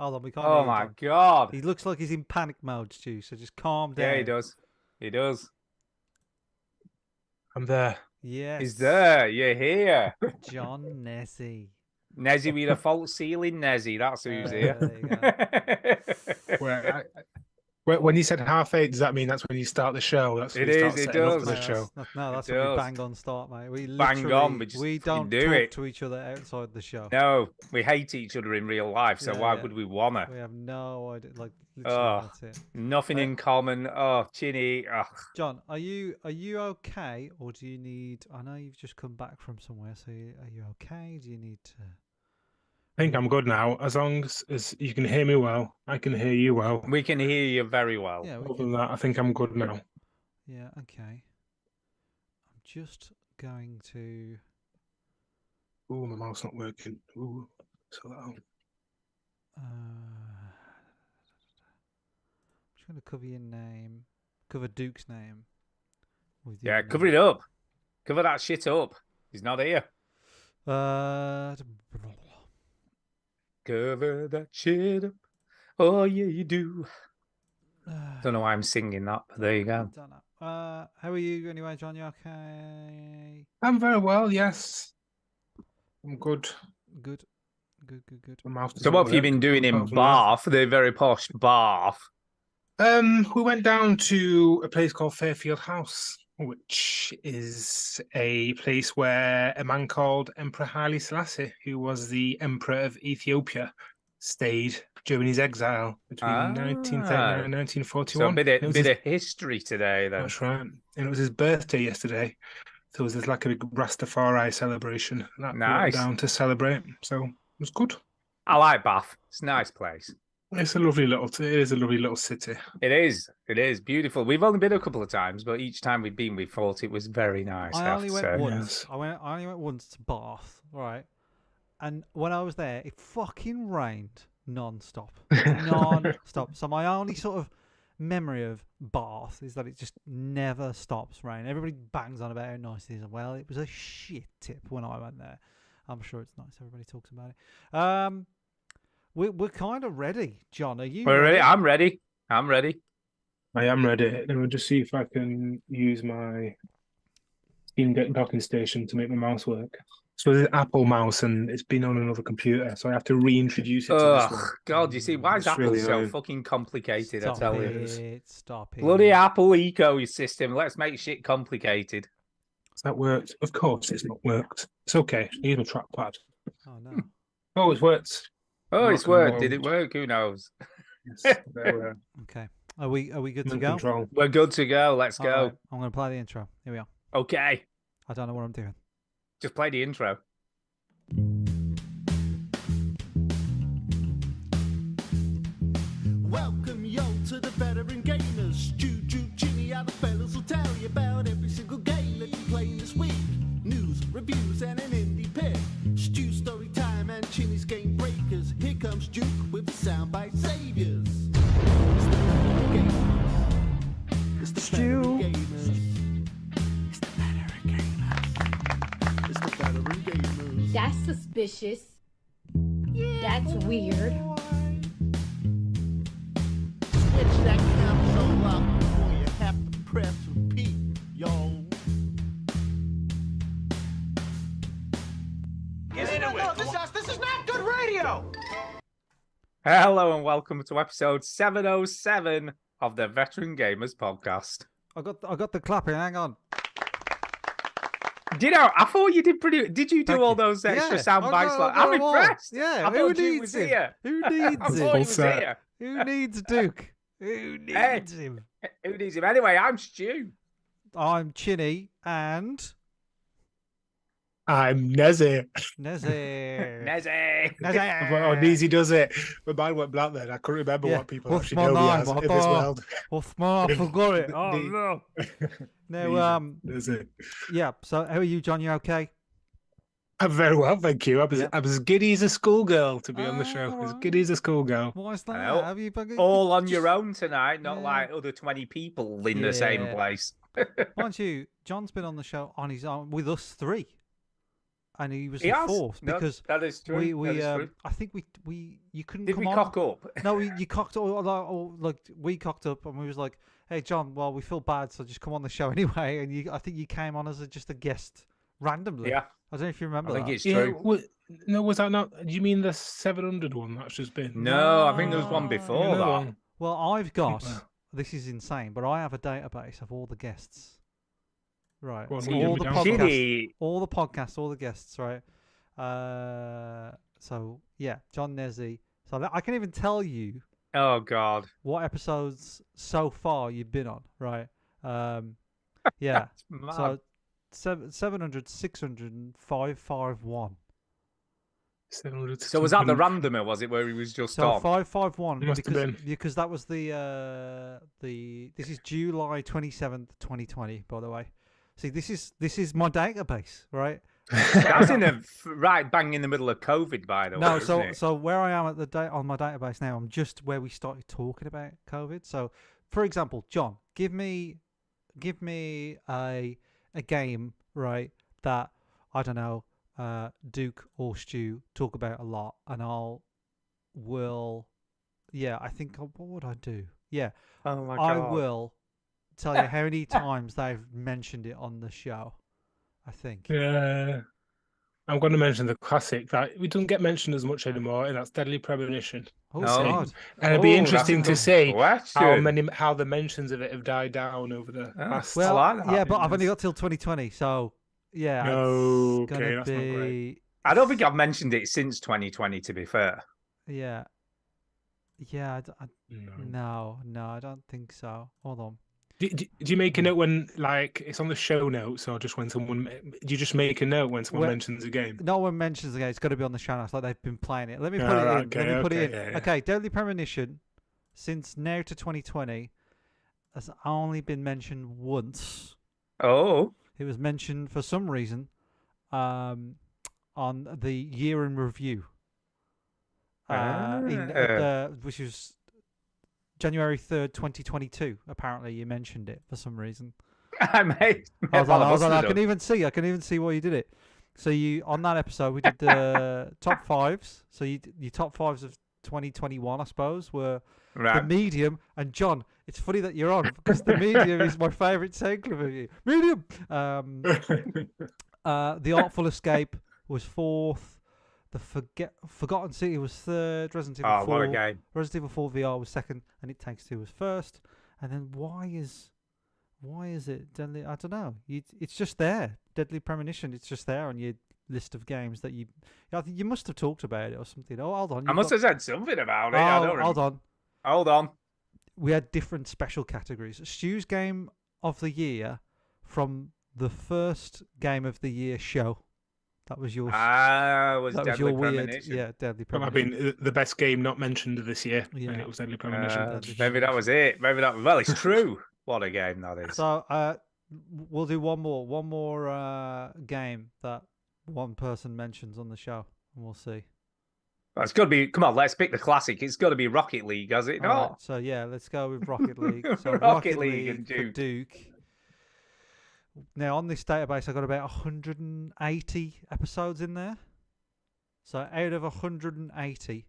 Hold on, we can't hear Oh you, my John. God. He looks like he's in panic mode, Stu, so just calm down. Yeah, he does. He does. I'm there. Yes. He's there. You're here. John Nessie. Nezzy with a false ceiling, Nezzy. That's who's here. There you go. When you said 8:30, does that mean that's when you start the show? That's when It you start is, it setting up does. for the Mate, show. that's It when we does. bang on start, mate. We Bang literally, on, we just we fucking don't do talk it. to each other outside the show. No, we hate each other in real life, so Yeah, why yeah. would we wanna? We have no idea. Like, literally, Oh, that's it. nothing in common. Oh, Chinny. Oh. John, are you okay, or do you need? I know you've just come back from somewhere, so are you okay? Do you need to? I think I'm good now. As long as you can hear me well, I can hear you well. We can hear you very well. Yeah, we Other can. than that, I think I'm good now. Yeah, okay. I'm just going to. Ooh, my mouse not working. Ooh, so that. I'm just going to cover your name, cover Duke's name. With your Yeah, cover name. it up. Cover that shit up. He's not here. Cover that shit up. Oh, yeah, you do. Don't know why I'm singing that, but there you go. Don't know. How are you anyway, John? You okay? I'm very well, yes. I'm good. Good. My mouth So doesn't what have you work, been doing in apart from Bath, the very posh Bath? that. We went down to a place called Fairfield House, which is a place where a man called Emperor Haile Selassie, who was the Emperor of Ethiopia, stayed during his exile between 1939 and 1941. So a It was bit his- of history today, then. That's right. And it was his birthday yesterday. So it was like a big Rastafari celebration. That we went Nice. down to celebrate. So it was good. I like Bath. It's a nice place. It's a lovely little. It is a lovely little city. It is. It is beautiful. We've only been a couple of times, but each time we've been, we thought it was very nice. I have only to went say. once. Yes. I only went once to Bath, right? And when I was there, it fucking rained non-stop. Non-stop. So my only sort of memory of Bath is that it just never stops raining. Everybody bangs on about how nice it is. Well, it was a shit tip when I went there. I'm sure it's nice. Everybody talks about it. We're kind of ready, John. Are you We're ready? ready. I'm ready. I'm ready. I am ready. Let me just see if I can use my Steam Deck docking station to make my mouse work. So it's an Apple mouse and it's been on another computer, so I have to reintroduce it to this one. Ugh, God, you see, why is It's Apple really so annoying. fucking complicated? I Stop tell you. it. Stop it. Bloody Apple ecosystem. Let's make shit complicated. Has that worked? Of course it's not worked. It's okay. Use my trackpad. Oh, no. Oh, it's worked. Oh, I'm it's not gonna worked. Did it load. work? Who knows? Yes, there we are. Okay. Are we good to I'm in go? control. We're good to go. Let's All go. right, I'm going to play the intro. Here we are. Okay. I don't know what I'm doing. Just play the intro. Welcome yo to the veteran gamers. Juju, Ginny, other fellas will tell you about every single game that you're playing this week. News, reviews, and an indie pick. Stu story time and Chinny's game breakers. Here comes Duke with the soundbite saviors. It's the veteran gamers. It's the veteran gamers. It's the veteran gamers. That's suspicious. That's weird. Switch that console up before you have to press repeat, yo. This is not good radio. Hello and welcome to episode 707 of the Veteran Gamers Podcast. I got the clapping. Hang on. You know, I thought you did pretty. Did you do Thank all you. those extra Yeah, sound I bites? got I'm them all. impressed. Yeah, I who thought Duke needs was him? here. Who I needs thought he him? was here. Who needs Duke? Who Hey. needs him? Who needs him? Anyway, I'm Stu. I'm Chinny and I'm Nezzy. Nezzy. Nezzy. Oh, Neezy does it. My mind went blank then. I couldn't remember Yeah. what people What's actually my know me name? as I in this thought- world. Off my, I forgot it. Oh Ne- no. No, Neezy does it. yeah. So how are you, John? You okay? I'm very well, thank you. I was Yeah. as giddy as a schoolgirl to be on the show. As Oh. giddy as a schoolgirl. Why is that? Well, Have you been All on your own tonight, not Yeah. like other 20 people in the same Yeah. place. Mind you, John's been on the show on his own with us three. and he was He in has. fourth No, because that is true. we that is true. I think you couldn't Did come we on. cock up? No, you cocked like we cocked up, and we was like, "Hey, John, well, we feel bad, so just come on the show anyway." And I think you came on as just a guest randomly. Yeah, I don't know if you remember I think that. it's Yeah, true. no, was that not? Do you mean the 700 one that's just been? No, I think there was one No. before Another that. one. Well, I've got Well. this is insane, but I have a database of all the guests. Right, Go on, so read all me the down. podcasts, Giddy. all the podcasts, all the guests, right? So yeah, John Nezzy. So I can even tell you Oh God. what episodes so far you've been on, right? Yeah. It's mad. So 700, 600, and 551. 700. So was that the 600. randomer? Was it where he was just So on? 551 Must have been. because that was the this is July 27th, 2020, by the way. See, this is my database, right? That's in the right bang in the middle of COVID, by the way. No, isn't it? so where I am at on my database now, I'm just where we started talking about COVID. So, for example, John, give me a game, right, that I don't know, Duke or Stu talk about a lot, and I think what would I do? Yeah, Oh my I God. will tell you how many times they've mentioned it on the show. I think. Yeah. I'm going to mention the classic that we don't get mentioned as much anymore, and that's Deadly Premonition. Oh No. God! And it'd be Oh, that's interesting a to good see question. how the mentions of it have died down over the Oh, past. Well, like that. yeah, but I've only got till 2020, so yeah, No, it's okay, gonna that's not great. be I don't think I've mentioned it since 2020. To be fair, yeah. No. No, I don't think so. Hold on. Do you make a note when, like, it's on the show notes, or just when someone? Do you just make a note when someone Well, mentions a game? No one mentions the game. It's got to be on the show notes, like they've been playing it. Let me put it Alright, in. okay, Let me put it okay, in. yeah, yeah. Okay, Deadly Premonition, since now to 2020, has only been mentioned once. oh, It was mentioned for some reason, on the year in review, which was January 3rd, 2022. Apparently, you mentioned it for some reason. I made. I can even see why you did it. So you on that episode we did the top fives. So your top fives of 2021, I suppose, were the Right. Medium and John. It's funny that you're on because the Medium is my favourite sound clip of you. Medium. The Artful Escape was fourth. The Forgotten City was third. Resident Evil Oh, 4. what a game! Resident Evil 4 VR was second, and It Takes Two was first. And then why is it Deadly? I don't know. It's just there. Deadly Premonition. It's just there on your list of games that you. I think you must have talked about it or something. Oh, hold on. I must have said something about it. I don't Hold remember. on. Hold on. We had different special categories. Stu's Game of the Year from the first Game of the Year show. That was yours. Was that was Deadly your weird, Premonition. yeah, Deadly That might have Premonition. been the best game not mentioned this year, Yeah. and it was Deadly Premonition. Maybe that was it. Maybe that. Well, it's true. What a game that is. So we'll do one more game that one person mentions on the show, and we'll see. Well, it's got to be. Come on, let's pick the classic. It's got to be Rocket League, has it All not? right, so yeah, let's go with Rocket League. So Rocket League and for Duke. Duke. Now on this database, I got about 180 episodes in there. So out of 180,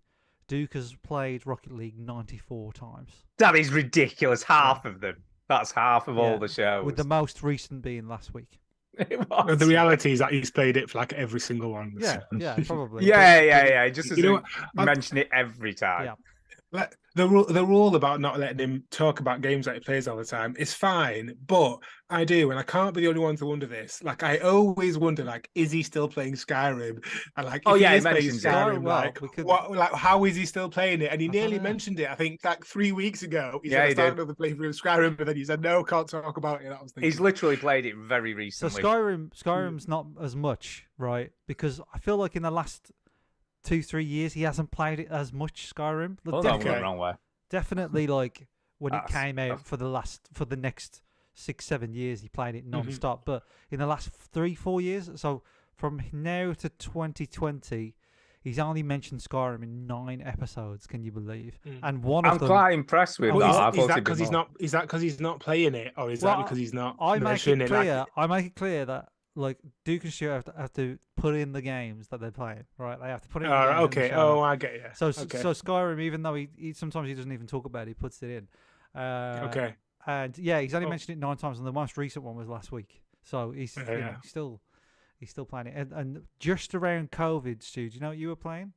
Duke has played Rocket League 94 times. That is ridiculous. Half of them. That's half of Yeah, all the shows. with the most recent being last week. It was. The reality is that he's played it for like every single one. Yeah, probably. Yeah. Just You doesn't know what? mention it every time. Yeah. Like, the rule about not letting him talk about games that he plays all the time is fine, but I do, and I can't be the only one to wonder this. Like, I always wonder, like, is he still playing Skyrim? And like, Oh, if yeah, he is playing mentions it. Skyrim, Well, like, we could- how is he still playing it? And he I don't nearly know. mentioned it. I think like 3 weeks ago. He Yeah, said I he started did. another playthrough of Skyrim, but then he said no, can't talk about it. And I was thinking, He's literally played it very So recently. Skyrim's not as much, right? Because I feel like in the last 2-3 years he hasn't played it as much. Skyrim. Look, Hold on, Okay. went the wrong way. definitely like when it That's- came out for the next 6-7 years he played it Mhm. non-stop. But in the last 3-4 years, so from now to 2020, he's only mentioned Skyrim in 9 episodes. Can you believe? Mm. And one I'm of them. quite impressed with Well, that. I is thought that it'd be because he's more. not? Is that because he's not playing it, or is Well, that because he's not I make mentioning it it? Like, clear. I make it clear that like Duke and Stu have to put in the games that they're playing, right? They have to put in. Okay. Oh, I get you. So okay. so Skyrim, even though he sometimes he doesn't even talk about it, he puts it in. Okay. And yeah, he's only Oh. mentioned it 9 times, and the most recent one was last week. So he's you know, Yeah. he's still playing it. And just around COVID, Stu, do you know what you were playing?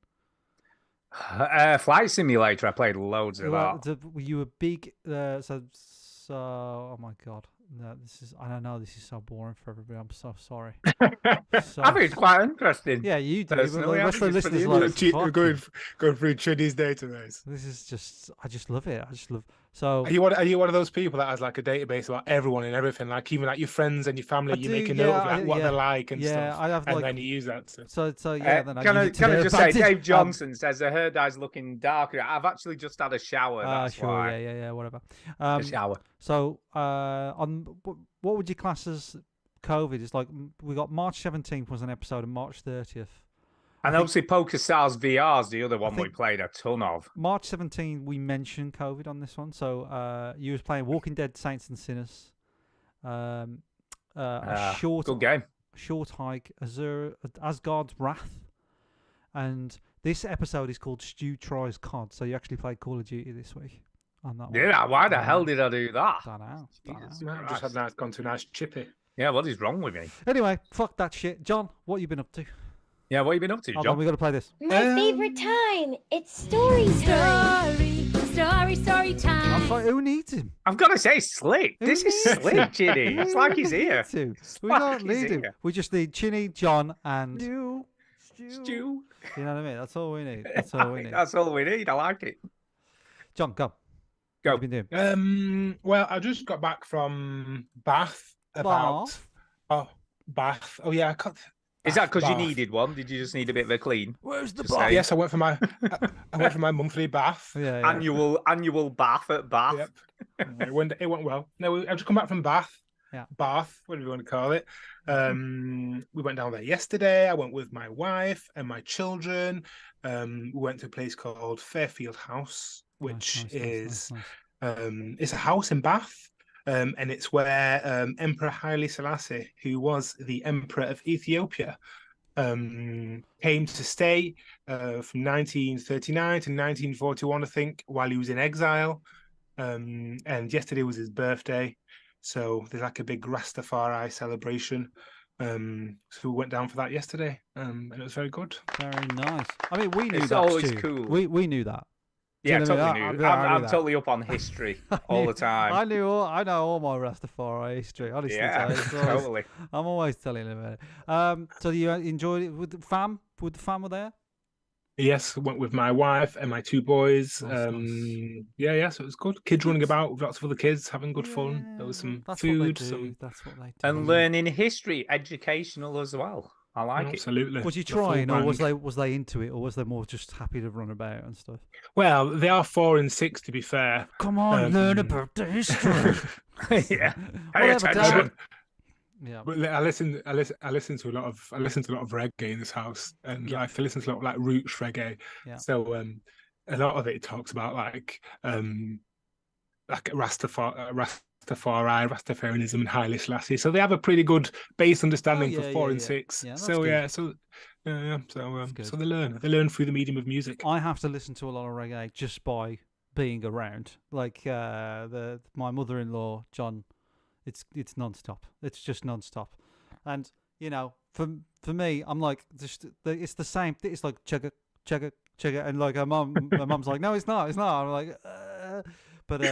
Flight Simulator. I played loads of Well, that. were you a big so oh my god, no, I don't know, this is so boring for everybody. I'm so sorry. So, I think it's quite interesting. yeah, you do. But Personally, the I rest of the think it's pretty listeners like, Going "Fuck through Trinny's database. this is just, I just love it. I just love. So Are you one of those people that has like a database about everyone and everything, like even like your friends and your family? I You do, make a note of yeah, like what yeah. they're like and Yeah, stuff, I have, and like- then you use that. so yeah. Then Can I I, use it to can I their just say, advantage. Dave Johnson says the herd eye's looking darker. I've actually just had a shower. That's Sure, why. yeah, whatever. A shower. So on what would you class as COVID? It's like we got March 17th was an episode, and March 30th. And obviously, Poker Stars VR's the other one we think- played a ton of. March 17th, we mentioned COVID on this one. So you was playing Walking Dead: Saints and Sinners. A short Good game. short hike, Asgard's Wrath, and this episode is called Stu Tries COD. So you actually played Call of Duty this week on that one. Yeah, why the hell did I do that? Don't know. Jesus No, I've just Christ. had gone to a nice chippy. Yeah, what is wrong with me? Anyway, fuck that shit. John, what you been up to? Yeah, what have you been up to, Hold on, John? we got to play this. My favorite time. It's story time. Story I'm time. sorry, who needs him? I've got to say, slick. Who This is needs slick, him? Ginny. It's Who like he's here. needs him? We like don't he's need him. here. We just need Chinny, John, and Stew. You know what I mean? That's all we need. That's all we need. That's all we need. I like it. John, go. Go. What have you been doing? Well, I just got back from Bath. Bath? Bath. Oh yeah, I can't. Is that because you Bath. needed one? Did you just need a bit of a clean? Where's the Just bar? saying. Yes, I went for my monthly bath. Yeah, yeah. Annual bath at Bath. Yep. It went well. No, I've just come back from Bath. Yeah. Bath, whatever you want to call it. We went down there yesterday. I went with my wife and my children. We went to a place called Fairfield House, which is it's a house in Bath. And it's where Emperor Haile Selassie, who was the Emperor of Ethiopia, came to stay from 1939 to 1941, I think, while he was in exile. And yesterday was his birthday. So there's like a big Rastafari celebration. So we went down for that yesterday, and it was very good. Very nice. I mean, we knew It's that. always Stu. cool. We knew that. Do Yeah, you know what I totally mean? new. I I'm knew that. totally up on history all the time. I know all my Rastafari history. Honestly, Yeah, it's always- totally. I'm always telling him about it. So you enjoyed it with the fam? With the fam were there? Yes, went with my wife and my two boys. Nice. Yeah, so it was good. Kids running about with lots of other kids, having good fun. There was Yeah, some that's food, What they do. some That's what they do. And learning history, educational as well. I like it. absolutely. Was you the full trying, or was bang. they into it, or was they more just happy to run about and stuff? Well, they are 4 and 6 to be fair. Come on, learn Um, about the history. Yeah. Whatever, Pay attention. Dad. Yeah. But I listen to a lot of reggae in this house, and Yeah. I listen to a lot of like roots reggae. Yeah. So a lot of it talks about like Rastafarianism and Haile Selassie. So they have a pretty good base understanding yeah, for 4 yeah, and yeah. 6. Yeah, that's So good. yeah, so yeah, so good. so they learn through the medium of music. I have to listen to a lot of reggae just by being around. Like my mother-in-law, John, it's non-stop. It's just non-stop. And you know, for me, I'm like, it's the same. It's like chugga chugga chugga, and like my mum's like, no, it's not. I'm like, but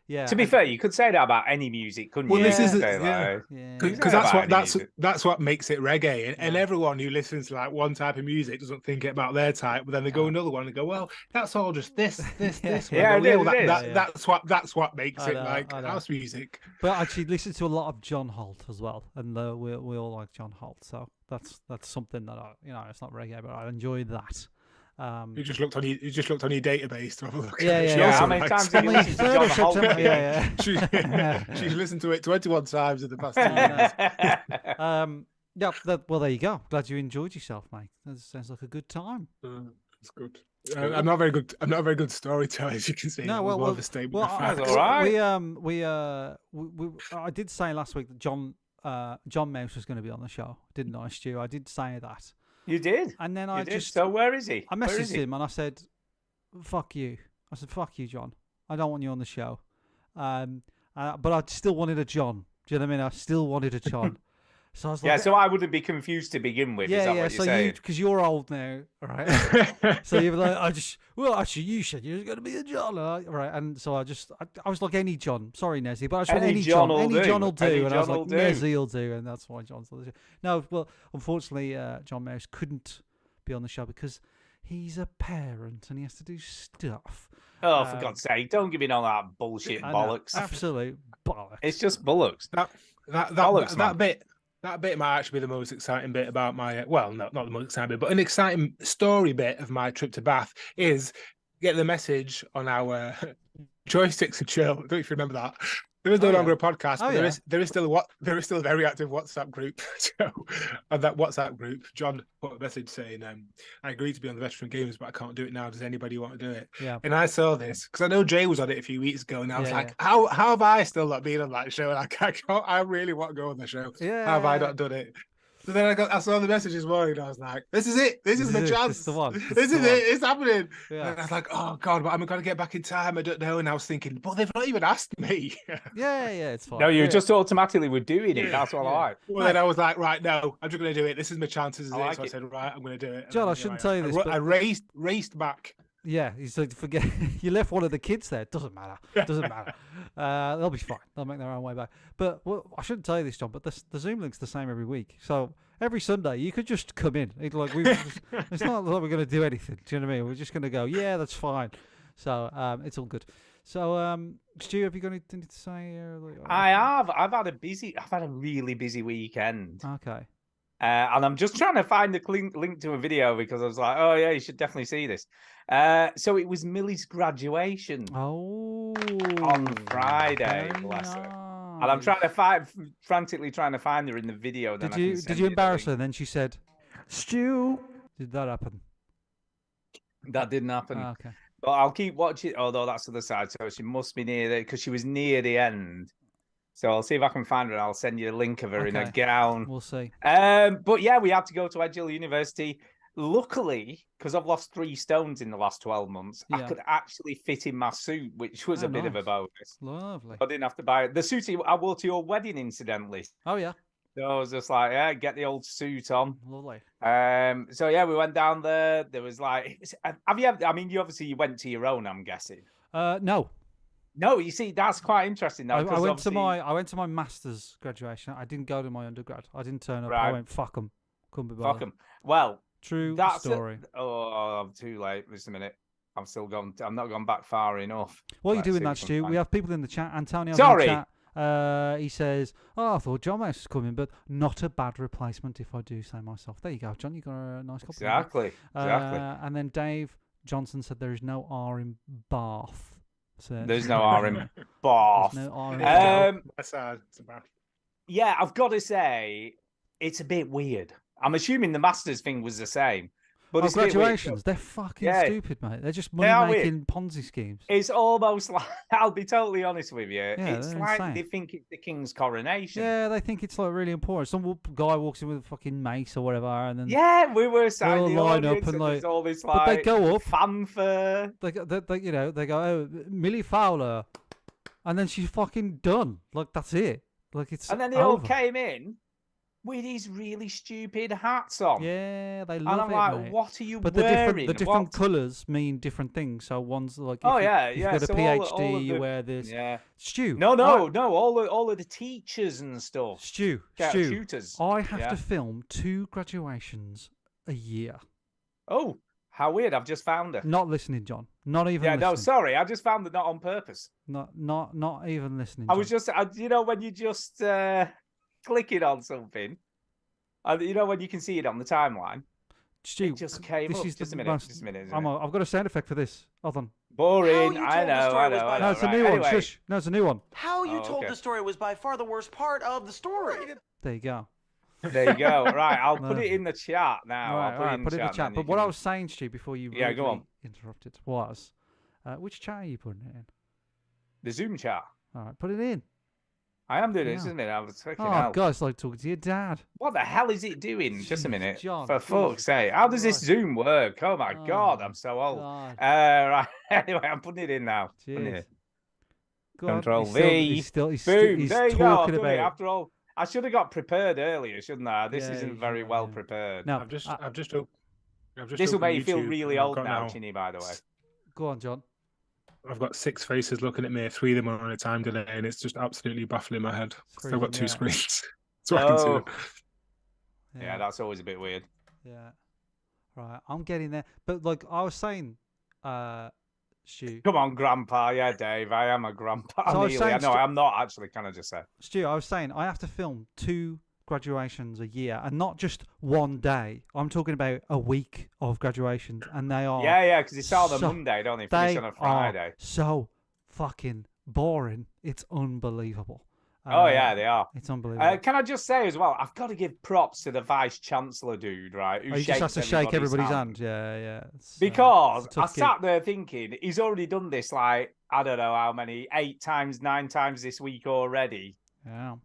yeah. To be fair, you could say that about any music, couldn't Well, you? this is Say, yeah. like, yeah. Because Yeah, that's about what any music. that's what makes it reggae, and Yeah. everyone who listens to like one type of music doesn't think about their type, but then they go another one and go, well, that's all just this. Yeah. Well, Yeah, it well, is, it is. Yeah. that's what makes I it know, like I know. house music. But I actually listen to a lot of John Holt as well, and we all like John Holt, so that's something that it's not reggae, but I enjoy that. You just looked on your database to have a look. Yeah, at it. yeah, She yeah. also How many likes times it. have you listened to Third John of Holt? September, yeah. She's listened to it 21 times in the past 2 years. Yeah, well, there you go. Glad you enjoyed yourself, mate. That sounds like a good time. That's good. I'm not a very good storyteller, as you can see. No, That was well, more of a statement of that's fact. all right. I did say last week that John John Mouse was going to be on the show, didn't I, Stu? I did say that. You did. And then You I did. just So where is he? I Where is messaged he? him and I said, "Fuck you." I said, "Fuck you, John. I don't want you on the show." But I still wanted a John. Do you know what I mean? I still wanted a John. So I was like, Yeah, so I wouldn't be confused to begin with. Is that what so you're saying? because you're old now, right? So you're like, actually, you said you was going to be a John, right? And so I was like, any John. Sorry, Nezzy, but I just went, any John will do. John will do. Any And I was John like, will do. Nezzy will do, and that's why John's on the show. No, well, unfortunately, John Mouse couldn't be on the show because he's a parent and he has to do stuff. Oh, for God's sake! Don't give me all that bullshit I know, bollocks. absolute bollocks. It's just bollocks. Bollocks, man. That bit might actually be the most exciting bit about my well, no, not the most exciting bit, but an exciting story bit of my trip to Bath is get the message on our joysticks and chill. I don't know if you remember that. There is no longer a podcast, but there is still a very active WhatsApp group. So on that WhatsApp group, John put a message saying, "I agreed to be on the Veteran Games, but I can't do it now. Does anybody want to do it?" Yeah. And I saw this because I know Jay was on it a few weeks ago, and I was Yeah, like, "How have I still not been on that show? And I really want to go on the show. Yeah. How have I not done it?" So then I saw the message this morning, and I was like, "This is it. This is the chance. This is the one. This is it. It's happening." Yeah. And I was like, "Oh God, but I'm going to get back in time. I don't know." And I was thinking, "But they've not even asked me." Yeah, it's fine. No, you Yeah. just automatically were doing it. That's what I like. Well, then I was like, "Right, no, I'm just going to do it. This is my chance. This is I it." like So I it. said, "Right, I'm going to do it." And John, then I here shouldn't am. tell you this, I but- raced back. Yeah, you said forget you left one of the kids there. Doesn't matter. Doesn't matter. They'll be fine. They'll make their own way back. But I shouldn't tell you this, John. But the Zoom link's the same every week. So every Sunday you could just come in. It's not like we're going to do anything. Do you know what I mean? We're just going to go. Yeah, that's fine. So it's all good. So Stu, have you got anything to say? I have. I've had a really busy weekend. Okay. And I'm just trying to find the link to a video because I was like, oh, yeah, you should definitely see this. So it was Millie's graduation Oh. on Friday, very bless her. nice. And I'm frantically trying to find her in the video. Then Did you embarrass her? Then she said, "Stu." Did that happen? That didn't happen. Ah, okay. But I'll keep watching. Although that's the other side, so she must be near there because she was near the end. So I'll see if I can find her. And I'll send you a link of her in a Okay. gown. We'll see. But yeah, we had to go to Edge Hill University. Luckily, because I've lost 3 stones in the last 12 months, I Yeah. could actually fit in my suit, which was Oh, a bit of a nice. bonus. Lovely. I didn't have to buy it. The suit I wore to your wedding, incidentally. Oh yeah. So I was just like, yeah, get the old suit on. Lovely. So yeah, we went down there. There was like, have you ever? I mean, you went to your own, I'm guessing. No. No, you see, that's quite interesting. Though, I 'cause went to obviously- my master's graduation. I didn't go to my undergrad. I didn't turn up. I Right. went fuck them. Couldn't be Fuck bothered. 'em. Well, True that's story. Oh, I'm too late. Just a minute. I'm not gone back far enough. What are you Let's doing see that, if I can Stu? find We it. have people in the chat. Antonio in Sorry. the chat. He says, "Oh, I thought John Mouse was coming, but not a bad replacement, if I do say myself." There you go, John. You got a nice couple. Exactly. And then Dave Johnson said there is no R in Bath. So There's no R in Bath. There's no R in Um, That's sad. It's about. Yeah, I've got to say, it's a bit weird. I'm assuming the Masters thing was the same. But it's a bit weird. graduations, they're fucking Yeah. stupid, mate. They're just They are money-making Ponzi schemes. It's almost like, I'll be totally honest with you, it's they're like insane. they think it's the king's coronation. Yeah, they think it's like really important. Some guy walks in with a fucking mace or whatever, and then Yeah, we were sat all in the line up audience and, and like- there's all this but they like go up. fanfare. they go, "Oh, Millie Fowler," and then she's fucking done. Like that's it. Like it's And then they all over. came in with these really stupid hats on. Yeah, they And love I'm it, like, mate. what are you But wearing? the different What? colours mean different things. So one's like, Oh, if you- yeah, if yeah, you've got a so PhD, all of you the- wear this. Yeah. Stu, No, all of the teachers and stuff. Stu, Yeah, Stu, tutors. I have Yeah. to film 2 graduations a year. Oh, how weird! I've just found her. Not listening, John. Not even Yeah, listening. no, sorry, I just found her not on purpose. Not even listening. I was John. just, when you just clicking on something, and when you can see it on the timeline, Stu, it just came this up. is Just the a minute, most- just a minute. I've got a sound effect for this. Hold on. Boring. How you I told the know. story I was know. by- I No, know. it's a right. new one. Anyway, Shush. No, it's a new one. How you Oh, told okay. the story was by far the worst part of the story. There you go. there you go. Right, I'll put No. it in the chat now. All right, I'll all right, put it in the chat. and But you what can- I was saying, Stu, before you Yeah, go rudely on. interrupted was, which chat are you putting it in? the Zoom chat. All right, put it in. I am doing Yeah. this, isn't it? I was freaking Oh hell. God, it's like talking to your dad. What the hell is it doing? Just a Jeez, minute. John, For fuck's Jesus sake. How does this Christ. Zoom work? Oh my God, Oh, I'm so old. God. Right. Anyway, I'm putting it in now. Putting it Jeez. in. Go on, Control he's still, V. he's still, he's, Boom. he's There you go. I've talking done about it. After all, I should have got prepared earlier, shouldn't I? This Yeah, you isn't very should, well yeah. prepared. No, I've just This will opened make you feel YouTube, really and I've old got now, Chinny, by the way. go on, John. I've got 6 faces looking at me. 3 of them are on a time delay, and it's just absolutely baffling my head. So I've got 2 freezing, yeah. screens, so I can see Oh. them. Yeah, that's always a bit weird. Yeah. Right, I'm getting there. But like I was saying, Stu, Come on, Grandpa. Yeah, Dave. I am a grandpa. So I was Nearly. saying No, I'm not actually. Can I just say? Stu, I was saying I have to film 2 graduations a year, and not just one day. I'm talking about a week of graduations, and they are Yeah, because they start on a so- Monday, don't they? Finish they on a are Friday. so fucking boring. It's unbelievable. Oh yeah, they are. It's unbelievable. Can I just say as well? I've got to give props to the vice chancellor dude, right? Who Oh, you just have to shakes shake everybody's hand. Yeah, yeah. It's, Because it's a I tough gig. sat there thinking he's already done this like I don't know how many 8 times, 9 times this week already Yeah.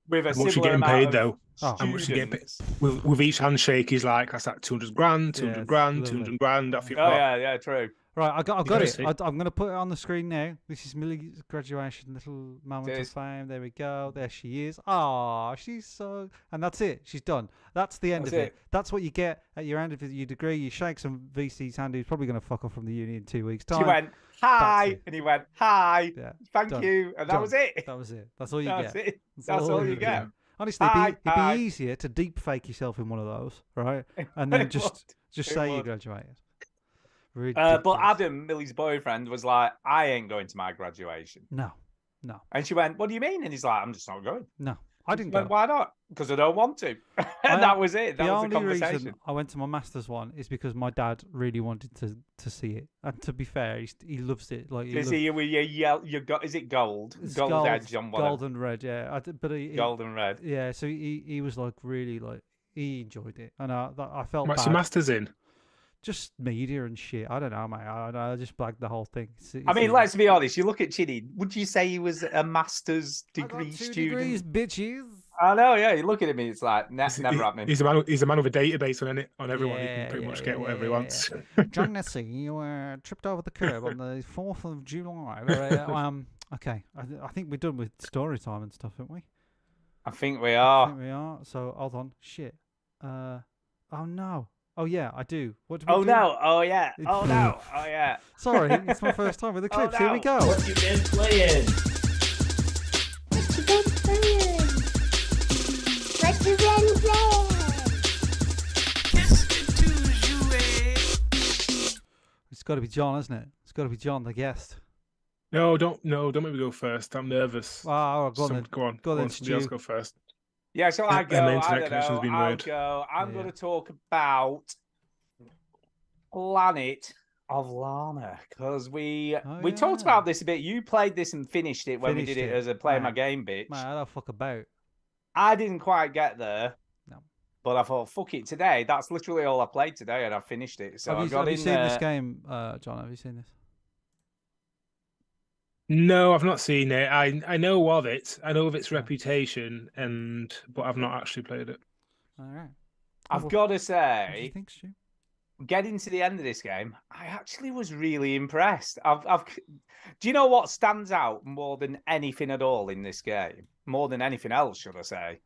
with a How much you similar getting amount paid of though? Oh. How much you get paid? students. With each handshake, he's like, "That's like 200 grand, 200 it's grand, lovely. 200 grand." Off you Oh go. yeah, true. Right, I've got gotta it. see. I'm going to put it on the screen now. This is Millie's graduation, little moment of Cheers. fame. There we go. There she is. Ah, she's so... And that's it. She's done. That's the end That's of it. it. That's what you get at your end of your degree. You shake some VC's hand who's probably going to fuck off from the uni in 2 weeks' time. She went hi, it. and he went hi. Yeah, Thank done. you, and that Done. was it. That was it. That's all you That's get. it. That's all you get. Honestly, Hi, it'd be hi. easier to deep fake yourself in one of those, right? And then It just would. It say you would. graduated. But Ridiculous. Adam, Millie's boyfriend, was like, I ain't going to my graduation. No, And she went, what do you mean? And he's like, I'm just not going. no. I didn't She go. went, why not? Because I don't want to. I- And that was it. That the was the only conversation. reason I went to my master's one is because my dad really wanted to see it, and to be fair, he loves it. Like he Is loves, he with your yell? You got? Is it gold? it's Gold edge on one. gold and red. Yeah, but Gold and red. yeah. So he was like really like he enjoyed it, and I felt What's bad. your masters in? Just media and shit. I don't know, mate. I just blagged the whole thing. I mean, let's be honest. You look at Chidi. Would you say he was a master's I got degree 2 student? degrees, bitches. I know. Yeah, you look at him. It's like never happening. He's a man with a database on everyone. He can pretty much get whatever he wants. John Nessie, you were tripped over the curb on the 4th of July. Okay, I think we're done with story time and stuff, aren't we? I think we I are. think we are. So hold on. Shit. Oh no. Oh yeah, I do. What do we Oh do? no! Oh yeah! Oh no! Oh yeah! Sorry, it's my first time with the Oh, clips. Here we no. go. What you been playing? What you been playing? What you been playing? It's got to be John, isn't it? It's got to be John, the guest. No, don't make me go first. I'm nervous. Ah, go on then. Go on. Go then, Somebody else Stu. go first. Yeah, so I And go. my I internet don't connection's know. been I'll weird. go. I'm Yeah. going to talk about Planet of Lana because we talked yeah. about this a bit. You played this and finished it when we Finished did it it. as a play my Man. game bitch. Man, I don't fuck about. I didn't quite get there. No. But I thought, fuck it, today. That's literally all I played today, and I finished it. So I got have you in seen there. this game, John? Have you seen this? No, I've not seen it. I know of it. I know of its Yeah. reputation, but I've not actually played it. All right. I've Well, got to What do you say, think, Stu? getting to the end of this game, I actually was really impressed. Do you know what stands out more than anything at all in this game? More than anything else, should I say?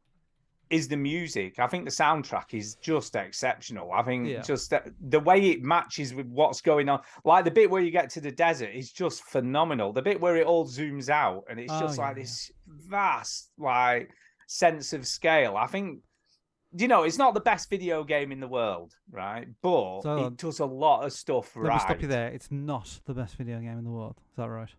Is the music. I think the soundtrack is just exceptional. I think Yeah. just the way it matches with what's going on. Like the bit where you get to the desert is just phenomenal. The bit where it all zooms out and it's Oh, just yeah, like this vast like sense of scale. I think it's not the best video game in the world, right? But So, it does a lot of stuff Let right. me stop you there. It's not the best video game in the world. Is that right?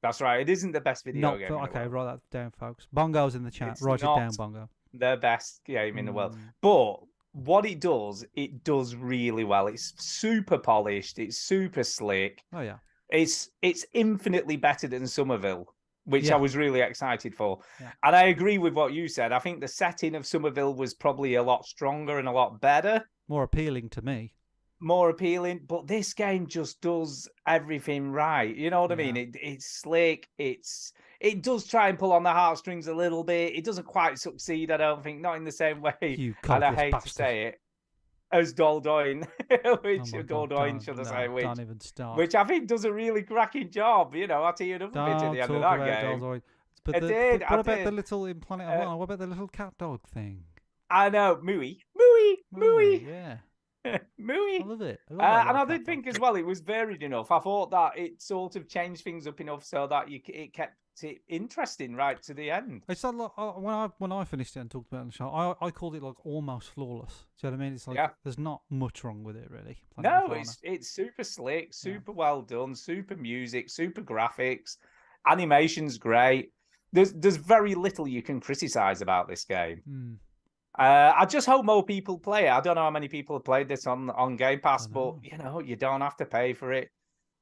That's right. It isn't the best video Not game. the- in the okay, world. write that down, folks. Bongo's in the chat. It's Write it not down, Bongo. The best game in the world. Mm. But what it does really well. It's super polished. It's super slick. Oh yeah. It's infinitely better than Somerville, which Yeah. I was really excited for. Yeah. And I agree with what you said. I think the setting of Somerville was probably a lot stronger and a lot better. More appealing to me. more appealing. But this game just does everything right. You know what I mean? Yeah. It's slick. It does try and pull on the heartstrings a little bit. It doesn't quite succeed, I don't think, not in the same way. You And I covetous hate to bastard. say it, as Dordogne, Oh which my God, Dordogne, should I say, no, which don't even start. which I think does a really cracking job. You know, I teared up a bit at Don't the end talk of that about game. Dordogne. But I did, What I about the did. little in Planet of Lana? What about the little cat dog thing? I know, Mooey, Oh, Mooey, yeah, Mooey. I love it. I love that And I little did cat think dog. as well, it was varied enough. I thought that it sort of changed things up enough so that it kept it interesting right to the end. It's not like when I finished it and talked about it on the show, I called it like almost flawless. Do you know what I mean? It's like Yeah. there's not much wrong with it really. Planet of No, Lana. it's super slick, super well done, super music, super graphics, animation's great. There's very little you can criticize about this game. Hmm. I just hope more people play it. I don't know how many people have played this on Game Pass, Dunno. but you don't have to pay for it,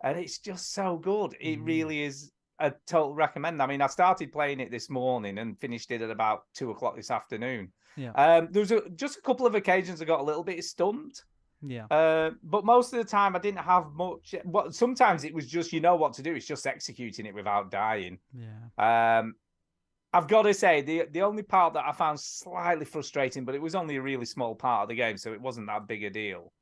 and it's just so good. It really is a total recommend. I mean, I started playing it this morning and finished it at about 2 o'clock this afternoon. Yeah. There was just a couple of occasions I got a little bit stumped. Yeah. But most of the time I didn't have much. Well, sometimes it was just what to do. It's just executing it without dying. Yeah. I've got to say the only part that I found slightly frustrating, but it was only a really small part of the game, so it wasn't that big a deal.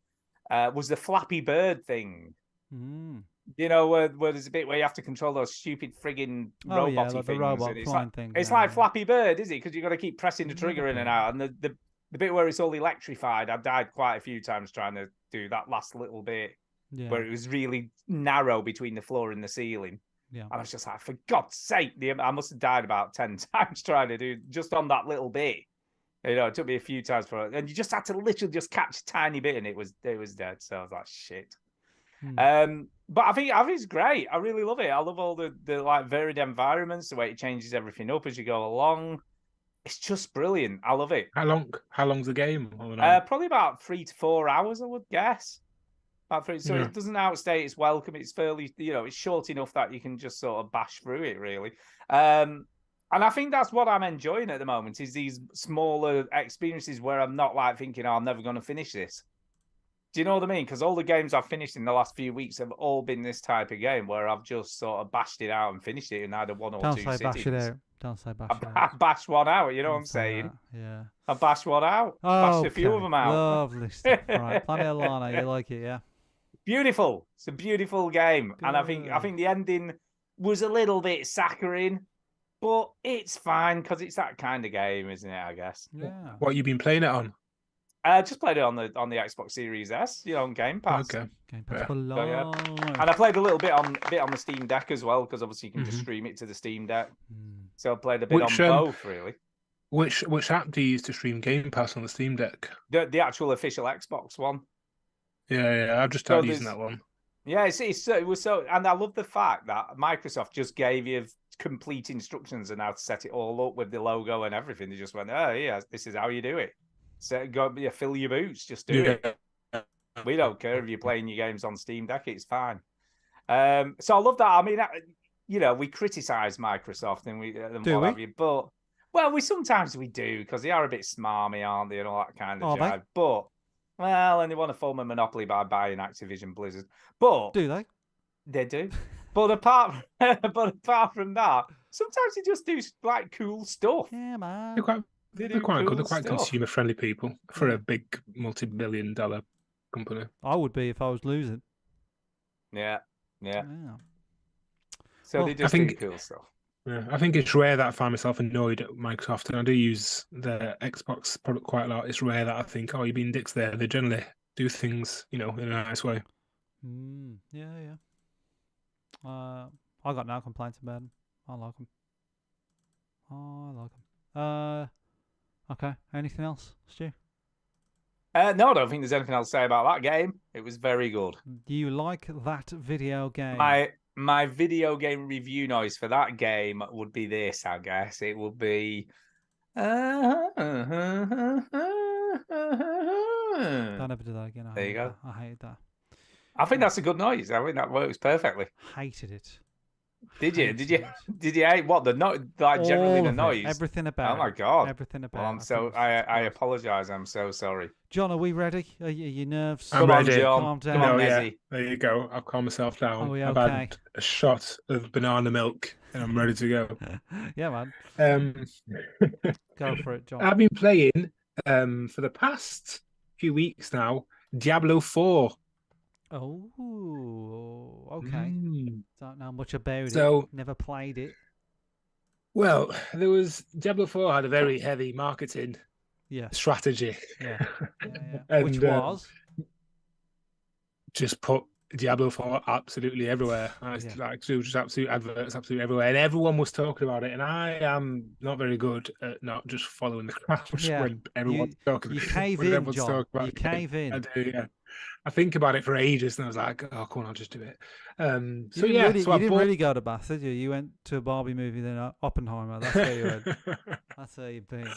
Was the Flappy Bird thing? Mm. You know, where there's a bit where you have to control those stupid frigging Oh yeah, robot like the things. robot and it's flying like, thing. it's yeah, like yeah. Flappy Bird, is it? Because you've got to keep pressing the Yeah, trigger in and yeah. out, and the bit where it's all electrified. I died quite a few times trying to do that last little bit Yeah. where it was really narrow between the floor and the ceiling. Yeah. I was just like, for God's sake, I must have died about 10 times trying to do just on that little bit. You know, it took me a few times for it. And you just had to literally just catch a tiny bit and it was dead. So I was like, shit. But I think it's great. I really love it. I love all the like varied environments, the way it changes everything up as you go along. It's just brilliant. I love it. How long's the game? I don't know. Probably about 3 to 4 hours, I would guess. About 3. So Yeah. it doesn't outstay its welcome. It's fairly, it's short enough that you can just sort of bash through it, really. And I think that's what I'm enjoying at the moment is these smaller experiences where I'm not like thinking, I'm never going to finish this. Do you know what I mean? Because all the games I've finished in the last few weeks have all been this type of game where I've just sort of bashed it out and finished it in either one or Don't two say bash sittings. it out. Don't say bash it I out. bashed one out, you know what I'm Don't say saying? that, Yeah. I bashed one out. Bashed a few of Okay, them out. Lovely stuff. Right, Planet of Lana, you like it, yeah? Beautiful. It's a beautiful game. And I Good. think the ending was a little bit saccharine, but it's fine because it's that kind of game, isn't it, I guess? Yeah. What you been playing it on? I just played it on the Xbox Series S, on Game Pass. Okay. Game Pass Yeah. for So, yeah. life. And I played a little bit on the Steam Deck as well, because obviously you can just Mhm. stream it to the Steam Deck. Mm. So I played a bit Which, on um, both, really. Which app do you use to stream Game Pass on the Steam Deck? The actual official Xbox one. Yeah, I've just So started using there's- that one. Yeah, it was so, and I love the fact that Microsoft just gave you complete instructions on how to set it all up with the logo and everything. They just went, oh yeah, this is how you do it. So fill your boots, just do it. We don't care if you're playing your games on Steam Deck; it's fine. So I love that. I mean, we criticize Microsoft and Do what we? have you, but we sometimes do because they are a bit smarmy, aren't they, and all that kind of Are they? jive. But and they want to form a monopoly by buying Activision Blizzard. But Do they? they do. But apart from that, sometimes they just do like cool stuff. Yeah, man. They're quite good. cool They're quite stuff. consumer friendly people for a big multi-billion-dollar company. I would be if I was losing. Yeah. Yeah. So Well, they I just do think- cool stuff. Yeah, I think it's rare that I find myself annoyed at Microsoft, and I do use the Xbox product quite a lot. It's rare that I think, oh, you're being dicks there. They generally do things, in a nice way. Yeah. I got no complaints about them. I like them. Okay. Anything else, Stu? No, I don't think there's anything else to say about that game. It was very good. Do you like that video game? My video game review noise for that game would be this, I guess. It would be. Don't ever do that again. There you go. I hated that. I think that's a good noise. I think that works perfectly. Hated it. Did you? Hated it. Did you hate what generally All the of it, noise? everything about Oh my it. god! Everything about Well, it. I'm I so think I it's great. apologize. I'm so sorry. John, are we ready? Are your nerves? I'm Come on, ready. John. Calm Come down. on, No, yeah, Nezzy. there you go. I've calmed myself down. Are we I've okay? had a shot of banana milk and I'm ready to go. Yeah, man. Um, Go for it, John. I've been playing for the past few weeks now Diablo 4. Oh, okay. Mm. Don't know much about it. So, Never played it. well, Diablo 4 had a very heavy marketing Yes. strategy. Yeah. Yeah. And, Which was? Just put Diablo 4 absolutely everywhere. Yeah. Like just absolute adverts absolutely everywhere, and everyone was talking about it. And I am not very good at not just following the crowd Yeah. when everyone's talking. You cave when in, everyone's John. talking about You it. cave in. I do, yeah. I think about it for ages, and I was like, "Oh, come on, I'll just do it." So You yeah, didn't so I really, bought... really go to Bath, did you? You went to a Barbie movie, then Oppenheimer. That's where you went. That's where you've been.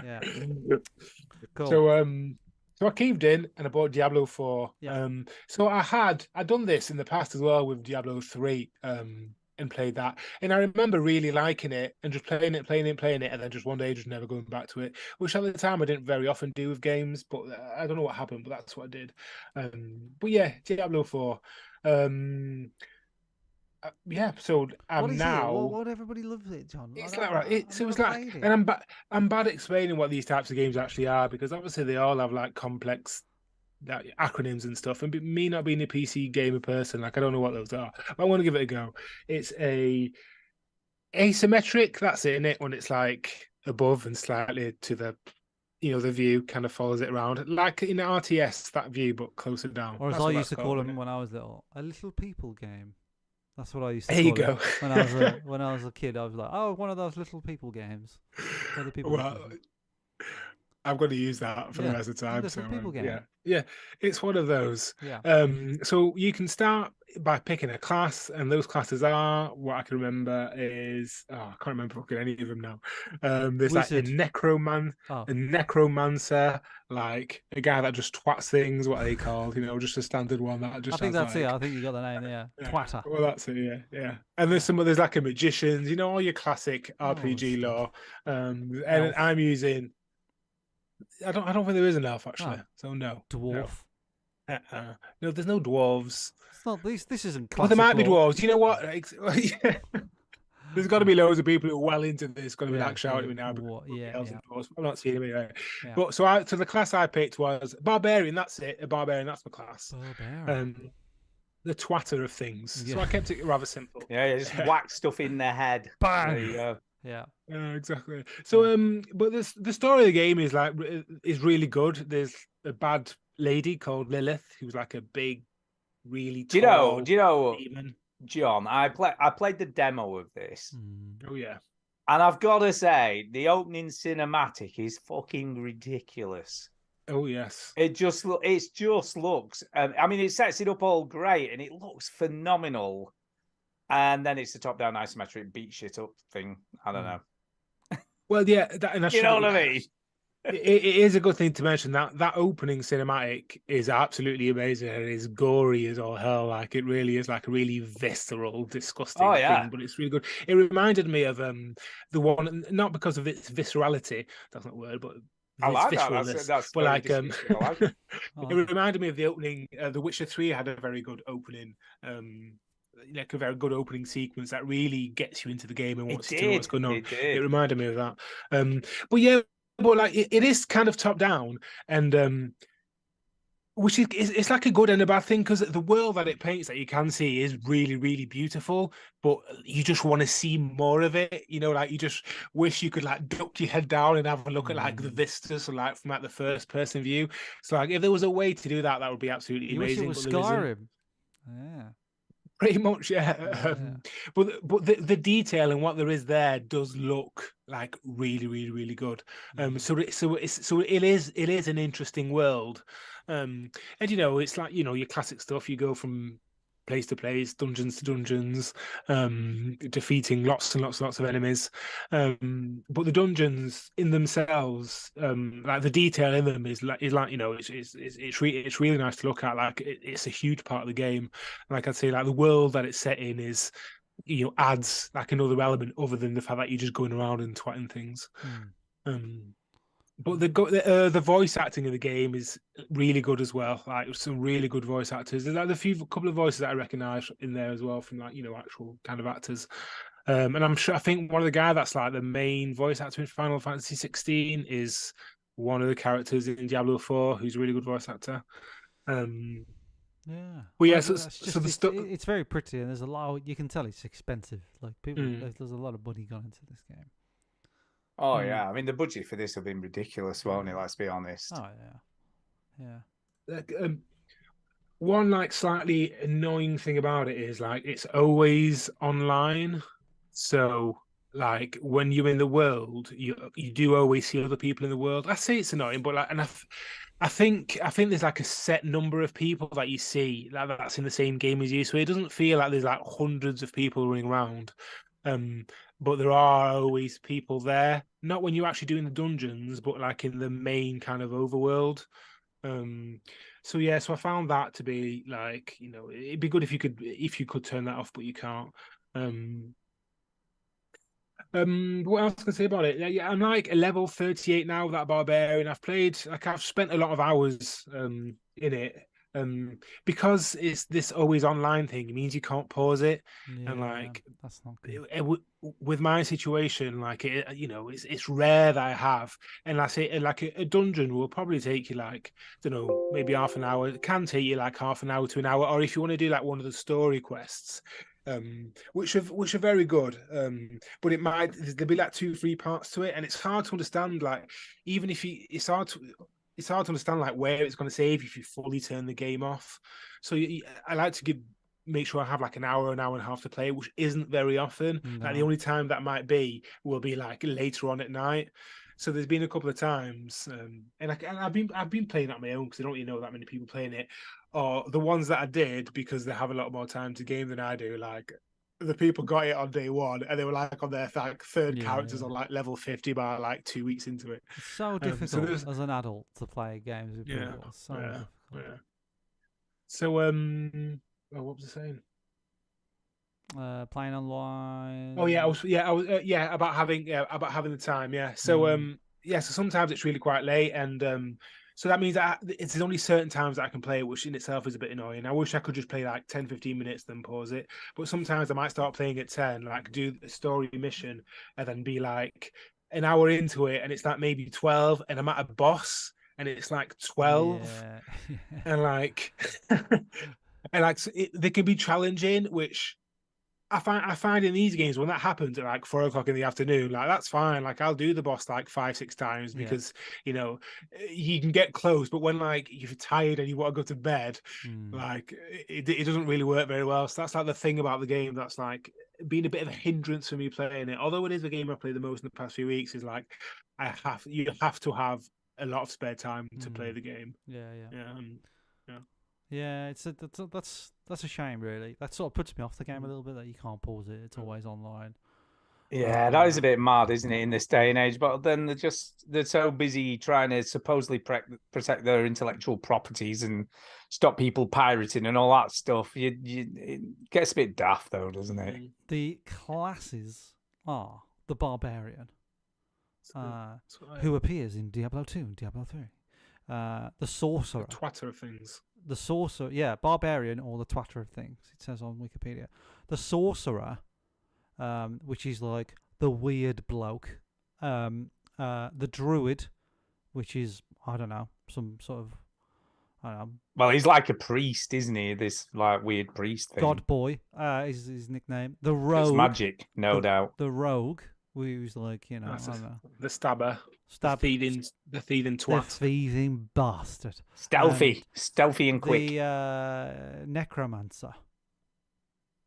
Yeah. Cool. So I caved in and I bought Diablo 4. Yeah. So I'd done this in the past as well with Diablo 3, and played that. And I remember really liking it and just playing it, and then just one day just never going back to it, which at the time I didn't very often do with games, but I don't know what happened, but that's what I did. But yeah, Diablo 4. Yeah, so I'm What is now. it? What everybody loves it, John? It's I like don't- right. I've It was never like, played it. and I'm bad at explaining what these types of games actually are, because obviously they all have like complex acronyms and stuff. And me not being a PC gamer person, like I don't know what those are. But I want to give it a go. It's a asymmetric. That's it, innit? When it's like above and slightly to the, the view kind of follows it around, like in RTS, that view, but closer down. Or as That's I what used to that's call called, them innit? when I was little, a little people game. That's what I used to There you call go. it when I was a kid. I was like, oh, one of those little people games. Where the people Well, I'm going to use that for the Yeah, rest of the time. little So people game. yeah, it's one of those. Yeah. So you can start by picking a class, and those classes are, what I can remember is, I can't remember fucking any of them now. There's like Wizard. a necromancer, like a guy that just twats things. What are they called? Just a standard one that just. I think has, that's like, it. I think you got the name. Yeah. Twatter. Well, that's it. Yeah. And there's like a magicians. All your classic RPG stuff. lore. And Elf. I'm using. I don't think there is an elf actually. Oh. So no. Dwarf. No, there's no dwarves. It's not this. This isn't. Well, there might be classic lore. dwarves. You know what? Yeah. There's got to be loads of people who are well into this. Going to be Yeah, like shouting yeah, at me now. dwar- because yeah, elves yeah. and dwarves. I'm not seeing them anyway. Yeah. But so the class I picked was barbarian. That's it. A barbarian. That's my class. Barbarian. The twatter of things. Yeah. So I kept it rather simple. Yeah, just whack stuff in their head. Bang! There you go. Yeah. Exactly. So but the story of the game is is really good. There's a bad lady called Lilith who's like a big, really Do tall you know, demon. John? I played the demo of this, Oh yeah. and I've got to say the opening cinematic is fucking ridiculous. Oh yes. It just looks. I mean, it sets it up all great, and it looks phenomenal. And then it's the top-down isometric beat shit up thing. I don't know. Well, yeah, and that's You know what I mean? It is a good thing to mention that opening cinematic is absolutely amazing and is gory as all hell. Like it really is like a really visceral, disgusting thing, but it's really good. It reminded me of the one, not because of its viscerality, that's not a word, but I like that. visceralness. That's But very like descriptive. I like it. it reminded me of the opening. The Witcher 3 had a very good opening. Like a very good opening sequence that really gets you into the game and wants you to know what's going on. It reminded me of that. But yeah, but like it is kind of top down, and which is it's like a good and a bad thing, because the world that it paints that you can see is really, really beautiful, but you just want to see more of it. Like you just wish you could like duck your head down and have a look at like the vistas, so like from like the first person view. So like if there was a way to do that, that would be absolutely amazing. Wish it was but there isn't. Skyrim. Yeah. Pretty much, yeah. But the detail and what there is there does look like really, really, really good. So it is an interesting world, and it's like your classic stuff. You go from place to place, dungeons to dungeons, defeating lots and lots of enemies. But the dungeons in themselves, like the detail in them is it's really nice to look at. Like it's a huge part of the game. Like I'd say, like the world that it's set in is adds like another element other than the fact that you're just going around and twatting things. But the voice acting in the game is really good as well. Like some really good voice actors. There's like a couple of voices that I recognise in there as well from like actual kind of actors. And I think one of the guy that's like the main voice actor in Final Fantasy 16 is one of the characters in Diablo 4, who's a really good voice actor. Yeah. Well, yeah. Well, So that's the just, stuff. it's very pretty, and there's a lot. You can tell it's expensive. Like people, there's a lot of money gone into this game. Oh yeah, I mean the budget for this have been ridiculous, won't it? Let's be honest. Oh yeah. One like slightly annoying thing about it is like it's always online. So like when you're in the world, you do always see other people in the world. I say it's annoying, but like, and I think there's like a set number of people that you see that's in the same game as you, so it doesn't feel like there's like hundreds of people running around. But there are always people there, not when you're actually doing the dungeons, but like in the main kind of overworld. So I found that to be like, it'd be good if you could turn that off, but you can't. What else can I say about it? Yeah, I'm like a level 38 now with that barbarian. I've spent a lot of hours in it. Because it's this always online thing, it means you can't pause it. Yeah, And like that's not good. with my situation, like it's rare that I have, and I say like a dungeon will probably take you like, I don't know, maybe half an hour. It can take you like half an hour to an hour, or if you want to do like one of the story quests, which are very good. But there'll be like 2-3 parts to it, and it's hard to understand. Like even if it's hard to understand like where it's going to save if you fully turn the game off. So I like to make sure I have like an hour and a half to play, which isn't very often. No. Like the only time that might be will be like later on at night. So there's been a couple of times, and I've been playing it on my own because I don't really know that many people playing it, or the ones that I did because they have a lot more time to game than I do. Like the people got it on day one, and they were like on their like third characters on like level 50 by like 2 weeks into it. It's so difficult as an adult to play games with people. It's so difficult. Yeah. So what was I saying? Playing online. Oh yeah, I was about having the time. Yeah. So so sometimes it's really quite late, and so that means that it's only certain times that I can play, which in itself is a bit annoying. I wish I could just play like 10-15 minutes, then pause it. But sometimes I might start playing at 10, like do a story mission, and then be like an hour into it, and it's like maybe 12, and I'm at a boss, and it's like 12, and like, they can be challenging, which I find in these games when that happens at like 4 o'clock in the afternoon, like that's fine. Like I'll do the boss like 5-6 times because you can get close. But when like you're tired and you want to go to bed, like it doesn't really work very well. So that's like the thing about the game that's like been a bit of a hindrance for me playing it. Although it is the game I've played the most in the past few weeks, is like you have to have a lot of spare time to play the game. Yeah, that's a shame, really. That sort of puts me off the game a little bit, that you can't pause it. It's always online. Yeah, that is a bit mad, isn't it, in this day and age? But then they're so busy trying to supposedly protect their intellectual properties and stop people pirating and all that stuff. It gets a bit daft, though, doesn't it? The classes are the barbarian, who appears in Diablo 2 and Diablo 3. The sorcerer. The twatter of things. The sorcerer, barbarian, or the twatter of things, it says on Wikipedia. The sorcerer, which is like the weird bloke. The druid, which is, I don't know, some sort of, I don't know. Well, he's like a priest, isn't he? This like weird priest thing. God boy, is his nickname. The rogue. It's magic, no doubt. The rogue, who's like, I don't know. The stabber. The thieving twat. The thieving bastard. Stealthy and quick. The necromancer,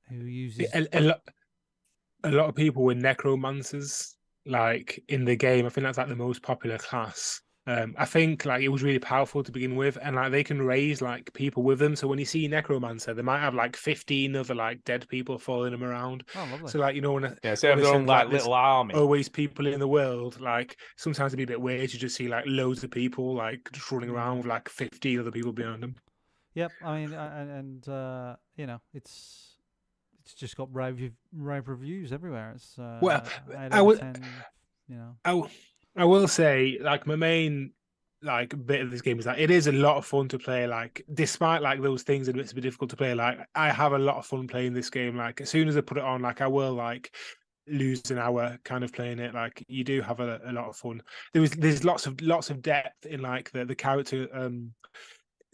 who uses a lot of people were necromancers, like in the game. I think that's like the most popular class. I think like it was really powerful to begin with, and like they can raise like people with them. So when you see necromancer, they might have like 15 other like dead people following them around. Oh, lovely. So like so have their own like little army. Always people in the world. Like sometimes it'd be a bit weird to just see like loads of people like just running around with like 15 other people behind them. Yep, I mean, and it's it's just got rave reviews everywhere. It's Well, 8 I out of would- 10, you know. I will say, like, my main like bit of this game is that it is a lot of fun to play. Like, despite like those things that it's a bit difficult to play, like I have a lot of fun playing this game. Like, as soon as I put it on, like I will like lose an hour kind of playing it. Like, you do have a lot of fun. There's lots of depth in like the character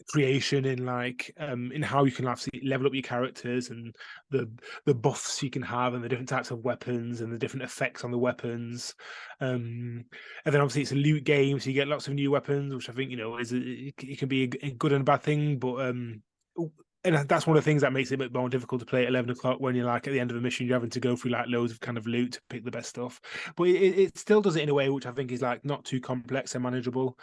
creation, in like in how you can actually level up your characters, and the buffs you can have, and the different types of weapons, and the different effects on the weapons. And then obviously it's a loot game, so you get lots of new weapons, which I think, you know, it can be a good and a bad thing. But and that's one of the things that makes it a bit more difficult to play at 11 o'clock, when you're like at the end of a mission, you're having to go through like loads of kind of loot to pick the best stuff. But it still does it in a way which I think is like not too complex and manageable.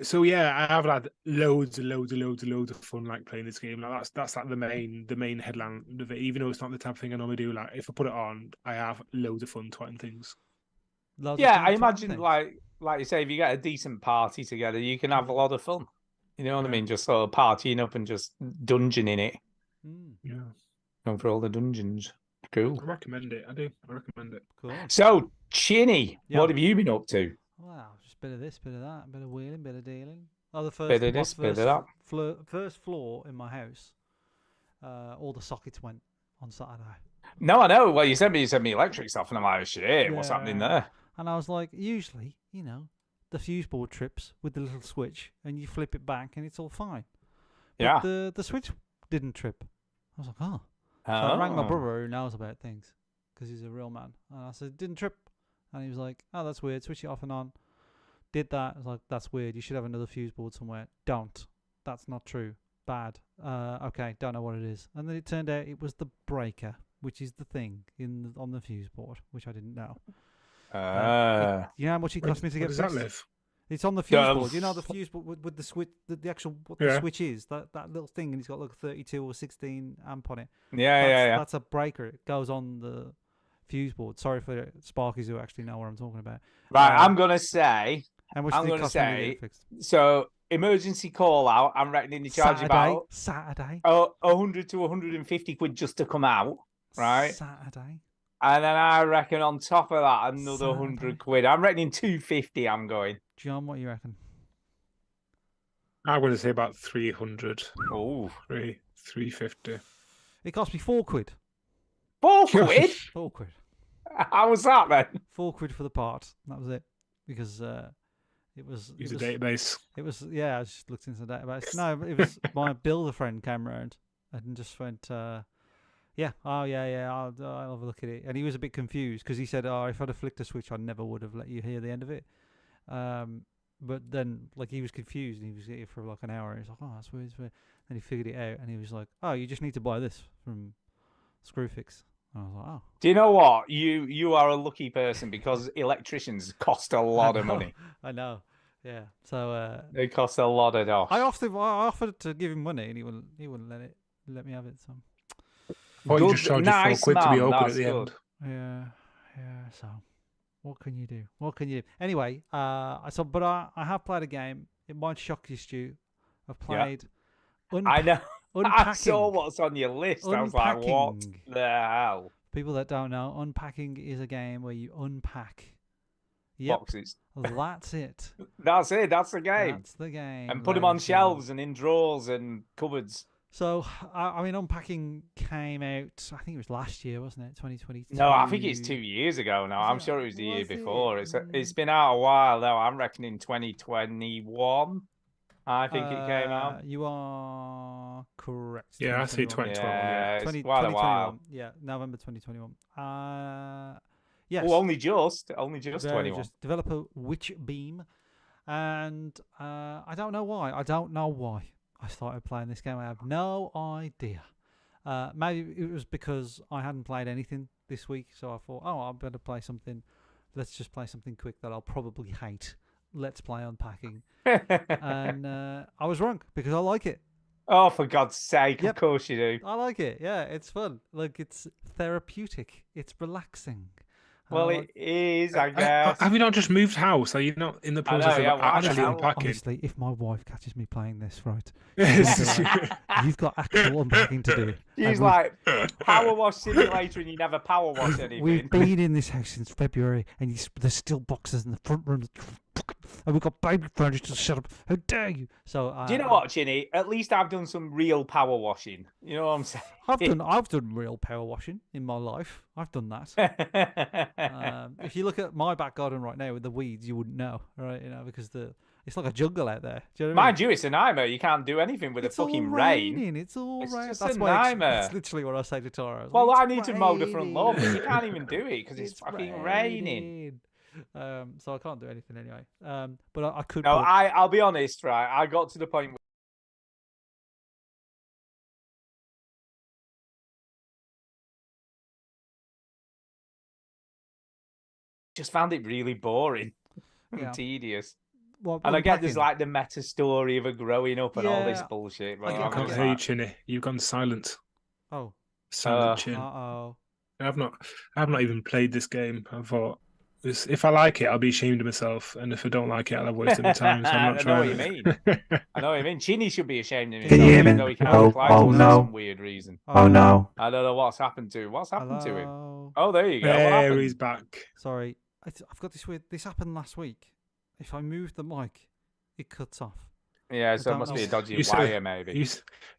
So yeah, I have had loads of fun like playing this game. Like that's like the main headline of it. Even though it's not the type of thing I normally do, like if I put it on, I have loads of fun twatting things. Loads of Yeah, fun I trying imagine things. like you say, if you get a decent party together, you can have a lot of fun. You know what I Yeah. mean? Just sort of partying up and just dungeoning it, Mm, Yeah, going for all the dungeons. Cool. I recommend it. I recommend it. cool. So, Chinny, Yeah. what have you been up to? Wow, just a bit of this, bit of that, bit of wheeling, bit of dealing. Oh, the first, Bit of my this, bit of first that. first floor in my house. All the sockets went on Saturday, No, I know. Well, you sent me electric stuff, and I'm like, shit, what's happening Yeah. there? and I was like, usually, you know, the fuse board trips with the little switch, and you flip it back, and it's all fine. But Yeah. the switch didn't trip. I was like, oh. So I rang my Oh. brother, who knows about things, because he's a real man. And I said, didn't trip. And he was like, oh, that's weird. Switch it off and on. Did that. I was like, that's weird. You should have another fuse board somewhere. Don't. That's not true. Bad. Okay, don't know what it is. And then it turned out it was the breaker, which is the thing on the fuse board, which I didn't know. You know how much it cost me to Where get does that fixed? live? It's on the fuse Yeah, board. You know the fuse board with the switch, the actual what the Yeah. switch is. That little thing, and it's got like a 32 or 16 amp on it. yeah. That's a breaker. It goes on the fuse board. Sorry for Sparkies who actually know what I'm talking about. Right, Uh, I'm gonna say. How much I'm did it gonna cost me to get say- it fixed? So, emergency call out. I'm reckoning they charge about Saturday. 100 to 150 quid just to come out, right? Saturday. And then I reckon on top of that, another Saturday. 100 quid. I'm reckoning 250. I'm going. John, what do you reckon? I'm going to say about 300, Oh, 350. It cost me £4. 4 quid? £4. How was that then? £4 for the part. That was it. Because it was. Use a it was, database. It was. Yeah, I just looked into the database. No, it was my builder friend came round and just went. Yeah. Oh, yeah. I'll have a look at it. And he was a bit confused because he said, "Oh, if I'd have flicked a switch, I never would have let you hear the end of it." But then, like, he was confused and he was here for like an hour. He's like, "Oh, that's weird." And he figured it out, and he was like, "Oh, you just need to buy this from Screwfix." And I was like, "Oh." Do you know what? You are a lucky person because electricians cost a lot of know. money. I know. Yeah. So They cost a lot of dough. I offered to give him money, and he wouldn't let me have it. So Or you Good- just charge nice you 4 quid to be man, open at that's the good. end. yeah. So what can you do? Anyway, but I have played a game. It might shock you, Stu. I've Yeah. played. I know. I Unpacking. saw what's on your list. I was like, what Unpacking. the hell? People that don't know, unpacking is a game where you unpack. Yep, Boxes. that's it. That's it. That's the game. That's the game. And put them on ladies and gentlemen. shelves and in drawers and cupboards. So, I mean, Unpacking came out, I think it was last year, wasn't it? 2022. No, I think it's 2 years ago now. I'm Was it? sure it was the year Was it? before. It's been out a while though. I'm reckoning 2021. I think it came out. You are correct. Yeah, I say 2021. 2021. Yeah, it's 20, quite a 2021. while. Yeah, November 2021. Yes. Oh, only just Very 21. just developer Witchbeam. And I don't know why. I started playing this game. I have no idea. Maybe it was because I hadn't played anything this week, so I thought, oh, I better play something. Let's just play something quick that I'll probably hate. Let's play Unpacking. And I was wrong because I like it. Oh, for God's sake! Yep. Of course you do. I like it. Yeah, it's fun. Like, it's therapeutic. It's relaxing. Well, like- it is, I guess. Have you not just moved house? Are you not in the I know, process yeah, of why the actually hell? unpacking? Honestly, if my wife catches me playing this, right, Yes. you've got actual unpacking to do. And She's we've- like, power wash simulator and you never power wash We've anything. been in this house since February, and there's still boxes in the front room, and we've got baby furniture to shut up. How dare you? So, Do you know what, Chinny? At least I've done some real power washing. You know what I'm saying? I've done real power washing in my life. I've done that. If you look at my back garden right now with the weeds, you wouldn't know, right? You know, because it's like a jungle out there. Do you know what I mean? Mind you, it's a nightmare. You can't do anything with It's the fucking all rain. raining. It's all It's rain. just That's a why nightmare. That's literally what I say to Tara. Well, It's I need to mow the front lawn, but you raining. can't even do it because it's fucking raining. So I can't do anything anyway. But I could. No, put- I'll be honest, right? I got to the point where just found it really boring and Yeah. tedious. well, And I get there's unpacking. like the meta story of her growing up and all this Yeah, bullshit. I But get I I'm can't just hear you, like, Chinny. You've gone silent. Oh, Silent chin. oh. I've not even played this game. I thought if I like it, I'll be ashamed of myself, and if I don't like it, I'll have wasted my time. So I'm not I know trying. what you mean. I know what you mean. Chinny should be ashamed of Can himself, you hear even me? though he can't Oh, reply oh, to us no. for some weird reason. Oh no. I don't know what's happened to him. What's happened to him? Hello. Oh, there you go. What There, happened? he's back. Sorry, I've got this weird. This happened last week. If I move the mic, it cuts off. Yeah, so it don't must know be a what- dodgy You said- wire, maybe.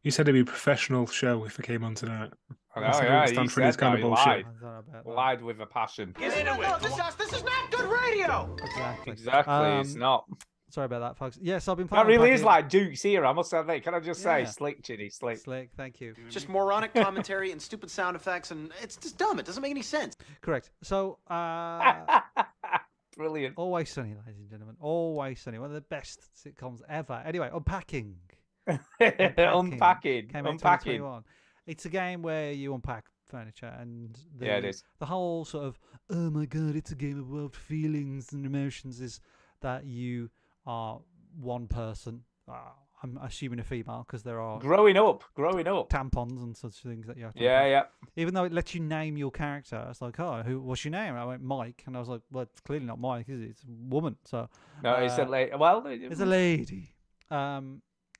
You said it'd be a professional show if I came on tonight. I That's know, how yeah, we he stand for said this kind that, of he bullshit. lied. I don't know about that. Lied with a passion. No, this is not good radio. Exactly. Exactly, it's not. Sorry about that, folks. Yes, I've been playing. That really is Unpacking. like Duke's here, I must admit. Can I just say, Yeah. slick, Chinny, slick. Slick. Thank you. Just moronic commentary and stupid sound effects, and it's just dumb. It doesn't make any sense. Correct. So, Brilliant. Always Sunny, ladies and gentlemen. Always Sunny. One of the best sitcoms ever. Anyway, Unpacking. Unpacking. Came out in Unpacking. 2021. It's a game where you unpack furniture, and Yeah, it is. the whole sort of, oh my god, it's a game about feelings and emotions, is that you are one person. I'm assuming a female because there are Growing up. tampons and such things that you have to Yeah, unpack. yeah. Even though it lets you name your character, it's like, oh, what's your name? And I went Mike, and I was like, well, it's clearly not Mike, is it? It's a woman. So No, it's a Uh, late. Well, it's a lady.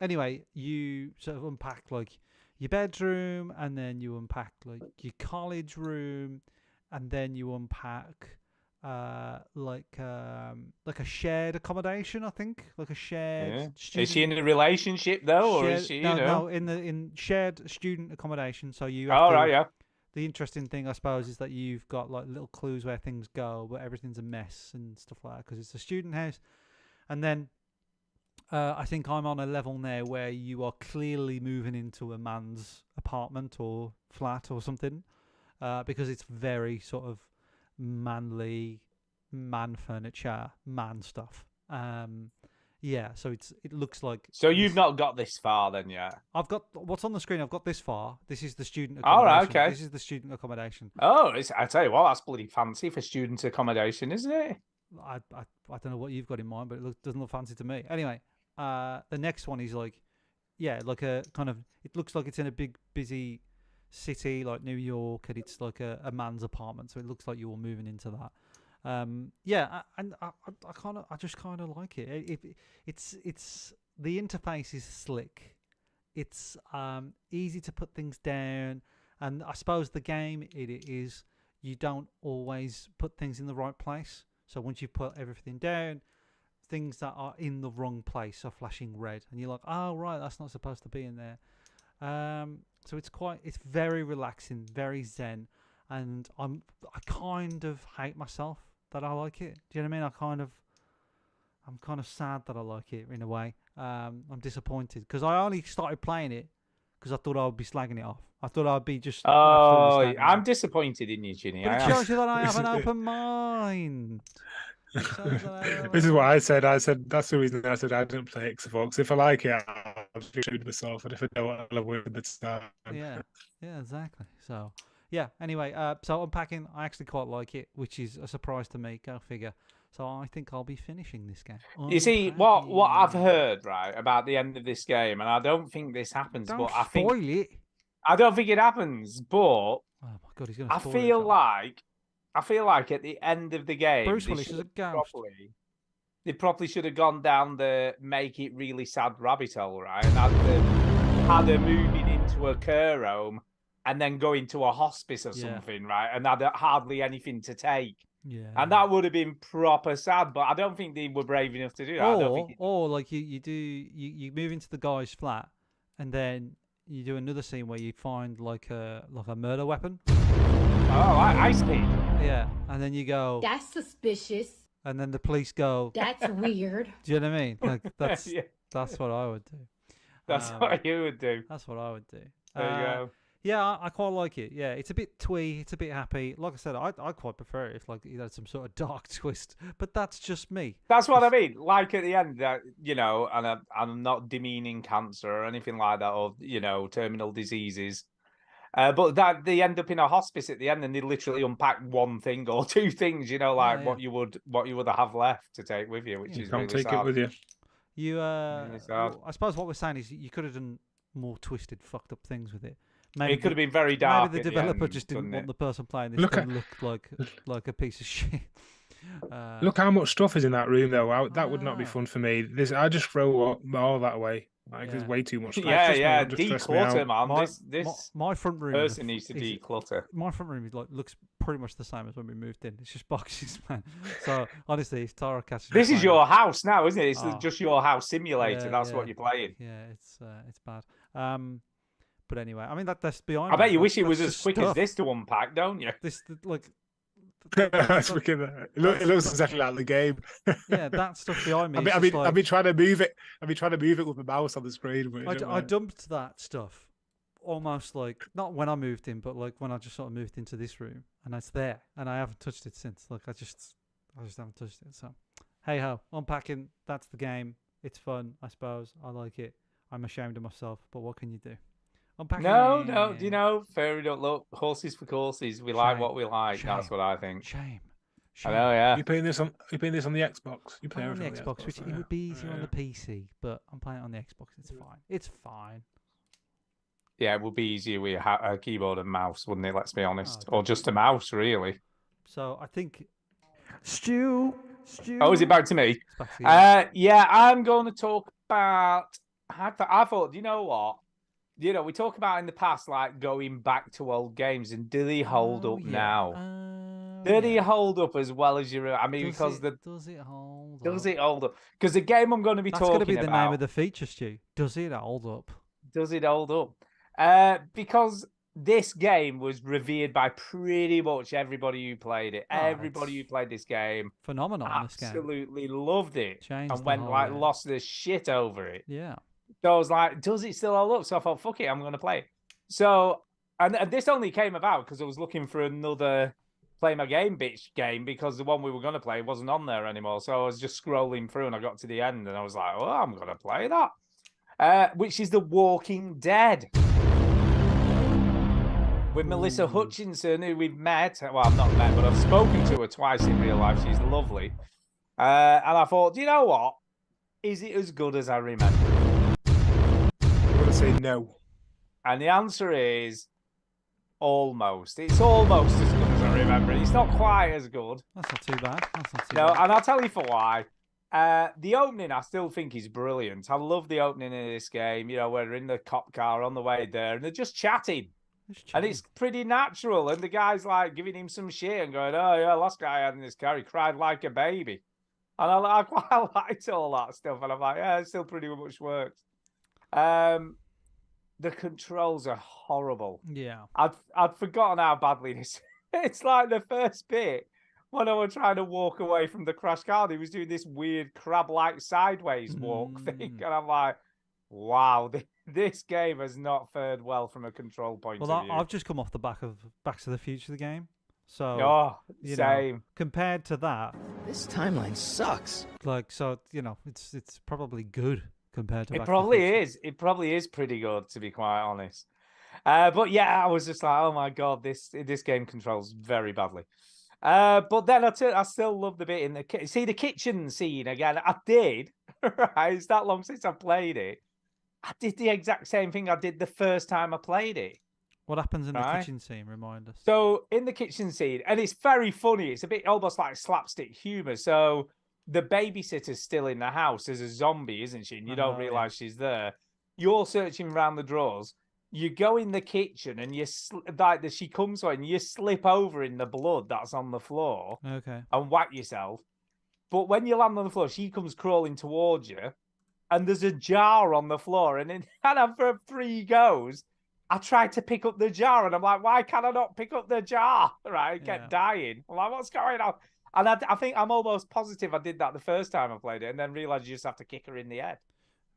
Anyway, you sort of unpack like your bedroom, and then you unpack like your college room, and then you unpack like a shared accommodation. I think like a shared. Yeah. Student, Is she in a relationship though, or is shared- she? no, You know? no, in shared student accommodation. So you. Have All to- right, yeah. The interesting thing, I suppose, is that you've got like little clues where things go, but everything's a mess and stuff like that because it's a student house. And then I think I'm on a level now where you are clearly moving into a man's apartment or flat or something, because it's very sort of manly, man furniture, man stuff. Yeah, so it looks like. So you've not got this far then yet? I've got what's on the screen. I've got this far. This is the student All right, accommodation. okay. This is the student accommodation. Oh, I tell you what, that's bloody fancy for student accommodation, isn't it? I don't know what you've got in mind, but it doesn't look fancy to me. Anyway, the next one is like, yeah, like a kind of. It looks like it's in a big, busy city like New York, and it's like a man's apartment. So it looks like you're moving into that. Yeah, and I just kind of like it. It's the interface is slick. It's easy to put things down, and I suppose the game it is you don't always put things in the right place. So once you've put everything down, things that are in the wrong place are flashing red, and you're like, oh right, that's not supposed to be in there. So it's very relaxing, very zen, and I kind of hate myself that I like it. Do you know what I mean? I'm kind of sad that I like it in a way. I'm disappointed because I only started playing it because I thought I would be slagging it off. I thought I'd be just. Oh, absolutely slagging it I'm off. disappointed in you, Ginny. But I it am. shows you that I have an open mind. It shows that I have This is an what I said. I said that's the reason I said I didn't play Xbox. If I like it, I'll show myself, and if I don't, I'll avoid the time. Yeah, exactly. So, yeah. Anyway, so unpacking, I actually quite like it, which is a surprise to me. Go figure. So I think I'll be finishing this game. You see, what I've Unpacking. heard, right, about the end of this game, and I don't think this happens, Don't but I spoil think it. I don't think it happens, but Oh my god, he's gonna. I spoil feel it. like I feel like at the end of the game, Bruce they Willis is a should ghost. they probably should have gone down the make it really sad rabbit hole, right? And had her moving into a care home and then go into a hospice or something, right? And had hardly anything to take. Yeah. And that would have been proper sad, but I don't think they were brave enough to do that. I don't think Or like you move into the guy's flat and then you do another scene where you find like a murder weapon. Oh, ice pick. Yeah. And then you go That's suspicious. and then the police go That's weird. do you know what I mean? Like that's Yeah. that's what I would do. That's what you would do. That's what I would do. There you go. Yeah, I quite like it. Yeah, it's a bit twee, it's a bit happy. Like I said, I quite prefer it if like it had some sort of dark twist. But that's just me. That's what I mean. Like at the end, you know, and I'm not demeaning cancer or anything like that, or you know, terminal diseases. But that they end up in a hospice at the end, and they literally unpack one thing or two things. You know, like what you would have left to take with you, which is Can't really take sad. it with you. You Really sad. well, I suppose what we're saying is you could have done more twisted, fucked up things with it. It could have been very dark. Maybe the at developer end, just didn't couldn't want it? the person playing this Look to at- look like a piece of shit. Look how much stuff is in that room, though. That would not be know. fun for me. I just throw all that away. Like there's Yeah. way too much. Like, Yeah, trust me, yeah. it'll just stress me Declutter, out. man. My, This my front room person needs to is- declutter. My front room is looks pretty much the same as when we moved in. It's just boxes, man. So honestly, if Tara catches me This is playing your it- house now, isn't it? It's Oh. just your house simulator. Yeah, That's yeah. what you're playing. Yeah, it's bad. But anyway, I mean that's behind. I bet me. you wish it That's was as just quick as stuff. this to unpack, don't you? This like That's freaking. It looks exactly like the game. yeah, that stuff behind me. I've is been, just I've like- been trying to move it. I've been trying to move it with the mouse on the screen. But it I, don't I work. dumped that stuff almost like not when I moved in, but like when I just sort of moved into this room, and it's there, and I haven't touched it since. Like I just haven't touched it. So hey ho, unpacking. That's the game. It's fun, I suppose. I like it. I'm ashamed of myself, but what can you do? Unpacking. No, you know, fair enough. Look, horses for courses. We like Shame. what we like. That's Shame. what I think. Shame. I know, yeah. You playing this on? You playing this on the Xbox? You play Playing on the everything Xbox, which it would be easier on the PC, but I'm playing it on the Xbox. It's fine. It's fine. Yeah, it would be easier with a keyboard and mouse, wouldn't it? Let's be honest. Oh, Or just a mouse, really. So I think Stu. Oh, is it back to me? It's back to you. Yeah, I'm going to talk about. I thought, you know what? You know, we talk about in the past, like going back to old games, and do they hold Oh, up yeah. now? Oh, Do they yeah. hold up as well as you? I mean, because does it hold? does up? it hold up? Because the game I'm going to be That's talking going to be the about name of the feature, Stu. Does it hold up? does it hold up? Because this game was revered by pretty much everybody who played it. Oh, Everybody it's who played this game Phenomenal. This game. absolutely loved it Changed and the went whole, like yeah. lost their shit over it. Yeah. So I was like, does it still hold up? So I thought, fuck it, I'm going to play it. So, and this only came about because I was looking for another play my game bitch game because the one we were going to play wasn't on there anymore. So I was just scrolling through and I got to the end and I was like, oh, I'm going to play that. Which is The Walking Dead. With Melissa Hutchinson, who we've met. Well, I've not met, but I've spoken to her twice in real life. She's lovely. And I thought, do you know what? Is it as good as I remember? I'm gonna say no. And the answer is almost. It's almost as good as I remember. It's not quite as good. That's not too bad. That's not too No, bad. and I'll tell you for why. The opening, I still think is brilliant. I love the opening of this game. You know, we're in the cop car on the way there, and they're just chatting. And it's pretty natural. And the guy's like giving him some shit and going, oh, yeah, last guy I had in this car, he cried like a baby. And I quite liked all that stuff. And I'm like, yeah, it still pretty much works. The controls are horrible. Yeah. I'd forgotten how badly this. It's like the first bit when I was trying to walk away from the crash car. He was doing this weird crab-like sideways walk thing, and I'm like, wow, this game has not fared well from a control point Well, of view. I've just come off the back of Back to the Future, the game. So, Oh, you same. know, compared to that, This timeline sucks. like, so you know, it's probably good compared to. It Back probably to the Future. is. It probably is pretty good, to be quite honest. But yeah, I was just like, oh my god, this game controls very badly. But then I still love the bit in the see the kitchen scene again. I did. Right, it's that long since I played it. I did the exact same thing I did the first time I played it. What happens in the Right. kitchen scene? Remind us. So in the kitchen scene, and it's very funny. It's a bit almost like slapstick humor. So the babysitter's still in the house as a zombie, isn't she? And you don't Oh, yeah. realize she's there. You're searching around the drawers. You go in the kitchen, and she comes on, and you slip over in the blood that's on the floor Okay. and whack yourself. But when you land on the floor, she comes crawling towards you, and there's a jar on the floor. And then, for 3 goes, I tried to pick up the jar, and I'm like, why can I not pick up the jar? Right, I kept dying. I'm like, what's going on? And I think I'm almost positive I did that the first time I played it, and then realized you just have to kick her in the head.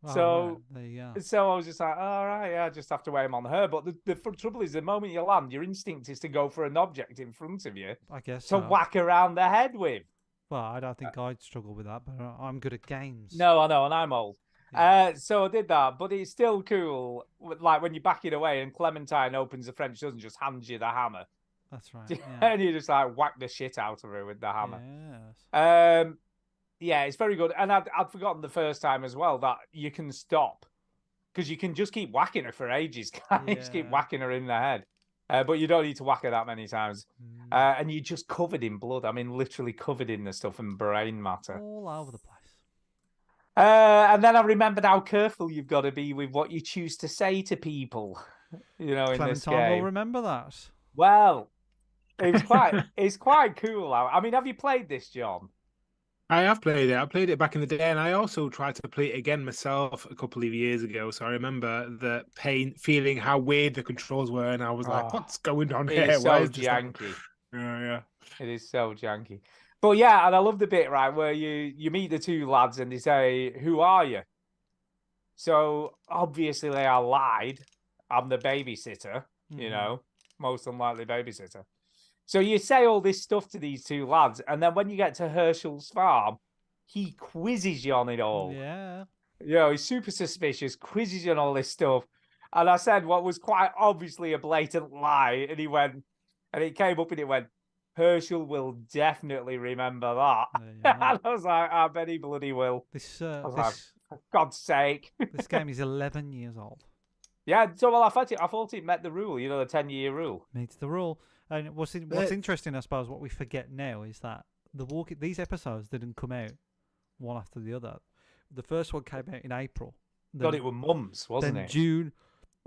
Oh, So- right, there you go. So I was just like, all right, yeah, I just have to aim on her. But the trouble is, the moment you land, your instinct is to go for an object in front of you I guess to so. whack around the head with. Well, I don't think I'd struggle with that, but I'm good at games. No, I know, and I'm old. Yeah. So I did that, but it's still cool. Like when you back it away and Clementine opens the French doors and just hands you the hammer. That's right. Yeah. And you just like whack the shit out of her with the hammer. Yes. Yeah, it's very good. And I'd forgotten the first time as well that you can stop because you can just keep whacking her for ages. Can't you? Just keep Yeah. whacking her in the head. But you don't need to whack her that many times. And you're just covered in blood. I mean, literally covered in the stuff and brain matter. All over the place. And then I remembered how careful you've got to be with what you choose to say to people. You know, in this Clementine will game. remember that. Well, it's quite cool. I mean, have you played this, John? I have played it. I played it back in the day, and I also tried to play it again myself a couple of years ago. So I remember the pain, feeling how weird the controls were, and I was like, Oh, "What's going on It here? is Why so is this not-" janky. Yeah. It is so janky. But yeah, and I love the bit, right, where you meet the 2 lads and they say, "Who are you?" So obviously they are lied. I'm the babysitter, you Mhm. know, most unlikely babysitter. So you say all this stuff to these 2 lads, and then when you get to Herschel's farm, he quizzes you on it all. Yeah. You know, he's super suspicious, quizzes you on all this stuff. And I said what was quite obviously a blatant lie, and he went, and it came up and it went, Herschel will definitely remember that. There you And are. I was like, I bet he bloody will. This was like, this For God's sake. this game is 11 years old. Yeah, so well, I thought it met the rule, you know, the 10-year rule. Meets the rule. And what's interesting, I suppose, what we forget now is that these episodes didn't come out one after the other. The first one came out in April. God, Then, it were months, wasn't then it? June,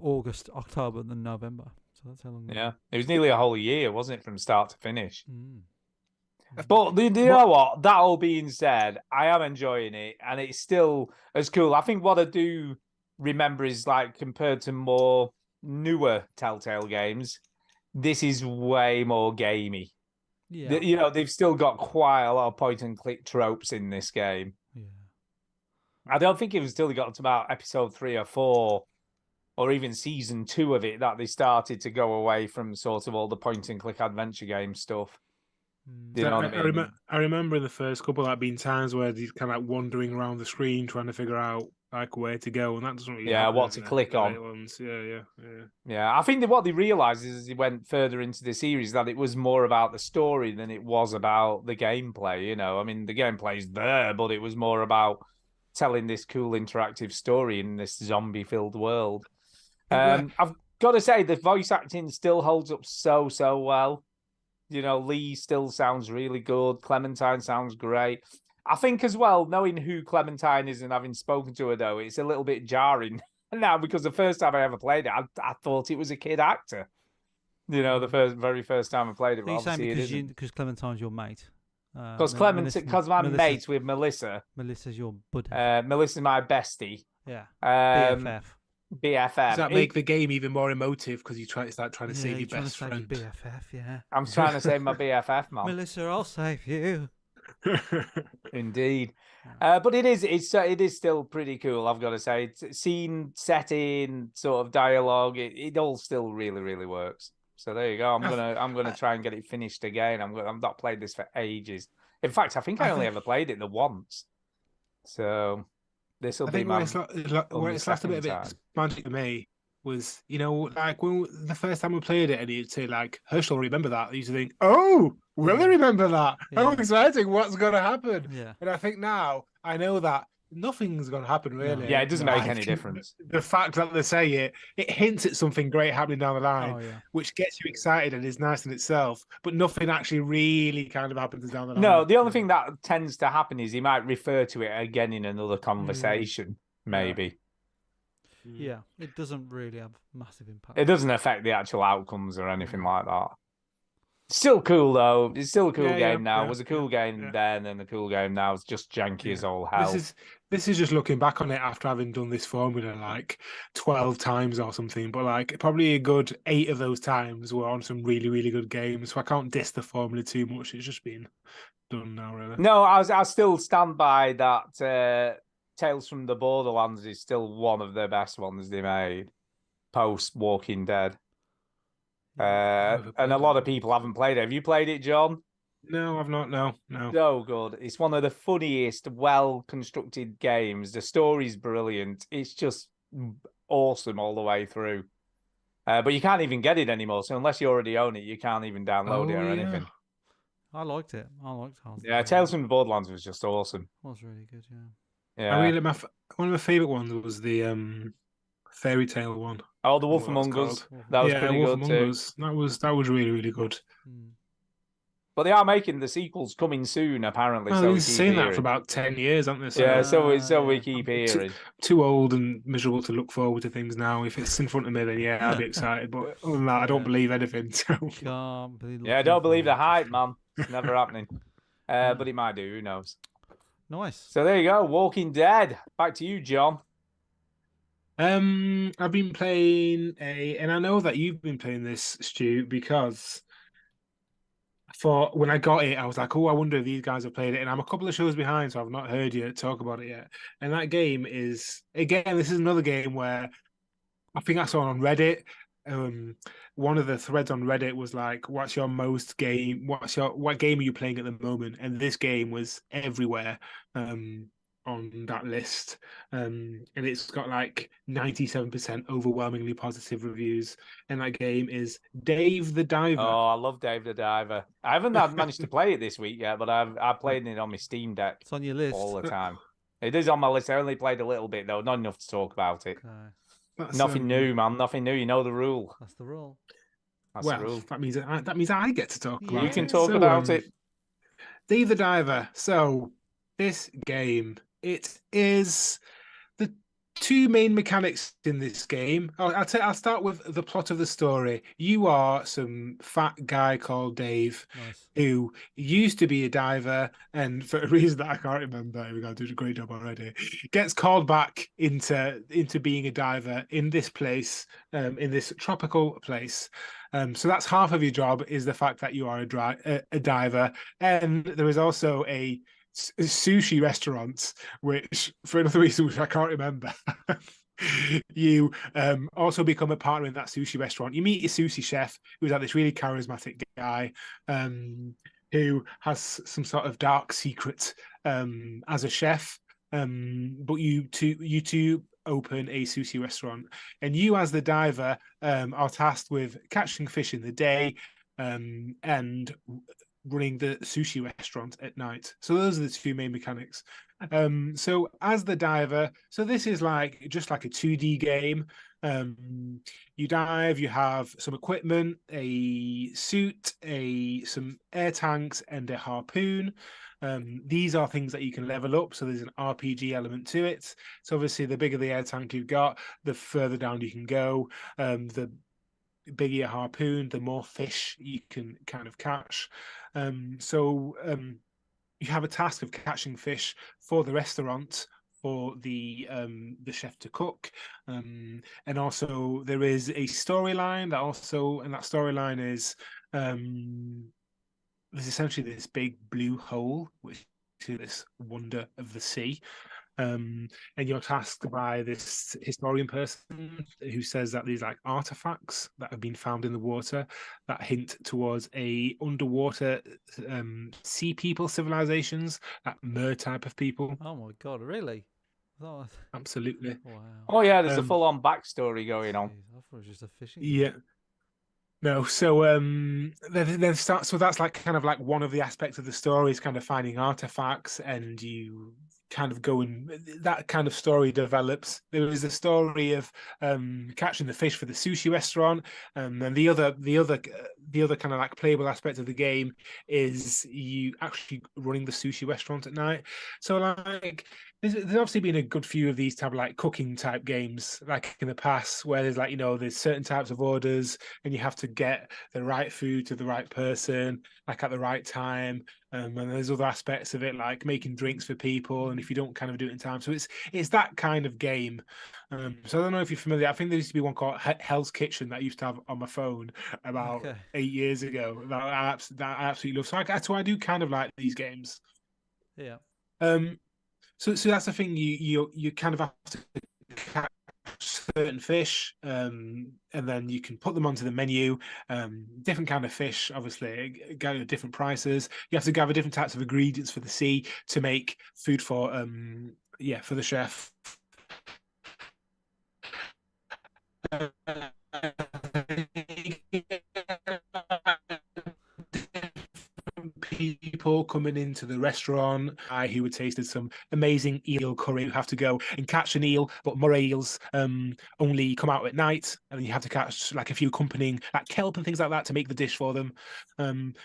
August, October, and then November. So that's how long. Yeah, it was nearly a whole year, wasn't it, from start to finish? Mm. But do you know what? That all being said, I am enjoying it, and it's still as cool. I think what I do remember is, like, compared to more newer Telltale games, this is way more gamey. Yeah. You know, they've still got quite a lot of point-and-click tropes in this game. Yeah. I don't think it was till they got to about episode 3 or 4, or even season 2 of it, that they started to go away from sort of all the point-and-click adventure game stuff. Mm. Do you know what I mean? I remember in the first couple, like being times where he's kind of like wandering around the screen trying to figure out like where to go, and that doesn't really Yeah, happen what in to the click on. later ones. Yeah. Yeah, I think that what they realised is as they went further into the series that it was more about the story than it was about the gameplay, you know. I mean, the gameplay's there, but it was more about telling this cool interactive story in this zombie-filled world. I've got to say, the voice acting still holds up so well. You know, Lee still sounds really good. Clementine sounds great. I think as well, knowing who Clementine is and having spoken to her, though, it's a little bit jarring now, because the first time I ever played it, I thought it was a kid actor. You know, the very first time I played it. Are you saying Obviously because Clementine's your mate? because I'm mates with Melissa. Melissa's your buddy. Melissa's my bestie. Yeah. BFF. BFF. Does that make the game even more emotive because you start trying to Yeah, save you're your trying to best save friend? your BFF, yeah. I'm trying to save my BFF, man. Melissa, I'll save you. Indeed. But it is still pretty cool, I've got to say. Scene, setting, sort of dialogue, it all still really works. So there you go. I'm gonna try and get it finished again. I've not played this for ages. In fact, I think I only ever played it the once. So this will I be think my where it's left a bit second time. magic to me was, you know, like when the first time we played it and you'd say like, Herschel, remember that? I used to think, oh, will they remember that? Yeah. How exciting, what's going to happen? Yeah. And I think now I know that nothing's going to happen really. Yeah, it doesn't make Like, any difference. The fact that they say it hints at something great happening down the line, Oh yeah. which gets you excited and is nice in itself, but nothing actually really kind of happens down the line. No, the only thing that tends to happen is he might refer to it again in another conversation, maybe. Yeah, it doesn't really have massive impact. It doesn't affect the actual outcomes or anything like that. Still cool though. It's still a cool game now. It was a cool game then and a cool game now. It's just janky as all hell. This is just looking back on it after having done this formula like 12 times or something, but like probably a good 8 of those times were on some really, really good games. So I can't diss the formula too much. It's just been done now, really. No, I still stand by that. Tales from the Borderlands is still one of the best ones they made post Walking Dead. And a lot of people haven't played it. Have you played it, John? No, I've not. No. So good. It's one of the funniest, well-constructed games. The story's brilliant. It's just awesome all the way through. But you can't even get it anymore. So unless you already own it, you can't even download it or anything. I liked it. I liked it. Yeah, Tales from the Borderlands was just awesome. It was really good. Yeah. Yeah. I really one of my favorite ones was the Fairy Tale one. Oh, The Wolf What Among it's Us. called. That was Yeah, pretty Wolf good Among too. Us. That was really, really good. But they are making the sequels coming soon, apparently. Oh, so they've we been keep saying that hearing. for about 10 years, haven't they? So Yeah, so we keep hearing. too old and miserable to look forward to things now. If it's in front of me, then yeah, I'll be excited. But other than that, I don't believe anything. So. Can't be Yeah, don't believe the hype, man. It's never happening. But it might do. Who knows? Nice. So there you go. Walking Dead. Back to you, John. I've been playing and I know that you've been playing this, Stu, because when I got it, I was like, oh, I wonder if these guys have played it. And I'm a couple of shows behind, so I've not heard you talk about it yet. And that game is, again, this is another game where I think I saw on Reddit. One of the threads on Reddit was like, what game are you playing at the moment? And this game was everywhere on that list. And it's got like 97% overwhelmingly positive reviews. And that game is Dave the Diver. Oh, I love Dave the Diver. I haven't managed to play it this week yet, but I've played it on my Steam Deck. It's on your list all the time. It is on my list. I only played a little bit though, not enough to talk about it. Okay. Nothing new, man. Nothing new. You know the rule. That's the rule. That's the Well, rule. that means I get to talk about it. You can talk about it. Dave the Diver. So this game, it is the two main mechanics in this game. I'll start with the plot of the story. You are some fat guy called Dave, who used to be a diver, and for a reason that I can't remember, we're going to do a great job already, gets called back into being a diver in this place, in this tropical place. So that's half of your job, is the fact that you are a diver, and there is also a sushi restaurant, which for another reason which I can't remember, you also become a partner in that sushi restaurant. You meet your sushi chef, who's like this really charismatic guy, who has some sort of dark secret as a chef. But you two open a sushi restaurant, and you as the diver are tasked with catching fish in the day and running the sushi restaurant at night. So those are the two main mechanics. So as the diver, so this is just like a 2D game. You dive, you have some equipment, a suit, some air tanks, and a harpoon. These are things that you can level up, so there's an RPG element to it. So obviously the bigger the air tank you've got, the further down you can go. The bigger your harpoon, the more fish you can kind of catch. So you have a task of catching fish for the restaurant, for the chef to cook, and also there is a storyline and that storyline is there's essentially this big blue hole, which is this wonder of the sea. And you're tasked by this historian person who says that these artifacts that have been found in the water that hint towards a underwater sea people civilizations, that mer type of people. Oh my god, really? Absolutely. Wow. Oh yeah, there's a full-on backstory going on. I thought it was just a fishing. Yeah. No, so so that's kind of one of the aspects of the story is kind of finding artifacts, and you kind of going, that kind of story develops. There is a story of catching the fish for the sushi restaurant, and the other kind of like playable aspect of the game is you actually running the sushi restaurant at night. So like there's obviously been a good few of these type of like cooking type games like in the past where there's like, you know, there's certain types of orders and you have to get the right food to the right person like at the right time. And there's other aspects of it like making drinks for people, and if you don't kind of do it in time, so it's that kind of game. So I don't know if you're familiar. I think there used to be one called Hell's Kitchen that I used to have on my phone about 8 years ago that I absolutely love. So I do kind of like these games. Yeah. So that's the thing. You kind of have to catch certain fish, and then you can put them onto the menu. Different kind of fish, obviously, go at different prices. You have to gather different types of ingredients for the sea to make food for for the chef. People coming into the restaurant who had tasted some amazing eel curry who have to go and catch an eel, but moray eels only come out at night, and then you have to catch like a few accompanying like kelp and things like that to make the dish for them.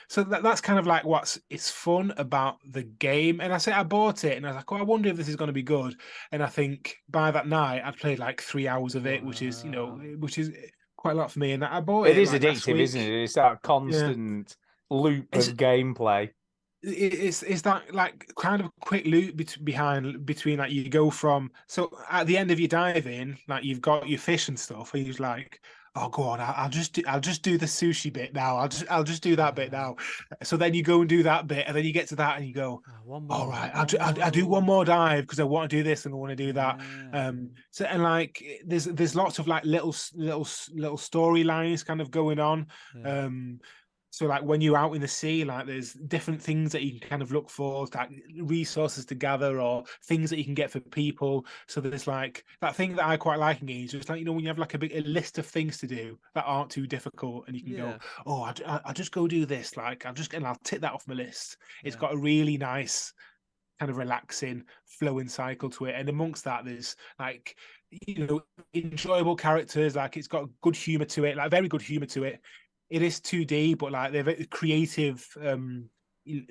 So that's kind of like it's fun about the game. And I bought it and I was like, oh, I wonder if this is going to be good. And I think by that night I'd played like 3 hours of it, which is quite a lot for me. And I bought it. It is like, addictive, isn't it? It's that constant loop of gameplay. It's that like kind of quick loop between like you go from, so at the end of your diving, like you've got your fish and stuff, and you're like, oh, go on, I'll just do the sushi bit now. I'll just do that bit now. So then you go and do that bit, and then you get to that, and you go, all right, I'll do one more dive because I want to do this and I want to do that. So and like there's lots of like little storylines kind of going on. So like when you're out in the sea, like there's different things that you can kind of look for, like resources to gather or things that you can get for people. So there's like that thing that I quite like in games, just like, you know, when you have like a list of things to do that aren't too difficult, and you can go, oh, I'll just go do this. Like I'll tick that off my list. It's got a really nice kind of relaxing flowing cycle to it. And amongst that, there's like, you know, enjoyable characters. Like it's got good humor to it, like very good humor to it. It is 2D, but like they're very creative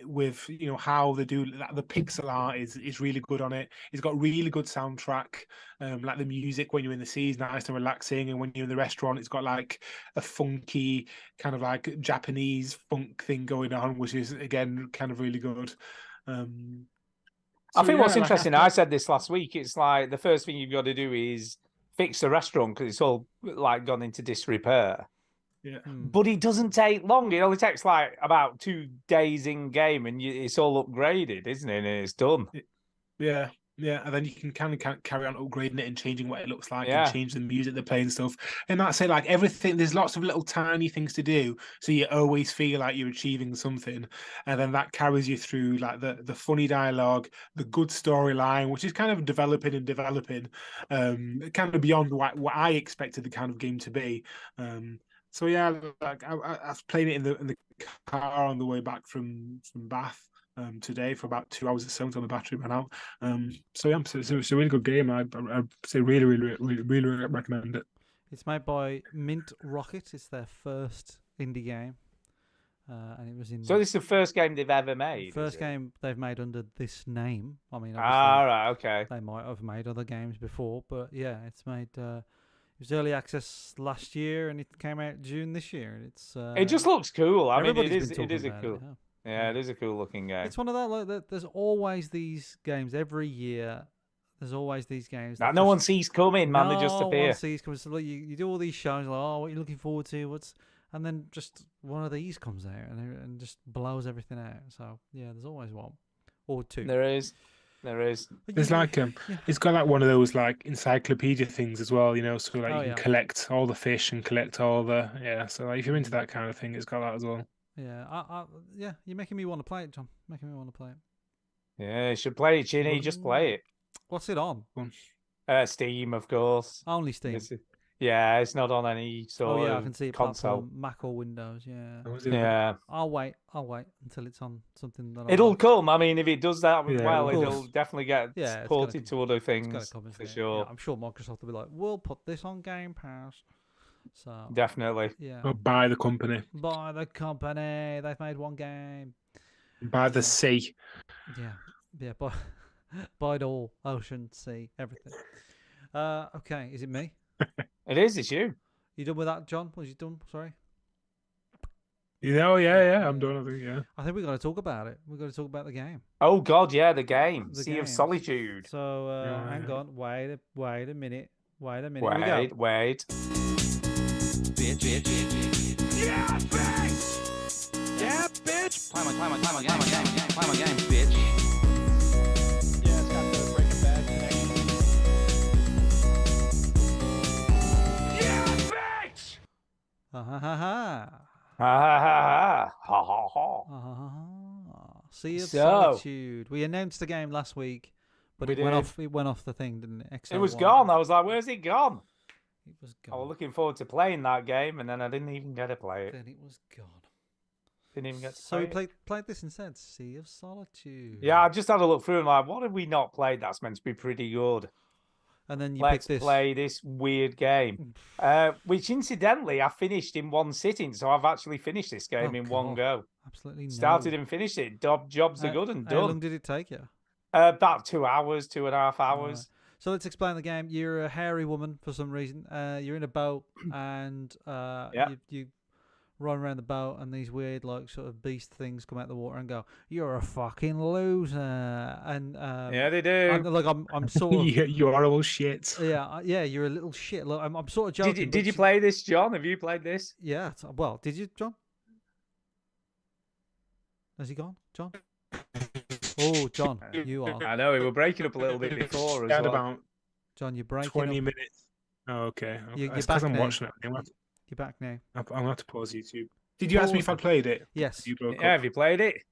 with, you know, how they do the pixel art is really good on it. It's got really good soundtrack. Like the music when you're in the sea is nice and relaxing, and when you're in the restaurant, it's got like a funky kind of like Japanese funk thing going on, which is again kind of really good. I think what's interesting, I said this last week, it's like the first thing you've got to do is fix the restaurant because it's all like gone into disrepair. Yeah, but it doesn't take long. It only takes like about 2 days in game, and it's all upgraded, isn't it? And it's done. Yeah, and then you can kind of carry on upgrading it and changing what it looks like and change the music they're playing and stuff. And that's it. Like everything, there's lots of little tiny things to do, so you always feel like you're achieving something, and then that carries you through like the funny dialogue, the good storyline, which is kind of developing, kind of beyond what I expected the kind of game to be. So yeah, like I was playing it in the car on the way back from Bath today for about 2 hours or so until the battery ran out. So yeah, so it's a really good game. I'd say really recommend it. It's made by Mint Rocket. It's their first indie game, and it was in. So this is the first game they've ever made. First game they've made under this name. I mean, right, okay. They might have made other games before, but yeah, it's made. It was early access last year, and it came out June this year. It's it just looks cool. I mean, it is a cool. It is a cool looking game. It's one of that. Like, there's always these games every year. There's always these games that no one sees coming, man. They just appear. No one sees coming. So like, you do all these shows, like, oh, what are you looking forward to? And then just one of these comes out and just blows everything out. So yeah, there's always one or two. There is. There's like it's got like one of those like encyclopedia things as well, you know. So like you can collect all the fish and collect all the So like, if you're into that kind of thing, it's got that as well. Yeah, you're making me want to play it, John. Making me want to play it. Yeah, you should play it, Ginny. Just play it. What's it on? Steam, of course. Only Steam. Yeah, it's not on any sort Oh yeah, I of can see it console. platform, Mac or Windows. Yeah. Was it? Yeah, I'll wait until it's on something that I it'll like. come. I mean, if it does that Yeah, well, of it'll course. definitely get Yeah, it's gotta ported come. to other It's gotta things come, isn't for it? sure. Yeah, I'm sure Microsoft will be like, we'll put this on Game Pass. So Definitely. yeah, Or by the company, by the company, they've made one game. by the sea. Yeah, by by it all, ocean, sea, everything. Okay, is it me? It is. It's you. You done with that, John? Was you done? Sorry. Yeah, I'm done. I think, yeah. I think we got to talk about it. We got to talk about the game. Oh God, yeah, the game, The Sea of games. Solitude. So Yeah, hang yeah. on, wait a minute. Here we go. Wait. Yeah, bitch! Yeah, bitch! Play my game, bitch. Yeah, it's got the Breaking Bad connection. Yeah, bitch! Ha ha ha ha. Ha ha ha ha ha ha. Ah, Sea of So- Solitude. We announced the game last week, but We it went did. off. It went off the thing, didn't it? It was XL1. gone. I was like, "Where's it gone?" It was I was gone. looking forward to playing that game, and then I didn't even get to play it. Then it was gone. Didn't even get to So play we it. played this instead. Sea of Solitude. Yeah, I just had a look through and like, what have we not played that's meant to be pretty good? And then you Let's picked this. play this weird game. Which incidentally I finished in one sitting, so I've actually finished this game Oh, in one God. go. Absolutely no. Started and finished it. Jobs are good and How long done. did it take you? About 2 hours, 2.5 hours. So let's explain the game. You're a hairy woman for some reason. You're in a boat and you run around the boat and these weird like sort of beast things come out the water and go, "You're a fucking loser." And Yeah, they do. like I'm sort of You horrible shit. yeah, you're a little shit. Look, I'm sort of joking. Did you but play this, John? Have you played this? Yeah. Well, did you, John? Has he gone, John? Oh, John, you are. I know we were breaking up a little bit before as Had well. about John, you're breaking 20 up. minutes. Oh, okay. You're It's back because I'm now. watching it. You're back now. I'm going to have to pause YouTube. Did you ask me if I played it? Yes. You broke Yeah, up. have you played it?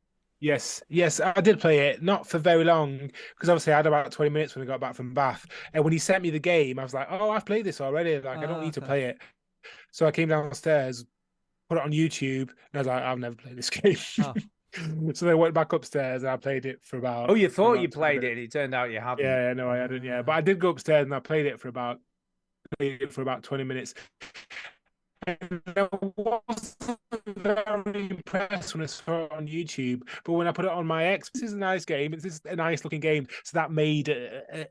Yes, I did play it. Not for very long, because obviously I had about 20 minutes when I got back from Bath. And when he sent me the game, I was like, "Oh, I've played this already. Like, I don't need to Okay. play it." So I came downstairs, put it on YouTube, and I was like, "I've never played this game." Oh. So then I went back upstairs and I played it for about. Oh, you for thought about you 20 played minutes. it. It turned out you hadn't. Yeah, no, I hadn't. Yeah, but I did go upstairs and I played it for about 20 minutes. And I wasn't very impressed when I saw it on YouTube, but when I put it on my X, this is a nice game. This is a nice looking game, so that made a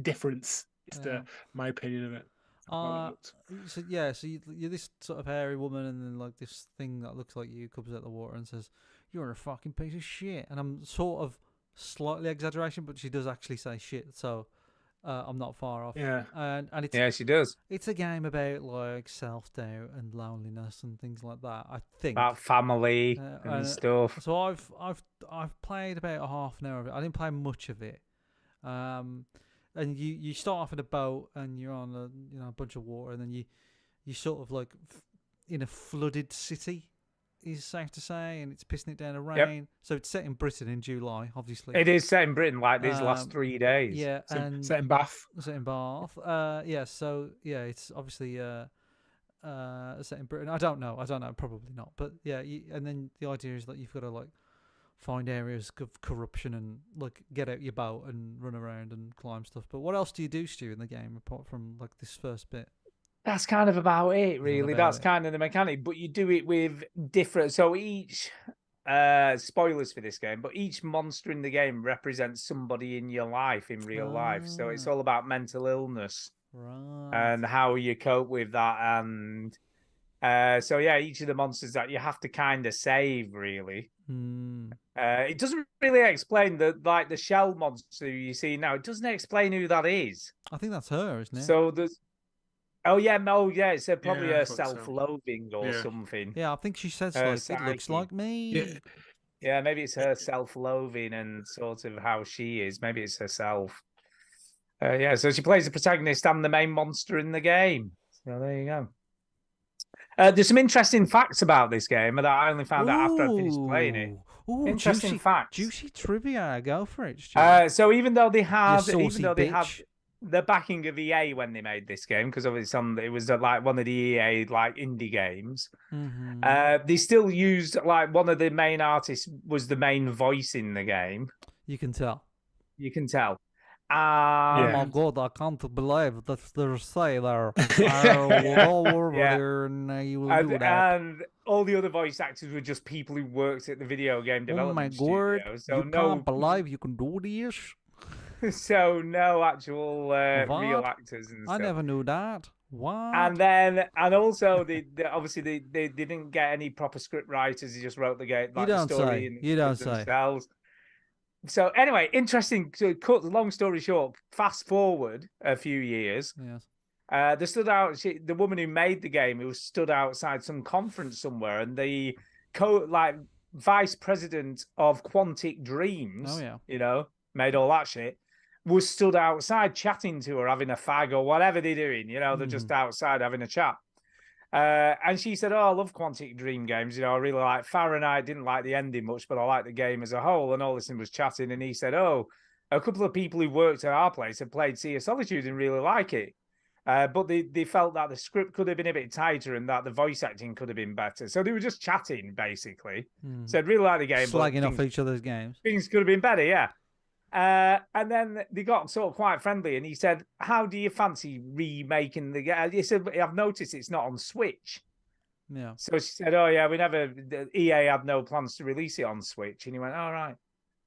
difference. It's Yeah. my opinion of it. How it looked. So yeah, so you're this sort of hairy woman, and then like this thing that looks like you comes out the water and says, "You're a fucking piece of shit." And I'm sort of slightly exaggeration, but she does actually say shit, so I'm not far off. Yeah. And it's Yeah, she does. it's a game about like self doubt and loneliness and things like that. I think. About family and and stuff. So I've played about a half an hour of it. I didn't play much of it. And you start off in a boat and you're on a bunch of water, and then you sort of like in a flooded city, is safe to say, and it's pissing it down to rain. Yep. So it's set in Britain in July, obviously. It is set in Britain like these last 3 days. Yeah, and Set in Bath. set in Bath. Yeah, so yeah, it's obviously set in Britain. I don't know, probably not. But yeah, and then the idea is that you've got to like find areas of corruption and like get out your boat and run around and climb stuff. But what else do you do, Stu, in the game apart from like this first bit? That's kind of about it, really. about That's it. kind of the mechanic, but you do it with different. So each spoilers for this game, but each monster in the game represents somebody in your life in real life. So it's Ah. all about mental illness Right. and how you cope with that. And so yeah, each of the monsters that you have to kind of save, really. Hmm. It doesn't really explain the shell monster you see now. It doesn't explain who that is. I think that's her, isn't it? So there's. Oh yeah, it's probably Yeah, I a thought so. self-loathing or Yeah. something. yeah, I think she says like it looks psyche. like me. Yeah. Yeah, maybe it's her self-loathing and sort of how she is. Maybe it's herself. Yeah, so she plays the protagonist and the main monster in the game. So there you go. There's some interesting facts about this game that I only found out after I finished playing it. Ooh, Interesting juicy, facts. Juicy trivia. Go for it, Stu. So even though they You have, saucy bitch. the backing of EA when they made this game, because obviously it was like one of the EA like indie games. They still used like one of the main artists was the main voice in the game. You can tell. You can tell. Oh my god, I can't believe that they say there. I will go over there and you will do that. And all the other voice actors were just people who worked at the video game development studio. So you can't believe you can do this? So no actual real actors and stuff. I never knew that. What? And also obviously they didn't get any proper script writers. They just wrote the game like the story themselves. So anyway, interesting. To cut the long story short, fast forward a few years. Yes. They stood out. The woman who made the game, who stood outside some conference somewhere, and the vice president of Quantic Dreams, made all that shit, was stood outside chatting to her, having a fag or whatever they're doing. They're just outside having a chat. And she said, I love Quantic Dream games. I really like Fahrenheit. Didn't like the ending much, but I like the game as a whole. And all this was chatting. And he said, a couple of people who worked at our place have played Sea of Solitude and really like it. But they felt that the script could have been a bit tighter and that the voice acting could have been better. So they were just chatting, basically. Said, really like the game. Slagging off each other's games. Things could have been better, yeah. And then they got sort of quite friendly, and he said, how do you fancy remaking the game? He said, I've noticed it's not on Switch. Yeah. So she said, EA had no plans to release it on Switch. And he went, all right.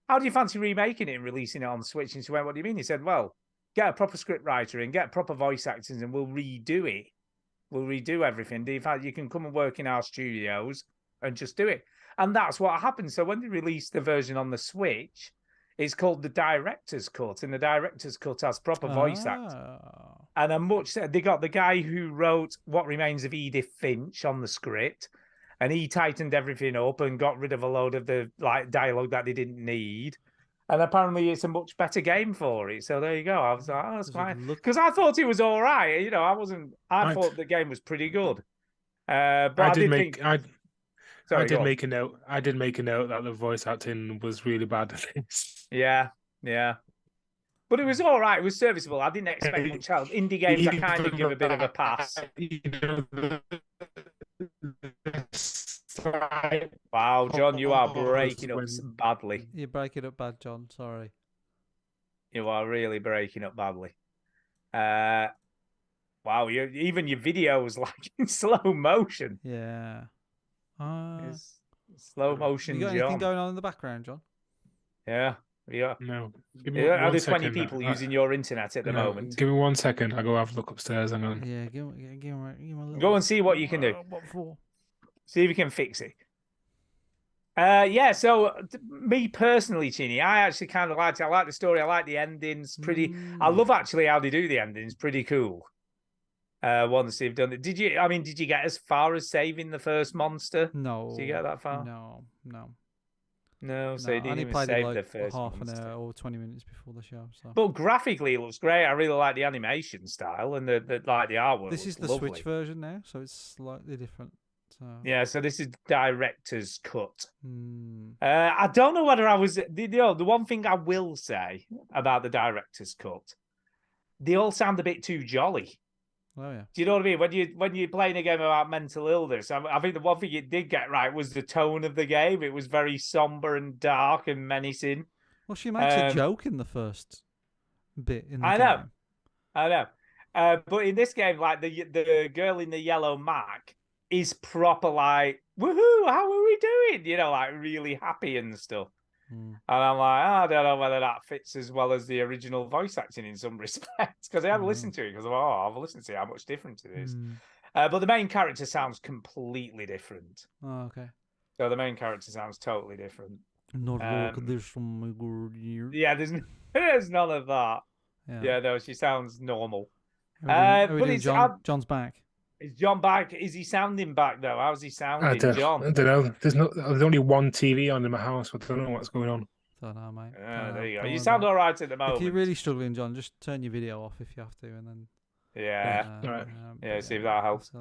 How do you fancy remaking it and releasing it on Switch? And she went, what do you mean? He said, well, get a proper script writer and get proper voice actors and we'll redo it. We'll redo everything. In fact, you can come and work in our studios and just do it. And that's what happened. So when they released the version on the Switch, it's called the Director's Cut, and the Director's Cut has proper voice acting. And they got the guy who wrote What Remains of Edith Finch on the script, and he tightened everything up and got rid of a load of the dialogue that they didn't need. And apparently it's a much better game for it. So there you go. I was like, that's fine. Because I thought it was all right. I thought the game was pretty good. But I did make a note that the voice acting was really bad at this. Yeah. But it was all right. It was serviceable. I didn't expect much else. Indie games, I kind of give a bit of a pass. Wow, John, you are breaking up badly. You're breaking up bad, John. Sorry. You are really breaking up badly. Wow, even your video was like in slow motion. Yeah. It's slow motion, you got John. anything going on in the background, John? Yeah. No. Are there 20 people using your internet at the moment? Give me 1 second. I'll go have a look upstairs. Hang on. Yeah, give me a little... Go and see what you can do. What for? See if you can fix it. So me personally, Chinny, I actually kind of liked it. I like the story. I like the endings. I love actually how they do the endings. Pretty cool. Once they've done it. Did you get as far as saving the first monster? No. Did you get that far? No, so you didn't even save the first half monster. an hour or 20 minutes before the show. So. But graphically, it looks great. I really like the animation style and the artwork. This is the lovely. Switch version now, so it's slightly different. So. Yeah, so this is Director's Cut. I don't know whether I was... the one thing I will say about the Director's Cut, they all sound a bit too jolly. Oh, yeah. Do you know what I mean? When you're playing a game about mental illness, I think the one thing it did get right was the tone of the game. It was very somber and dark and menacing. Well, she makes a joke in the first bit in the game. I know. But in this game, like the girl in the yellow Mac is proper like, woohoo, how are we doing? Like really happy and stuff. And I'm like, I don't know whether that fits as well as the original voice acting in some respects, because I haven't listened to it, because I've listened to how much different it is. But the main character sounds completely different. Oh, okay. So the main character sounds totally different. Not like this from my good year. Yeah, there's none of that. Yeah, no, she sounds normal. John's back. Is John back? Is he sounding back though? How's he sounding, John? I don't know. There's only one TV on in my house. I don't know what's going on. Don't know, mate. There you go. You sound all right at the moment. If you're really struggling, John, just turn your video off if you have to, and then. See if that helps.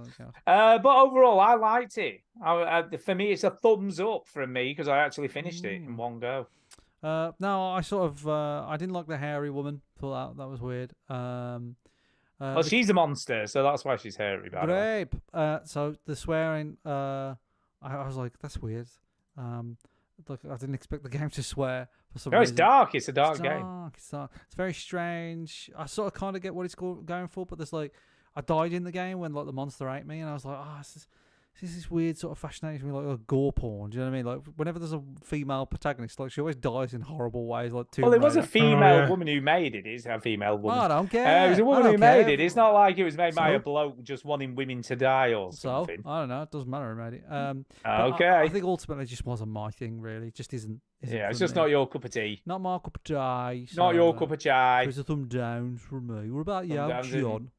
But overall, I liked it. For me, it's a thumbs up from me because I actually finished it in one go. No, I sort of I didn't like the hairy woman. Thought that was weird. Well, she's a monster, so that's why she's hairy. By the way. grape. So the swearing. I was like, that's weird. Like I didn't expect the game to swear for some No, reason. it's dark. It's a dark It's game. dark. It's dark. It's very strange. I sort of kind of get what it's going for, but there's like, I died in the game when like the monster ate me, and I was like, this is weird sort of fascination with like a gore porn. Do you know what I mean? Like whenever there's a female protagonist, like she always dies in horrible ways. Like Well, it was a Raider. female woman who made it. It's a female woman. I don't care. It was a I woman don't who made care. it. It's not like it was made by a So? bloke just wanting women to die or So something. I don't know. It doesn't matter who made it. But Okay. I think ultimately it just wasn't my thing. Really, it just isn't. Yeah, it's for just me. not your cup of tea. Not my cup of tea. Not your cup of chai. It's a thumb down for me. What about you, downs, isn't it? John?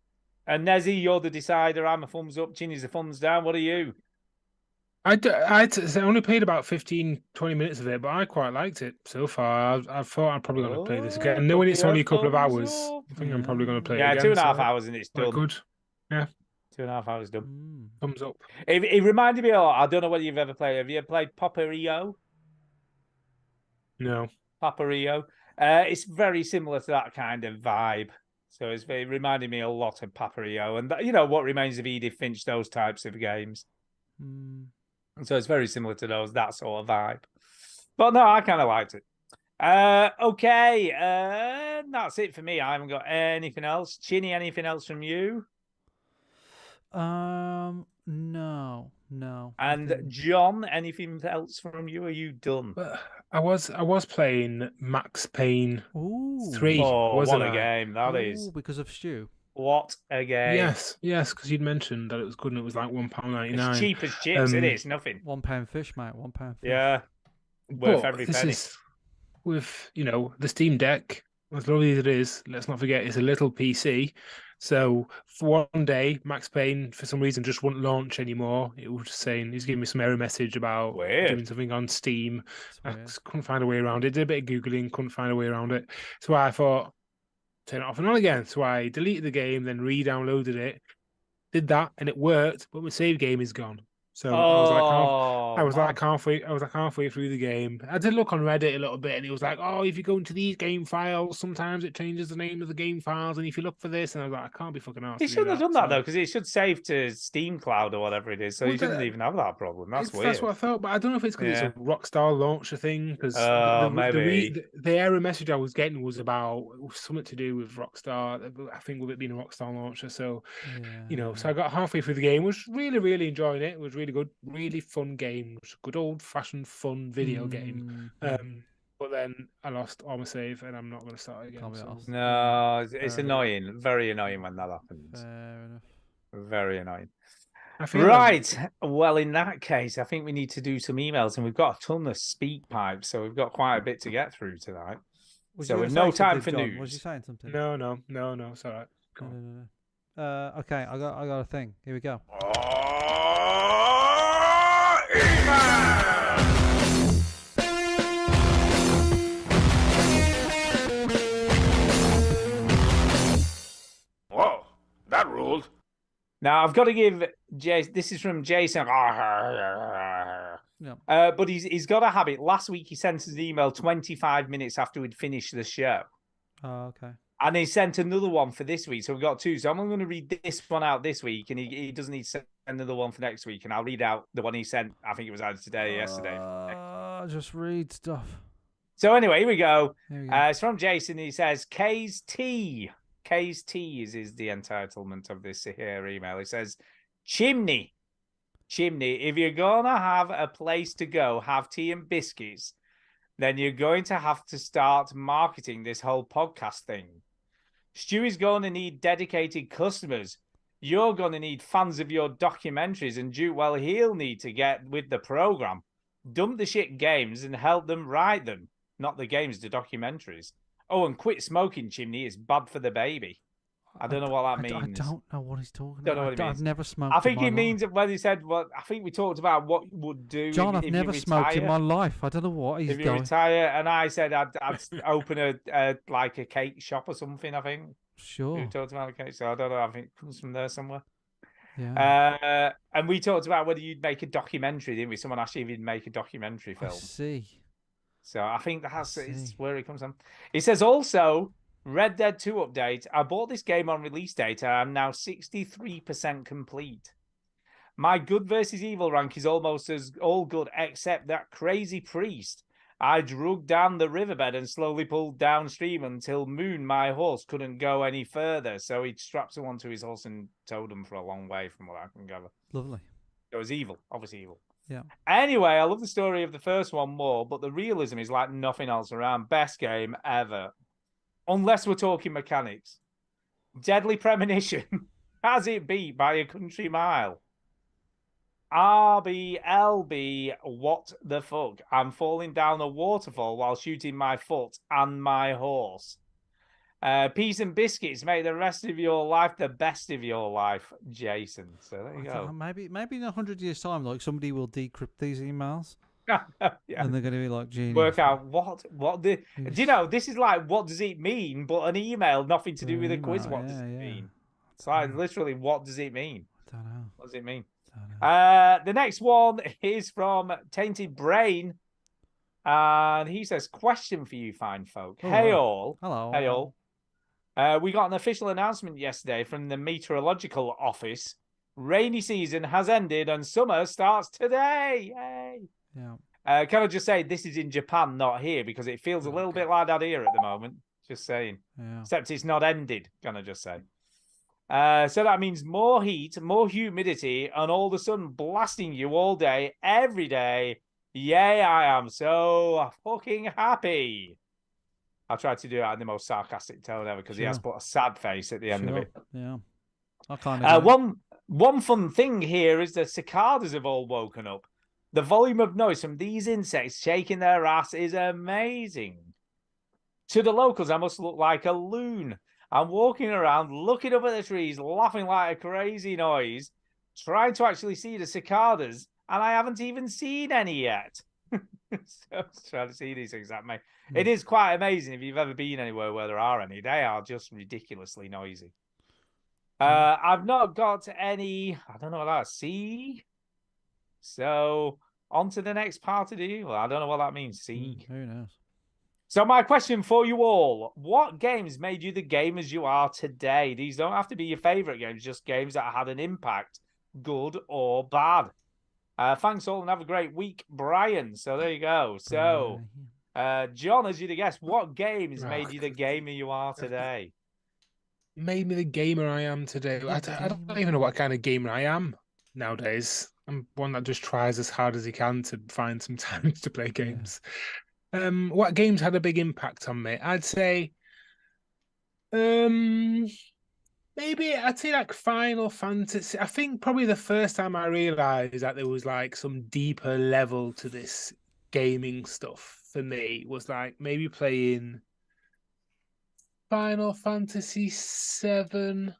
And Nezzy, you're the decider. I'm a thumbs up. Chinny's a thumbs down. What are you? I only played about 15, 20 minutes of it, but I quite liked it so far. I thought I'm probably going to play this again. Knowing it's only a couple of thumbs hours, up. I think I'm probably going to play it Yeah, again. 2.5 so hours and it's quite done. good. 2.5 hours done. Thumbs up. It reminded me a lot. I don't know whether you've ever played. Have you ever played Paparillo? No. Paparillo. It's very similar to that kind of vibe. So it reminded me a lot of Paparillo. And you know what remains of Edith Finch, those types of games. So it's very similar to that sort of vibe. But no, I kind of liked it. Okay, that's it for me. I haven't got anything else. Chinny, anything else from you? No. And John, anything else from you? Are you done? But I was playing Max Payne 3, Oh, wasn't what a I? game that is! Because of Stu. What a game! Yes, because you'd mentioned that it was good and it was like £1.99. It's cheap as chips. It is nothing. £1 fish, mate. £1 fish. Yeah, worth But every this penny. is with the Steam Deck, as lovely as it is, let's not forget it's a little PC. So for one day, Max Payne for some reason just wouldn't launch anymore. It was just saying he's giving me some error message about Weird. doing something on Steam. I weird. just couldn't find a way around it. Did a bit of googling, couldn't find a way around it. So I thought, turn it off and on again. So I deleted the game, then re-downloaded it. Did that, and it worked, but my save game is gone. So I was like halfway through the game. I did look on Reddit a little bit, and it was like, oh, if you go into these game files, sometimes it changes the name of the game files, and if you look for this, and I was like, I can't be fucking arsed. He shouldn't have done that though, because it should save to Steam Cloud or whatever it is. So Well, you shouldn't even have that problem. That's weird. That's what I thought, but I don't know if it's because it's a Rockstar launcher thing. Because maybe. the error message I was getting was about something to do with Rockstar. I think with it being a Rockstar launcher. So so I got halfway through the game, was really, really enjoying it. It was really good, really fun game. It was a good old fashioned fun video game. But then I lost all my save, and I'm not going to start again. So. No, it's annoying. Very annoying when that happens. Fair enough. Very annoying. Right. Well, in that case, I think we need to do some emails, and we've got a ton of speak pipes, so we've got quite a bit to get through tonight. So we've no time for news. Was you saying something? No, it's all right. Go on. No. Okay, I got a thing. Here we go. Whoa, that ruled. Now I've got to give Jason. This is from Jason. But he's got a habit. Last week he sent us an email 25 minutes after we'd finished the show. Oh, okay. And he sent another one for this week. So we've got two. So I'm going to read this one out this week, and he doesn't need to send another one for next week. And I'll read out the one he sent. I think it was either today or yesterday. Just read stuff. So anyway, here we go. Here we go. It's from Jason. He says, K's Tea is the entitlement of this here email. He says, Chimney, if you're going to have a place to go, have tea and biscuits, then you're going to have to start marketing this whole podcast thing. Stu is going to need dedicated customers. You're going to need fans of your documentaries, and he'll need to get with the program. Dump the shit games and help them write them. Not the games, the documentaries. Oh, and quit smoking, Chimney. It's bad for the baby. I don't know what that means. I don't know what he's talking Don't know about. what it means. I've never smoked. I think in my it means life. when he said, well, I think we talked about what you would do. John, if I've never you smoked in my retire. life. I don't know what he's If you going. retire, and I said I'd open a like a cake shop or something. I think Sure. we talked about a cake, so I don't know. I think it comes from there somewhere. Yeah. And we talked about whether you'd make a documentary, didn't we? Someone asked you if you'd make a documentary I film. see. So I think that's I it's see. where it comes from. It says also Red Dead 2 update. I bought this game on release date and I'm now 63% complete. My good versus evil rank is almost as all good, except that crazy priest. I dragged down the riverbed and slowly pulled downstream until Moon, my horse, couldn't go any further. So he strapped someone to his horse and towed him for a long way, from what I can gather. Lovely. It was evil, obviously evil. Yeah. Anyway, I love the story of the first one more, but the realism is like nothing else around. Best game ever. Unless we're talking mechanics. Deadly Premonition has it beat by a country mile. RBLB, what the fuck? I'm falling down a waterfall while shooting my foot and my horse. Peas and biscuits make the rest of your life the best of your life, Jason. So there you go. Maybe in 100 years' time, like somebody will decrypt these emails, Yeah. and they're going to be like, genius. Work out do you know, this is like, what does it mean? But an email, nothing to do with a quiz. What does it mean? It's like literally, what does it mean? I don't know. What does it mean? I don't know. The next one is from Tainted Brain, and he says, question for you fine folk. Oh, Hey wow. all. Hello. Hey all. We got an official announcement yesterday from the meteorological office. Rainy season has ended and summer starts today. Yay. Yeah. Can I just say, this is in Japan, not here, because it feels a little bit like that here at the moment. Just saying. Yeah. Except it's not ended, can I just say. So that means more heat, more humidity, and all the sun blasting you all day, every day. Yay, I am so fucking happy. I tried to do that in the most sarcastic tone ever, because he has put a sad face at the end of it. Yeah. I can't. One fun thing here is the cicadas have all woken up. The volume of noise from these insects shaking their ass is amazing. To the locals, I must look like a loon. I'm walking around, looking up at the trees, laughing like a crazy noise, trying to actually see the cicadas, and I haven't even seen any yet. So I'm trying to see these things that may. It is quite amazing if you've ever been anywhere where there are any. They are just ridiculously noisy. I've not got any. I don't know what that C. So on to the next part of the. Well, I don't know what that means. C. Who knows? So my question for you all, what games made you the gamers you are today? These don't have to be your favourite games, just games that had an impact, good or bad. Thanks all and have a great week, Brian. So there you go. So, John, as you'd have guessed, what games made you the gamer you are today? Made me the gamer I am today. I don't even know what kind of gamer I am nowadays. I'm one that just tries as hard as he can to find some time to play games. What games had a big impact on me? I'd say, maybe I'd say like Final Fantasy. I think probably the first time I realized that there was like some deeper level to this gaming stuff for me was like maybe playing Final Fantasy VII.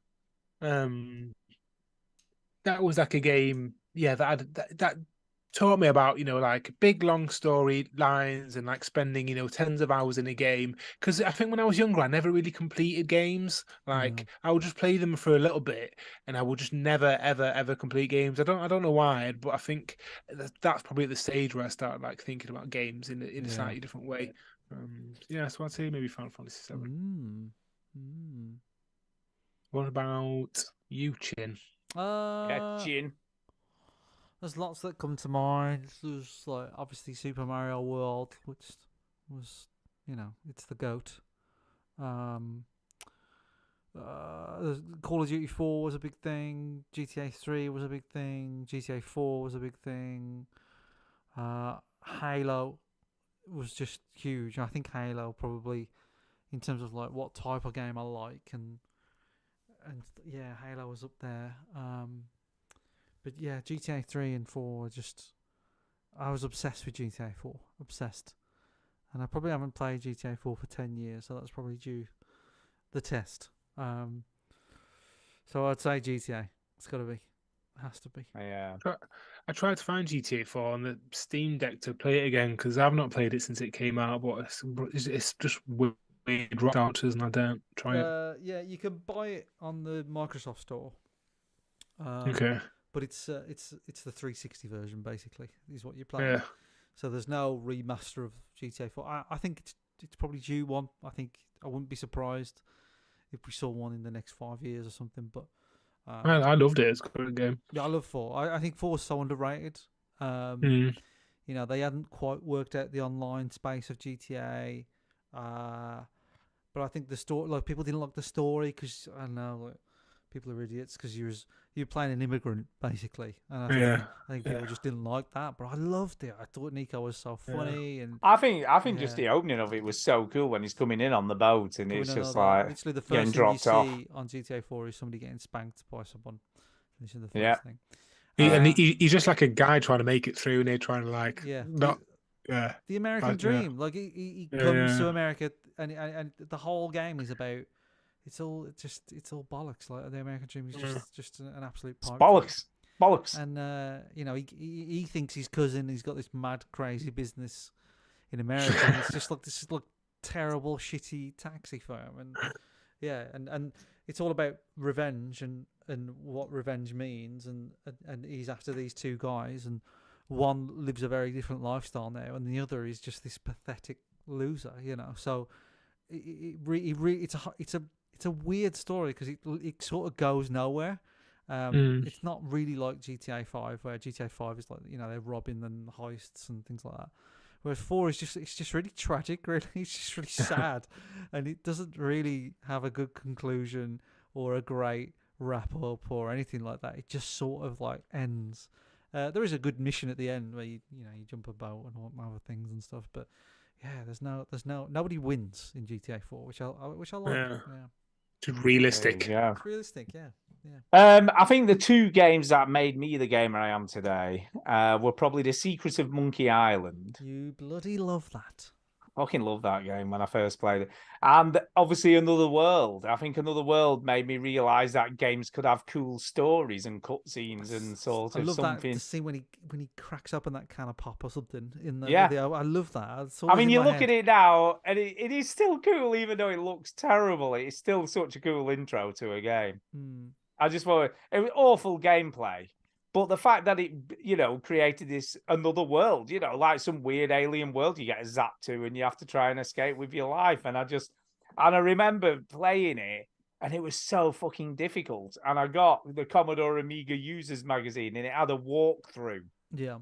That was like a game, that taught me about, like big long story lines and like spending, tens of hours in a game. Because I think when I was younger, I never really completed games. Like I would just play them for a little bit, and I would just never, ever complete games. I don't know why, but I think that's probably at the stage where I started like thinking about games in a slightly different way. So I'd say maybe Final Fantasy VII. What about you, Chin? Chin. There's lots that come to mind. There's like obviously Super Mario World, which was, it's the GOAT. Call of Duty 4 was a big thing. GTA 3 was a big thing. GTA 4 was a big thing. Halo was just huge. I think Halo probably, in terms of like what type of game I like, and Halo was up there. But yeah, GTA 3 and 4 I was obsessed with GTA 4. Obsessed. And I probably haven't played GTA 4 for 10 years, so that's probably due the test. So I'd say GTA. It's got to be. It has to be. Yeah. I tried to find GTA 4 on the Steam Deck to play it again, because I've not played it since it came out, but it's just weird routers and I don't try it. Yeah, you can buy it on the Microsoft Store. Okay. But it's the 360 version, basically, is what you're playing. Yeah. So there's no remaster of GTA 4. I think it's probably due one. I think I wouldn't be surprised if we saw one in the next 5 years or something. But I loved it. It's a good game. yeah, I love 4. I think 4 is so underrated. Mm. You know, they hadn't quite worked out the online space of GTA. But I think the story, like, people didn't like the story because, I don't know, like, people are idiots because you're playing an immigrant, basically. And I think people just didn't like that. But I loved it. I thought Nico was so funny. And I think just the opening of it was so cool when he's coming in on the boat and it's just like literally the getting first thing you dropped off. see on GTA 4 is somebody getting spanked by someone. This is the first Yeah. thing. He's just like a guy trying to make it through, and they're trying to like not. Yeah, the American Like, yeah. dream. Like he comes to America, and the whole game is about. It's all bollocks. Like the American dream is just an absolute pipe dream. Bollocks. And you know, he thinks his cousin. He's got this mad, crazy business in America. And it's just like this is like terrible, shitty taxi firm, and yeah, and it's all about revenge and what revenge means, and he's after these two guys, and one lives a very different lifestyle now, and the other is just this pathetic loser, you know. So it's a weird story because it sort of goes nowhere. It's not really like GTA 5, where GTA 5 is like, you know, they're robbing and heists and things like that. Whereas 4 is just really tragic, really. It's just really sad, and it doesn't really have a good conclusion or a great wrap up or anything like that. It just sort of like ends. There is a good mission at the end where you jump a boat and all other things and stuff, but yeah, nobody wins in GTA 4, which I like. Yeah. It's realistic. Yeah. It's realistic, yeah. I think the two games that made me the gamer I am today were probably The Secrets of Monkey Island. You bloody love that. Fucking love that game when I first played it. And obviously Another World. I think Another World made me realise that games could have cool stories and cutscenes and sort I of love something. that to see when he cracks up in that can of pop or something in the Yeah. video. I love that. I mean, you look at it now, and it is still cool, even though it looks terrible. It's still such a cool intro to a game. I just thought it was awful gameplay, but the fact that it, created this another world, like some weird alien world you get zapped to, and you have to try and escape with your life. And I remember playing it, and it was so fucking difficult. And I got the Commodore Amiga Users Magazine, and it had a walkthrough. Yeah.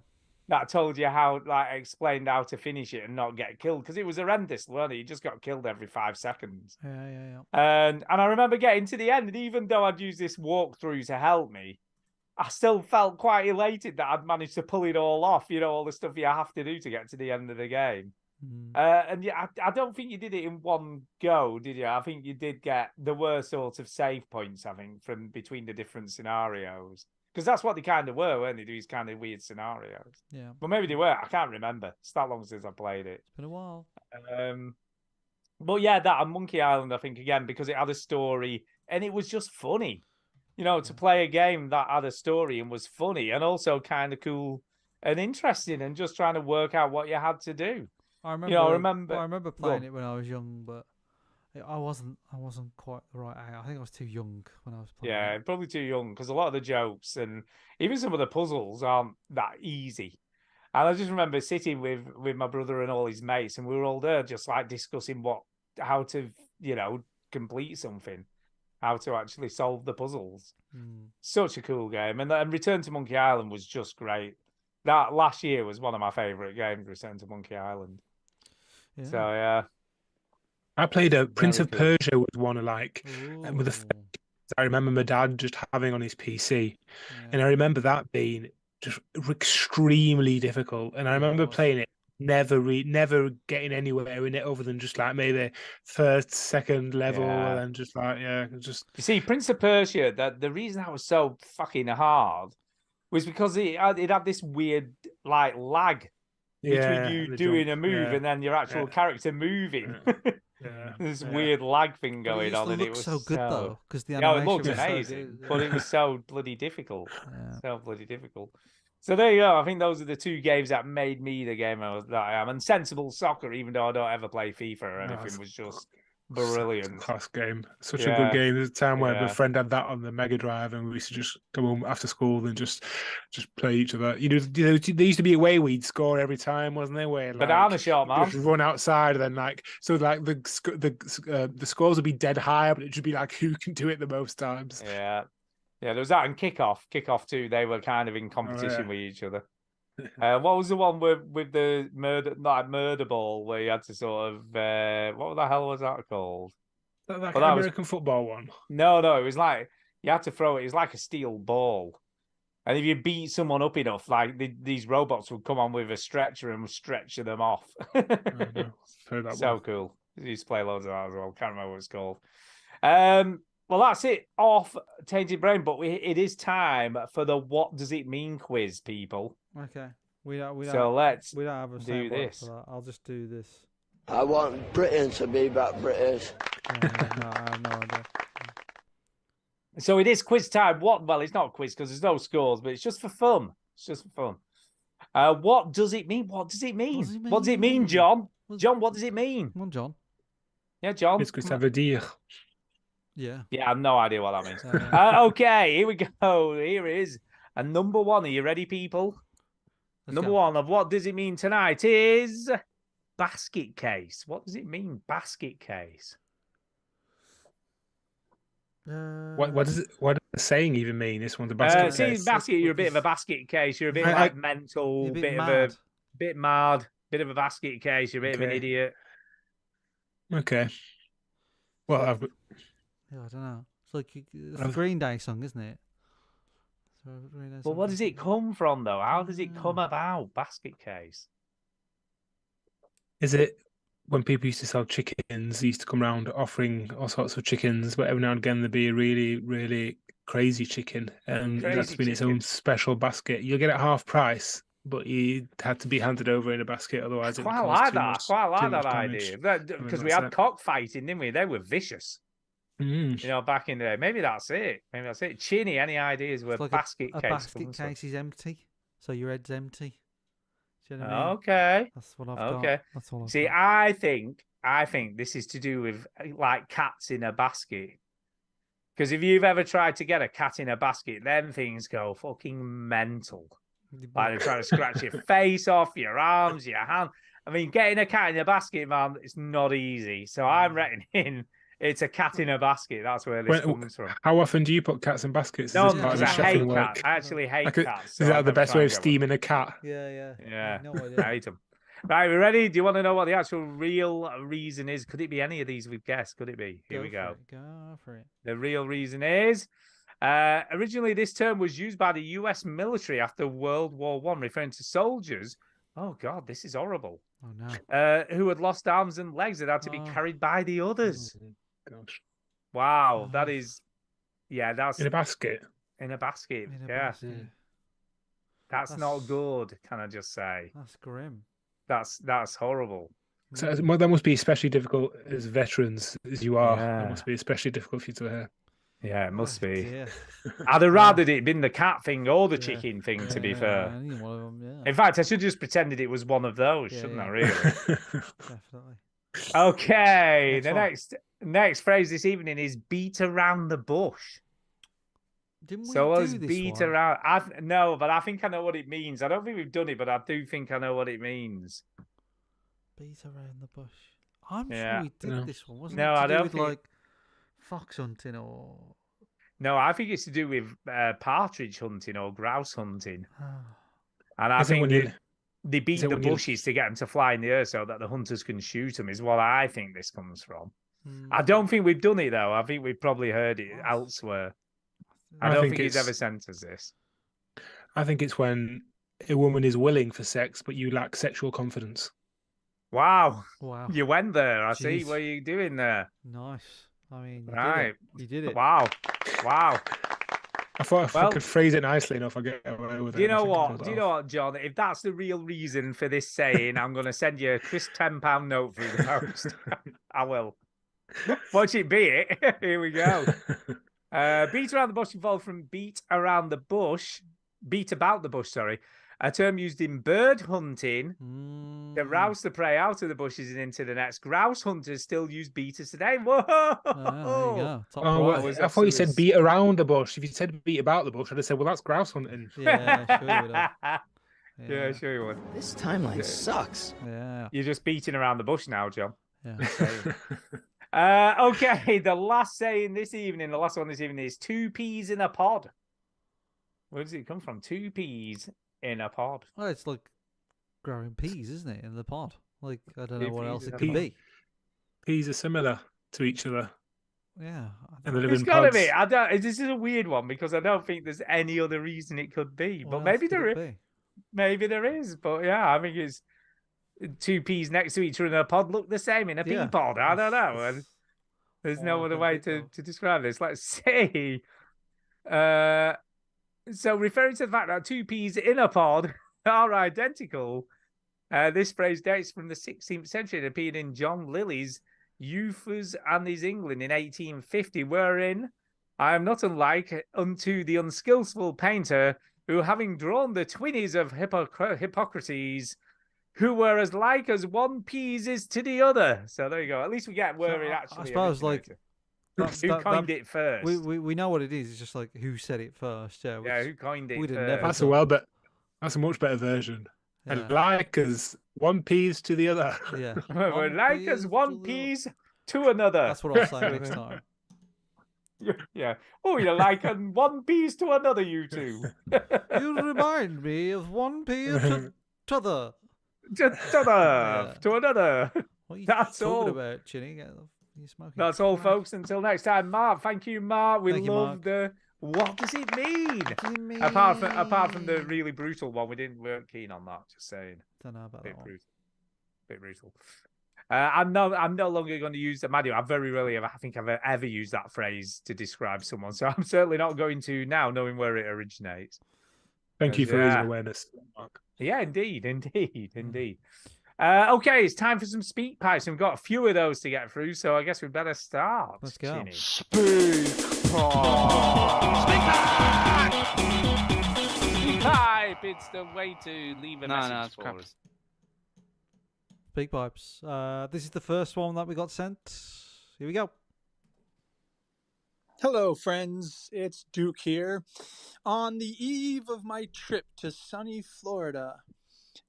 That told you how, explained how to finish it and not get killed, because it was horrendous, wasn't it? You just got killed every 5 seconds. Yeah. And I remember getting to the end, and even though I'd used this walkthrough to help me, I still felt quite elated that I'd managed to pull it all off, all the stuff you have to do to get to the end of the game. And yeah, I don't think you did it in one go, did you? I think you did there were sort of save points, I think, from between the different scenarios. Because that's what they kind of were, weren't they? These kind of weird scenarios. Yeah. But maybe they were. I can't remember. It's that long since I played it. It's been a while. But yeah, that and Monkey Island, I think, again, because it had a story and it was just funny. To play a game that had a story and was funny and also kind of cool and interesting and just trying to work out what you had to do. I remember playing it when I was young, but I wasn't quite the right age. I think I was too young when I was playing. Yeah, probably too young, because a lot of the jokes and even some of the puzzles aren't that easy. And I just remember sitting with my brother and all his mates, and we were all there just discussing how to, complete something, how to actually solve the puzzles. Such a cool game. And Return to Monkey Island was just great. That last year was one of my favourite games, Return to Monkey Island. Yeah. So, yeah. I played Prince of Persia was one of with I remember my dad just having on his PC, and I remember that being just extremely difficult. And I remember playing it, never getting anywhere in it other than just maybe first, second level, and just You see, Prince of Persia, the reason that was so fucking hard was because it had this weird lag between you doing a move and then your actual character moving. This weird lag thing going on, and it was so good though, because the animation it looked amazing, but it was so bloody difficult. So there you go. I think those are the two games that made me the gamer that I am. And Sensible Soccer, even though I don't ever play FIFA or anything, was just Brilliant. Class game. Such a Yeah. good game. There's a time where Yeah. my friend had that on the Mega Drive, and we used to just come home after school and just play each other. There used to be a way we'd score every time, wasn't there? Where Banana shot, man. just run outside and then the scores would be dead high, but it should be like who can do it the most times. Yeah. Yeah, there was that in Kickoff too. They were kind of in competition with each other. What was the one with the murder ball where you had to sort of what the hell was that called? That Well, that was- American football one. No, it was like you had to throw it. It was like a steel ball, and if you beat someone up enough, like these robots would come on with a stretcher and stretch them off. I know. Heard that So one. cool. I used to play loads of that as well. Can't remember what it's called. Well, that's it off Tainted Brain, but it is time for the What Does It Mean quiz, people. Okay. We don't Let's we don't have a do soundboard this. for that. I'll just do this. I want Britain to be back British. No, I have no idea. So it is quiz time. Well, it's not quiz because there's no scores, but it's just for fun. It's just for fun. What does it mean? What does it mean? What does it mean, John? John, what does it mean? Come on, John. Yeah, John. It's que ça veut dire. Yeah. Yeah, I have no idea what that means. Yeah. Okay, here we go. Here it is. And number one, are you ready, people? Let's Number go. one of what does it mean tonight is basket case. What does it mean, basket case? What does the saying even mean? This one's a basket See, case. basket, you're a bit of a basket case. You're a bit I- like mental, You're a bit of mad. a bit mad, bit of a basket case. You're a bit of an Okay. idiot. Okay. Well, Yeah, I don't know. It's like it's a I've- Green Day song, isn't it? So Green Day But song, what does it come from, though? How does it come Mm. about? Basket case. is it when people used to sell chickens, they used to come around offering all sorts of chickens, but every now and again there'd be a really, really crazy chicken, and it had Crazy to be in its chicken. own special basket. You'll get it half price, but you had to be handed over in a basket, otherwise it would Quite cause like too that. much- Quite too like much that damage. idea. Because we that's had it. cockfighting, didn't we? They were vicious. Mm. You know, back in the day. Maybe that's it. Chinny, any ideas where It's like basket a case basket comes from? case is empty, so your head's empty. Do you know what I mean? Okay. That's what I've Okay. got. That's all I've See, got. I think this is to do with like cats in a basket. Because if you've ever tried to get a cat in a basket, then things go fucking mental. Like they're trying to scratch your face off, your arms, your hand. I mean, getting a cat in a basket, man, it's not easy. So I'm reckoning it's a cat in a basket. That's where this When- comes from. How often do you put cats in baskets? No, Is this part of because your I hate chefing work? cats. I actually hate Like a- cats. Is so that I've the never best tried way to of get one. steaming a cat? Yeah. Yeah. No I idea. hate them. Right, we ready? Do you want to know what the actual real reason is? Could it be any of these we've guessed? Could it be? Here we for go. it, Go for it. The real reason is originally this term was used by the US military after World War One, referring to soldiers. Oh God, this is horrible. Oh no. Who had lost arms and legs that had to be Oh. carried by the others. Gosh. Wow, Oh. that is, yeah, that's In a basket. in a basket. In a Yeah, basket. that's not That's- good. Can I just say That's grim. that's horrible. So that must be especially difficult as veterans as you are. Yeah. That must be especially difficult for you to hear. Yeah, it must Oh, be. dear. I'd have rather it been the cat thing or the Yeah. chicken thing. To be Yeah, fair, any one of them, yeah. in fact, I should just pretended it was one of those, Yeah, shouldn't yeah. I? Really? Definitely. Okay, Next the one. next phrase this evening is beat around the bush. Didn't we So do us this beat one? around. No, but I think I know what it means. I don't think we've done it, but I do think I know what it means. Beat around the bush. I'm Yeah. sure we did No. this one, wasn't No, it? To I do don't with, think- like fox hunting or. No, I think it's to do with partridge hunting or grouse hunting. And I Is it think when you- they beat is it the when you- bushes to get them to fly in the air so that the hunters can shoot them, is what I think this comes from. I Hmm. don't think we've done it, though. I think we've probably heard it elsewhere. I I don't think think he's it's- ever sent us this. I think it's when a woman is willing for sex, but you lack sexual confidence. Wow, Wow. you went there. I see Jeez. what you're doing there. Nice. I mean, you Right. Did it. You did it. Wow. I thought if Well- I could phrase it nicely enough, I'd get away with it. Do you and I know think I what? pulled it Do you know off. what, John? If that's the real reason for this saying, I'm going to send you a crisp £10 note through the post. I will. Watch it be it. Here we go. Beat around the bush evolved from beat around the bush, beat about the bush, sorry, A term used in bird hunting to Mm. rouse the prey out of the bushes and into the nets. Grouse hunters still use beaters today. Whoa! Ah, there you go. Top Oh, well, prize. I thought you said beat around the bush. If you said beat about the bush, I'd have said, well, that's grouse hunting. Yeah, sure you would have. Yeah, sure you would. This timeline sucks. Yeah. You're just beating around the bush now, John. Yeah. Okay, the last saying this evening, the last one this evening is 2 peas in a pod. Where does it come from? 2 peas in a pod. Well, it's like growing peas, isn't it, in the pod? Like, I don't know Two what peas else in it a could pod. be. Peas are similar to each other. Yeah. And they live It's in got to pods. be. I don't. This is a weird one because I don't think there's any other reason it could be. What But else maybe could there it is. be? Maybe there is. But yeah, I think it's 2 peas next to each other in a pod look the same in a pea Yeah. pod. I don't know. That's- And there's all no I other can way think to, of. to describe this. Let's see. So referring to the fact that 2 peas in a pod are identical, this phrase dates from the 16th century and appeared in John Lilly's Euphors and His England in 1850, wherein I am not unlike unto the unskilful painter who, having drawn the twinnies of Hippocrates, who were as like as one piece is to the other. So there you go. At least we get where it actually. I suppose, like, originated. Who coined it first? We know what it is. It's just like who said it first. Yeah. Yeah, which who coined it we'd have first? never That's a well, but that's a much better version. Yeah. And like as one piece to the other. Yeah. We're One like as piece one to the- piece to another. That's what I'll say next time. Yeah. Oh, you're like one piece to another, you two. You remind me of one piece to t'other. To another. What are you That's talking all. about, Chinny? You smoking? That's all, crack? folks. Until next time, Mark. Thank you, Mark. We Thank you, love Mark. the. What does it mean? What do you Apart from the mean? really brutal one, weren't keen on that. Just saying. Don't know about Bit that one. brutal. Bit brutal. I'm no longer going to use the manual. I very rarely ever, I think I've ever used that phrase to describe someone. So I'm certainly not going to now, knowing where it originates. Thank you for raising Yeah. awareness, Mark. Yeah, indeed. Okay, it's time for some speak pipes. We've got a few of those to get through, so I guess we better start. Let's go. Chinny. Speak pipe. It's the way to leave a message it's for crap. us. Speak pipes. This is the first one that we got sent. Here we go. Hello, friends. It's Duke here. On the eve of my trip to sunny Florida,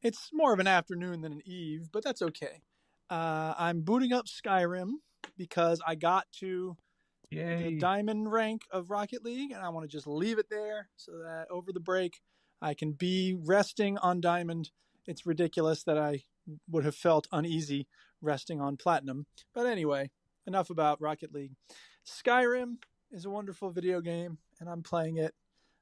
it's more of an afternoon than an eve, but that's okay. I'm booting up Skyrim because I got to the Yay. diamond rank of Rocket League, and I want to just leave it there so that over the break I can be resting on diamond. It's ridiculous that I would have felt uneasy resting on platinum. But anyway, enough about Rocket League. Skyrim is a wonderful video game, and I'm playing it.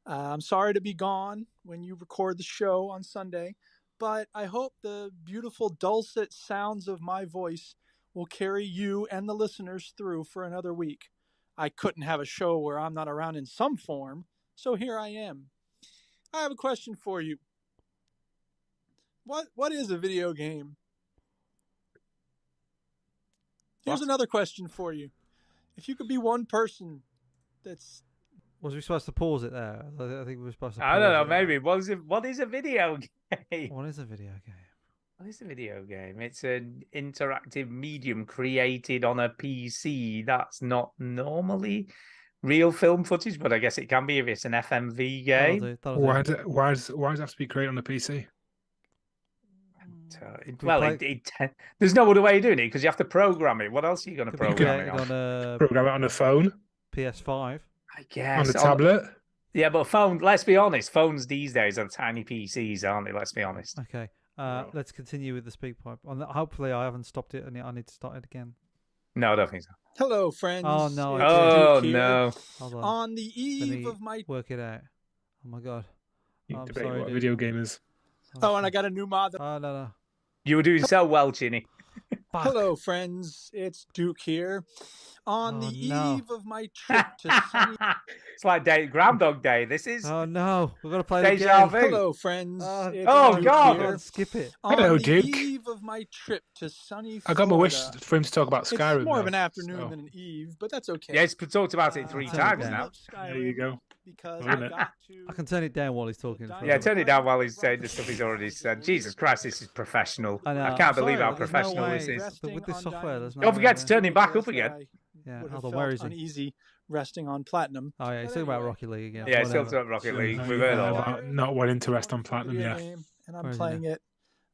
I'm sorry to be gone when you record the show on Sunday, but I hope the beautiful dulcet sounds of my voice will carry you and the listeners through for another week. I couldn't have a show where I'm not around in some form, so here I am. I have a question for you. What is a video game? Here's another question for you. If you could be one person that's... Was we supposed to pause it there? I think we were supposed to. I don't pause know, it there. maybe. What is a video game? What is a video game? What is a video game? It's an interactive medium created on a PC. That's not normally real film footage, but I guess it can be if it's an FMV game. Why does it have to be created on a PC? There's no other way of doing it because you have to program it. What else are you going to Could be program it created on? on a Program it on a phone, PS5. I guess on a tablet. Yeah, but phone. Let's be honest. Phones these days are tiny PCs, aren't they? Let's be honest. Okay. Let's continue with the speak pipe. Hopefully, I haven't stopped it, and I need to start it again. No, I don't think so. Hello, friends. Oh no! It's Oh Duke here. no! Hold on. On the Let eve me of my... work it out. Oh my god. You I'm debate sorry, what a dude. video game is. Oh, and I got a new mod. Oh no! You were doing so well, Chinny. Fuck. Hello, friends. It's Duke here. On Oh, the no. eve of my trip to sunny... It's like Groundhog Day. This is Oh no! We're gonna play it Deja again. vu. Hello, friends. It's Oh, Duke God. here. Skip it. On Hello, the Duke. eve of my trip to sunny I got my wish Florida. for him to talk about Skyrim. It's more of now, an afternoon so than an eve, but that's okay. yeah, he's talked about it 3 I'll times take now. that. Skyrim There you go. because Isn't I it? got to. I can turn it down while he's talking. for a Yeah, minute. turn it down while he's saying the stuff he's already said. Jesus Christ, this is professional. I know. I can't I'm believe sorry, how there's no professional way- this is. Resting With this on software, Diamond there's no Don't forget way to turn him back up ridiculous again. that I Yeah, would have hold on, felt where is he? uneasy resting on Platinum. Oh yeah, he's But talking about anyway, Rocket League again. Yeah, still Whatever. talking Rocket League. So, We've heard all that. about not wanting to rest on It's a video Platinum, yeah. game, and I'm Where is he playing it.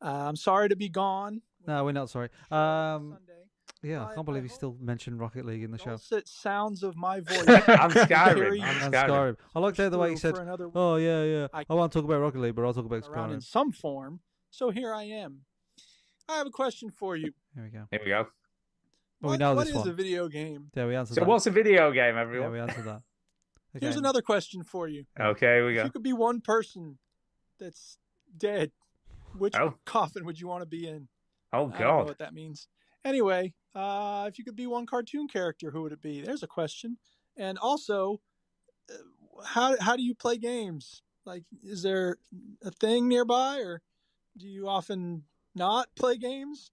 I'm sorry to be gone. No, we're not sorry. Sunday. Yeah, I I- can't believe I he still mentioned Rocket League in the show. Dulcet sounds of my voice. And Skyrim. carry And And Skyrim. Skyrim. I like the way he through said, for another week "Oh yeah, yeah, I I won't talk about Rocket League, but I'll talk about around in Skyrim." some form. So here I am. I have a question for you. Here we go. Here we go. Well, we know what this is one. a video game? Yeah, we answered So that. what's a video game, Yeah, everyone? we answered that. Here's Okay. another question for you. Okay, here we If go. you could be one person that's dead, which Oh. coffin would you want to be in? Oh, I don't know God. what that means. Anyway, if you could be one cartoon character, who would it be? There's a question. And also, how do you play games? Like, is there a thing nearby, or do you often not play games?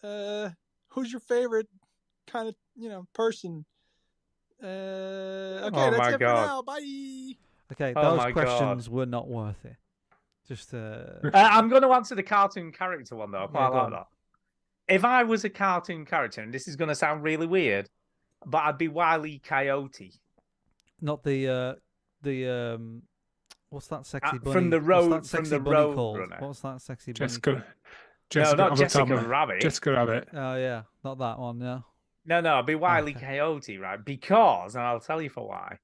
Who's your favorite kind of person? Okay, Oh that's my it God. for now. Bye. Okay, Oh those my questions were not worth it. Just I'm going to answer the cartoon character one, though. I quite go like on. that. If I was a cartoon character, and this is going to sound really weird, but I'd be Wile E. Coyote. not the what's that sexy bunny? From the what's road- that from sexy the bunny Road called? Runner. What's that sexy bunny? Jessica. Called? Jessica no, not off the top Jessica of- Rabbit. Jessica Rabbit. Oh yeah, not that one. Yeah. No, I'd be Wile E. Okay. Coyote, right? Because, and I'll tell you for why.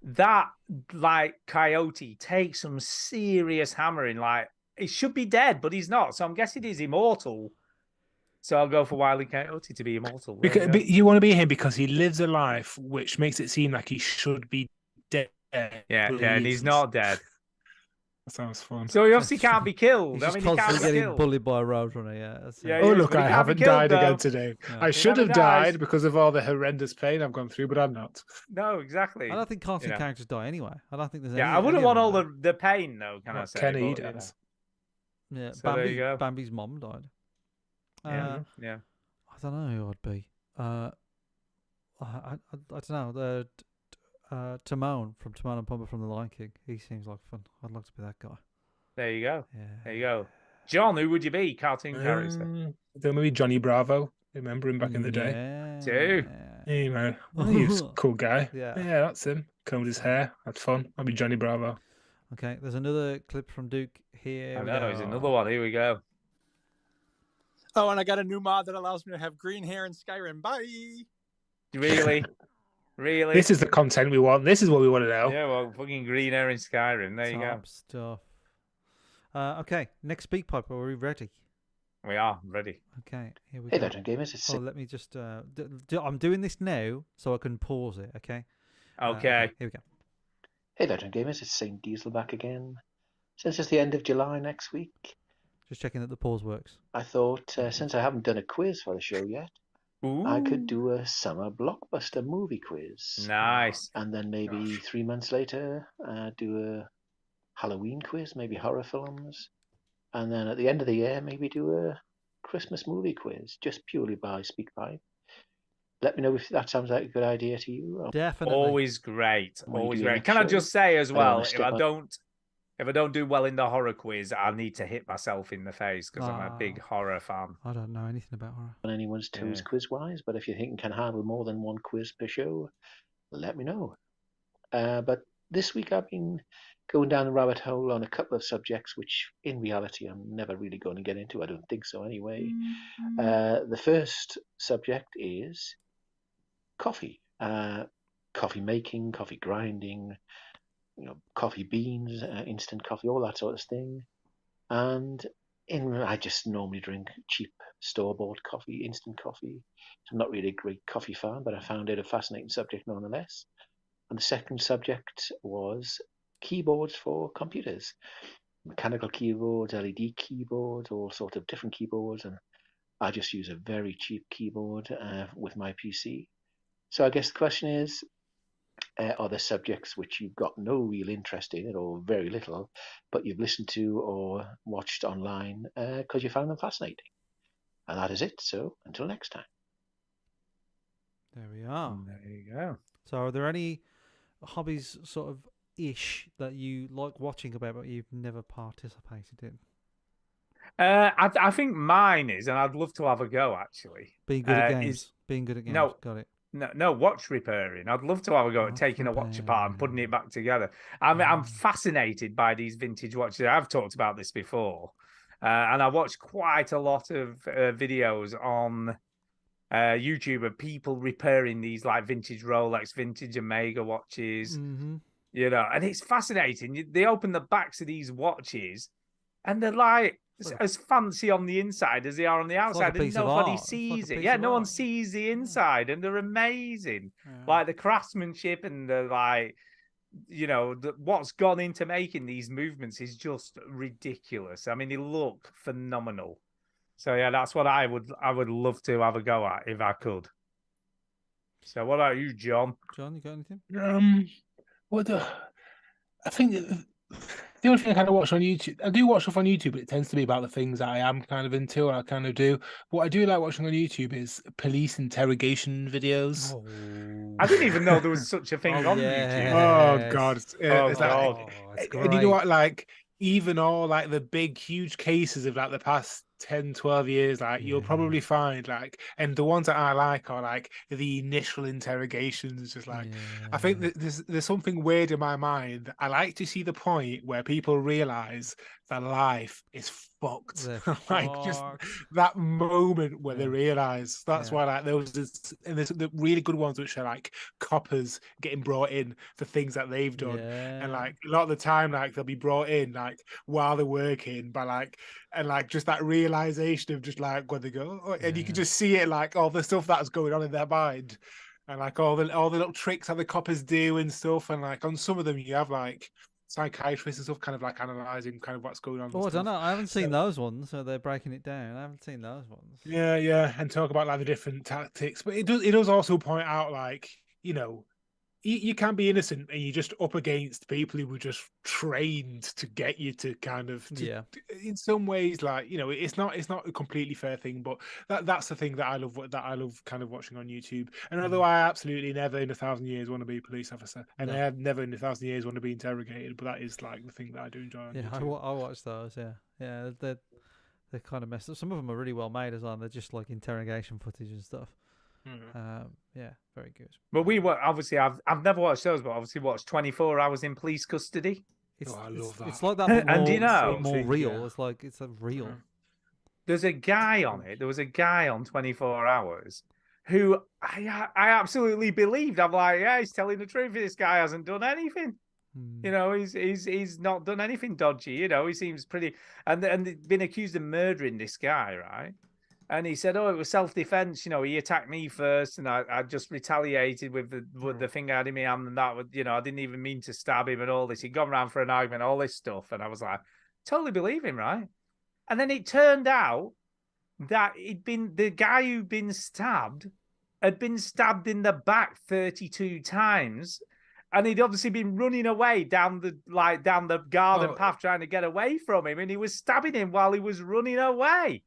That, like, Coyote takes some serious hammering. Like, he should be dead, but he's not. So I'm guessing he's immortal. So I'll go for Wile E. Coyote to be immortal. There Because you go. but you want to be him because he lives a life which makes it seem like he should be dead. Yeah, but and he he's isn't. not dead. That sounds fun. So he obviously can't be killed. He's I just mean, he can't constantly be getting killed. bullied by a roadrunner. Yeah. That's it. Yeah, Oh he is, look, but he I can't be haven't killed, died again though. today. Yeah. I He should never have died dies. because of all the horrendous pain I've gone through, but I'm not. No, exactly. I don't think cartoon You know. characters die anyway. I don't think there's. Yeah, any, I wouldn't any want of all them the pain, though, can I Well, say? Kenny but, you know. does. die. Yeah, So there Bambi, you go. Bambi's mom died. Yeah, yeah. I don't know who I'd be. I don't know. Timon from Timon and Pumbaa from The Lion King. He seems like fun. I'd like to be that guy. There you go. Yeah. There you go. John, who would you be? Cartoon character. Then maybe Johnny Bravo. Remember him back in the day? Yeah. Too. Hey man, he was a cool guy. Yeah. that's him. Combed his hair. Had fun. I'd be Johnny Bravo. Okay, there's another clip from Duke here. I we know, go. there's another one. Here we go. Oh, and I got a new mod that allows me to have green hair in Skyrim. Bye. Really? Really? This is the content we want. This is what we want to know. Yeah, well, fucking green hair in Skyrim. There you go. Top stuff. Okay, next speak pipe. Are we ready? We are ready. Okay, here we Hey, go. veteran gamers, it's Oh, let me just. I'm doing this now so I can pause it. Okay. Okay. Here we go. Hey, veteran gamers, it's Saint Diesel back again. Since it's the end of July next week, Just checking that the pause works. I thought since I haven't done a quiz for the show yet, I could do a summer blockbuster movie quiz. Nice. And then maybe 3 months later, do a Halloween quiz, maybe horror films. And then at the end of the year, maybe do a Christmas movie quiz, just purely by SpeakPipe. Let me know if that sounds like a good idea to you. Or Definitely. Always great. When you Always do your great. next Can I show, just say as I don't wanna well, step up. if I don't do well in the horror quiz, I need to hit myself in the face because I'm a big horror fan. I don't know anything about horror. on anyone's toes Yeah. quiz-wise, but if you think you can handle more than one quiz per show, let me know. But this week I've been going down the rabbit hole on a couple of subjects which in reality I'm never really going to get into. I don't think so anyway. The first subject is coffee. Coffee making, coffee grinding, coffee beans, instant coffee, all that sort of thing. And I just normally drink cheap store-bought coffee, instant coffee. I'm not really a great coffee fan, but I found it a fascinating subject nonetheless. And the second subject was keyboards for computers. Mechanical keyboards, LED keyboards, all sorts of different keyboards. And I just use a very cheap keyboard with my PC. So I guess the question is, are there subjects which you've got no real interest in or very little, but you've listened to or watched online because you found them fascinating? And that is it. So until next time. There we are. There you go. So, are there any hobbies sort of ish that you like watching about but you've never participated in? I think mine is, and I'd love to have a go actually. Being good at games. Is Being good at games. no, Got it. no, watch repairing. I'd love to have a go at Watch taking a watch apart and putting it back together. I'm fascinated by these vintage watches. I've talked about this before, and I watched quite a lot of videos on YouTube of people repairing these like vintage Rolex, vintage Omega watches. You know, and it's fascinating. They open the backs of these watches, and they're like as fancy on the inside as they are on the outside, and nobody sees it. Yeah, no one sees the inside, and they're amazing. Like the craftsmanship and the like, you know, what's gone into making these movements is just ridiculous. I mean, they look phenomenal. So yeah, that's what I would love to have a go at if I could. So what about you, John? John, you got anything? I think the only thing I kind of watch on YouTube, I do watch stuff on YouTube, but it tends to be about the things that I am kind of into, and I kind of do. What I do like watching on YouTube is police interrogation videos. I didn't even know there was such a thing on YouTube. Oh God! It's great. And you know what? Like even all like the big, huge cases of like the past 10, 12 years, like you'll probably find like, and the ones that I like are like the initial interrogations. Just like, I think that there's something weird in my mind. I like to see the point where people realize that life is fucked. Like just that moment where they realize. That's why like and there's the really good ones which are like coppers getting brought in for things that they've done, and like a lot of the time like they'll be brought in like while they're working by like, and like just that realization of just like when they go, and you can just see it like all the stuff that's going on in their mind, and like all the little tricks that the coppers do and stuff, and like on some of them you have like psychiatrists and stuff kind of like analyzing kind of what's going on. Oh, I don't know. I haven't seen those ones, so they're breaking it down. I haven't seen those ones. Yeah, and talk about like the different tactics, but it does also point out like, you know, you can be innocent and you're just up against people who were just trained to get you to kind of in some ways, like, you know, it's not a completely fair thing, but that's the thing that I love kind of watching on YouTube. And although I absolutely never in 1,000 years want to be a police officer, and I have never in 1,000 years want to be interrogated, but that is like the thing that I do enjoy on YouTube. I watch those. Yeah, they're kind of messed up. Some of them are really well made as well. They're just like interrogation footage and stuff. Yeah, very good. But we were obviously I've never watched those, but obviously watched 24 Hours in Police Custody. I love that. It's like that, but more, and you know, more real. It's like it's a real. There's a guy on it. There was a guy on 24 Hours who I absolutely believed. I'm like, yeah, he's telling the truth. This guy hasn't done anything. You know, he's not done anything dodgy. You know, he seems pretty, and they've been accused of murdering this guy, right? And he said, "Oh, it was self-defense. You know, he attacked me first, and I just retaliated with the thing I had in my hand, and that was, you know, I didn't even mean to stab him and all this. He'd gone around for an argument, all this stuff." And I was like, totally believe him, right? And then it turned out that the guy who'd been stabbed had been stabbed in the back 32 times. And he'd obviously been running away down the garden path trying to get away from him, and he was stabbing him while he was running away.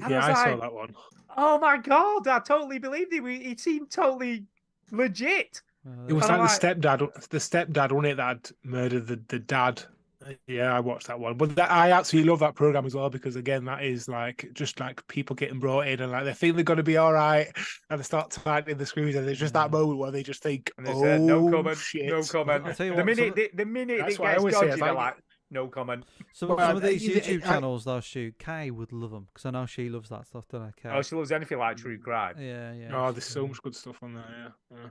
Yeah, I saw that one. Oh my God, I totally believed him. He seemed totally legit. It was like the stepdad, wasn't it, that had murdered the dad. Yeah, I watched that one. But I absolutely love that program as well, because again, that is like just like people getting brought in and like they think they're going to be all right, and they start tightening the screws, and there's just that moment where they just think, "Oh, no comment, shit. no comment." The minute it gets dodgy, they're like, "No comment." Some of these YouTube channels, though, Stu, Kay would love them, because I know she loves that stuff, don't I, Kay? Oh, she loves anything like true crime. Yeah. Oh, there's so much good stuff on there. Yeah.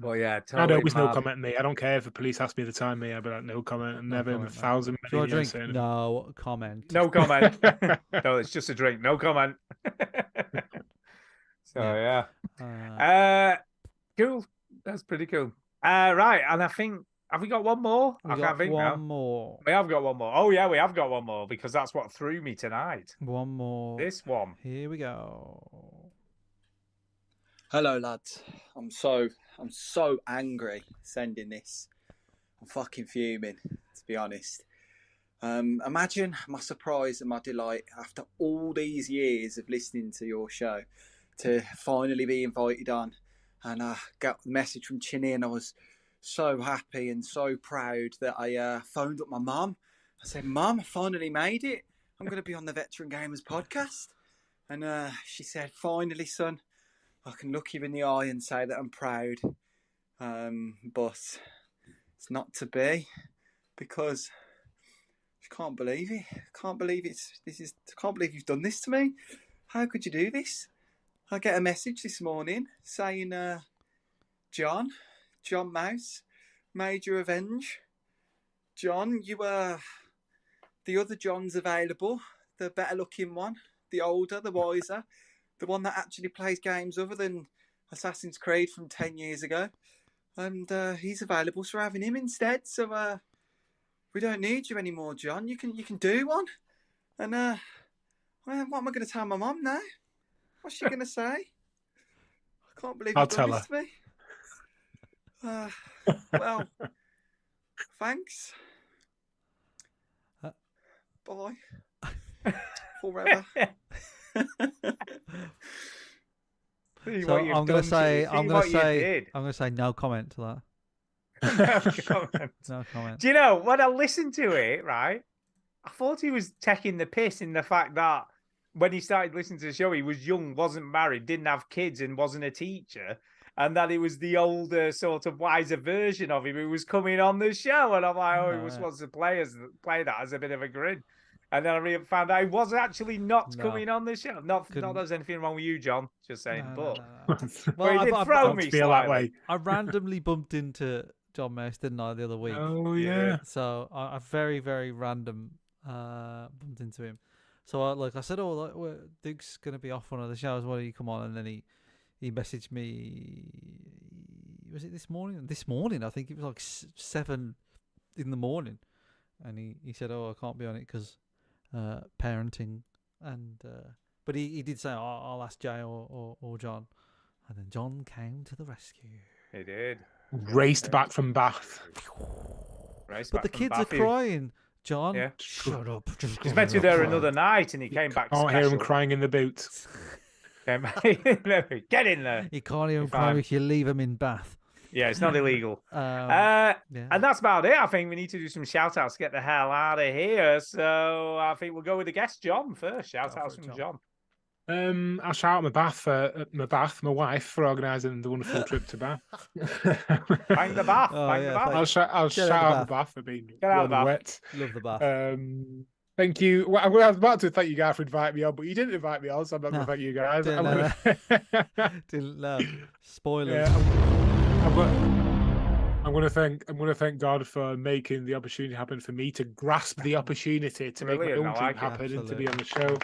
Well, yeah, totally. I know it's no comment me. I don't care if the police ask me the time me. I'd be like, no comment, and never in 1,000 minutes. No comment. No comment. No, it's just a drink. No comment. So yeah. Cool. That's pretty cool. Right, and I think have we got one more? I can't think now. One more. We have got one more. Oh yeah, we have got one more, because that's what threw me tonight. One more. This one. Here we go. Hello, lads. I'm so angry sending this. I'm fucking fuming, to be honest. Imagine my surprise and my delight after all these years of listening to your show to finally be invited on. And I got a message from Chinny, and I was so happy and so proud that I phoned up my mum. I said, "Mum, I finally made it. I'm going to be on the Veteran Gamers podcast." And she said, "Finally, son, I can look you in the eye and say that I'm proud." But it's not to be, because I can't believe it. I can't believe I can't believe you've done this to me. How could you do this? I get a message this morning saying, John Mouse, made your revenge. John, the other John's available, the better looking one, the older, the wiser, the one that actually plays games other than Assassin's Creed from 10 years ago. And he's available, so we're having him instead. So we don't need you anymore, John. You can do one. And what am I going to tell my mum now? What's she going to say? I can't believe you've done this to me. Well, thanks. Bye. Forever. So I'm going to say no comment to that. No comment. Do you know, when I listened to it, right, I thought he was taking the piss in the fact that when he started listening to the show, he was young, wasn't married, didn't have kids, and wasn't a teacher, and that it was the older, sort of wiser version of him who was coming on the show. And I'm like, he was supposed to play that as a bit of a grin. And then I found out he was actually not coming on the show. Not that there's anything wrong with you, John. Just saying, Well, he did throw me slightly. I randomly bumped into John Mouse, didn't I, the other week? Oh, yeah. So I very, very random bumped into him. So I said, Duke's going to be off one of the shows. Why don't you come on? And then he messaged me. Was it this morning? This morning, I think it was like 7 in the morning. And he said, I can't be on it because parenting. And but he did say, I'll ask Jay or John. And then John came to the rescue. He did. Raced back from Bath. But the kids are crying. John, shut up. He's meant to be there another night, and he came back. Can't hear him crying in the boots. Get in there. You can't hear him crying if you leave him in Bath. Yeah, it's not illegal. And that's about it. I think we need to do some shout outs to get the hell out of here. So I think we'll go with the guest, John, first. Shout outs from John. I'll shout out my wife for organising the wonderful trip to Bath. Bang the Bath. The Bath. I'll shout out the Bath for being warm and wet. Love the Bath. Thank you. Well, I was about to thank you guys for inviting me on, but you didn't invite me on, so I'm not going to thank you guys. Didn't know. Spoilers. Yeah, I'm going to thank God for making the opportunity happen for me to grasp the opportunity to make my own dream happen and to be on the show.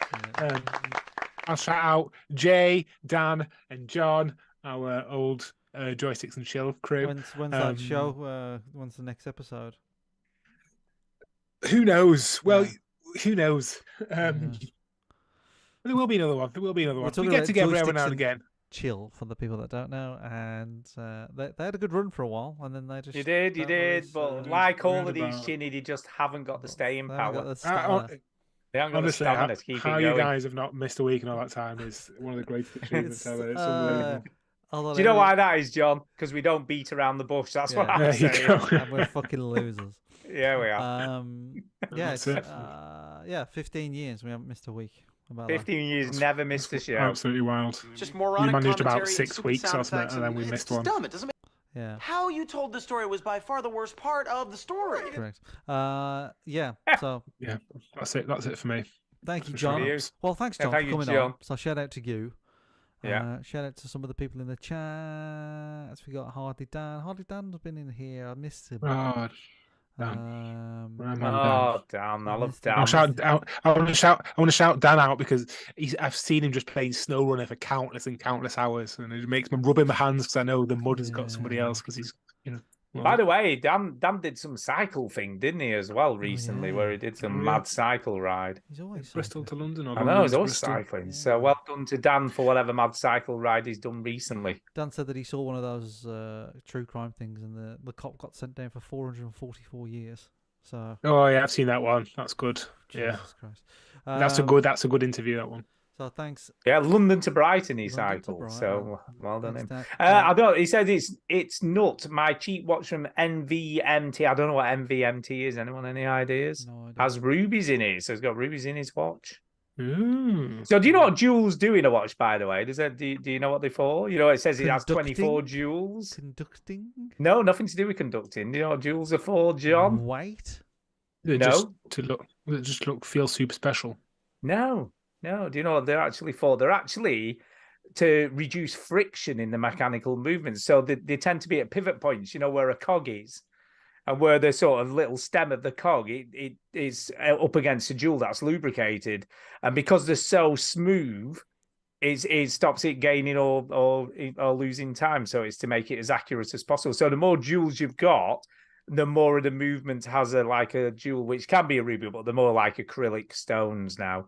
I'll shout out Jay, Dan, and John, our old Joysticks and Chill crew. When's that show? When's the next episode? Who knows? Well, who knows? There will be another one. We get together every now and again. Chill, for the people that don't know, and they had a good run for a while, and then they just you did, but like all of these, Chinny, they just haven't got the staying power. Honestly, how you guys have not missed a week in all that time is one of the greatest achievements ever. It's unbelievable. Do you know why that is, John? Because we don't beat around the bush. That's what I'm saying. And we're fucking losers. Yeah, we are. Yeah, 15 years. We haven't missed a week. 15 years, never missed a show. Absolutely wild. Just moronic. We managed about 6 weeks or something, and then we missed one. Dumb. It doesn't make... Yeah. How you told the story was by far the worst part of the story. Correct. Yeah. So. Yeah, that's it. That's it for me. Thank you, John. Well, thanks, John, for coming on. So shout out to you. Yeah. Shout out to some of the people in the chat. We got Hardy Dan. Hardy Dan's been in here. I missed him. Dan. I love Dan. I want to shout Dan out because I've seen him just playing SnowRunner for countless and countless hours, and it makes me rub in my hands because I know the mud has got somebody else because he's. By the way, Dan did some cycle thing, didn't he, as well recently, where he did some mad cycle ride. He's always Bristol to London. I know, he's always cycling. Yeah. So well done to Dan for whatever mad cycle ride he's done recently. Dan said that he saw one of those true crime things, and the cop got sent down for 444 years. So. Oh yeah, I've seen that one. That's good. Jesus Christ. That's a good interview. That one. So thanks. Yeah, London to Brighton he London to cycled. Brighton. So well done Thanks, him. Dan. I don't. He said it's nut. My cheap watch from NVMT. I don't know what NVMT is. Anyone any ideas? No idea. Has rubies in it, so it's got rubies in his watch. Mm. So do you know what jewels do in a watch? By the way, do you know what they're for? You know, it says it has 24 jewels. Conducting? No, nothing to do with conducting. Do you know what jewels are for, John? Weight? They're No. just to look. They just feel super special. No. Do you know what they're actually for? They're actually to reduce friction in the mechanical movements. So they tend to be at pivot points, you know, where a cog is. And where the sort of little stem of the cog it is up against a jewel that's lubricated. And because they're so smooth, it stops it gaining or losing time. So it's to make it as accurate as possible. So the more jewels you've got, the more of the movement has a jewel, which can be a ruby, but they're more like acrylic stones now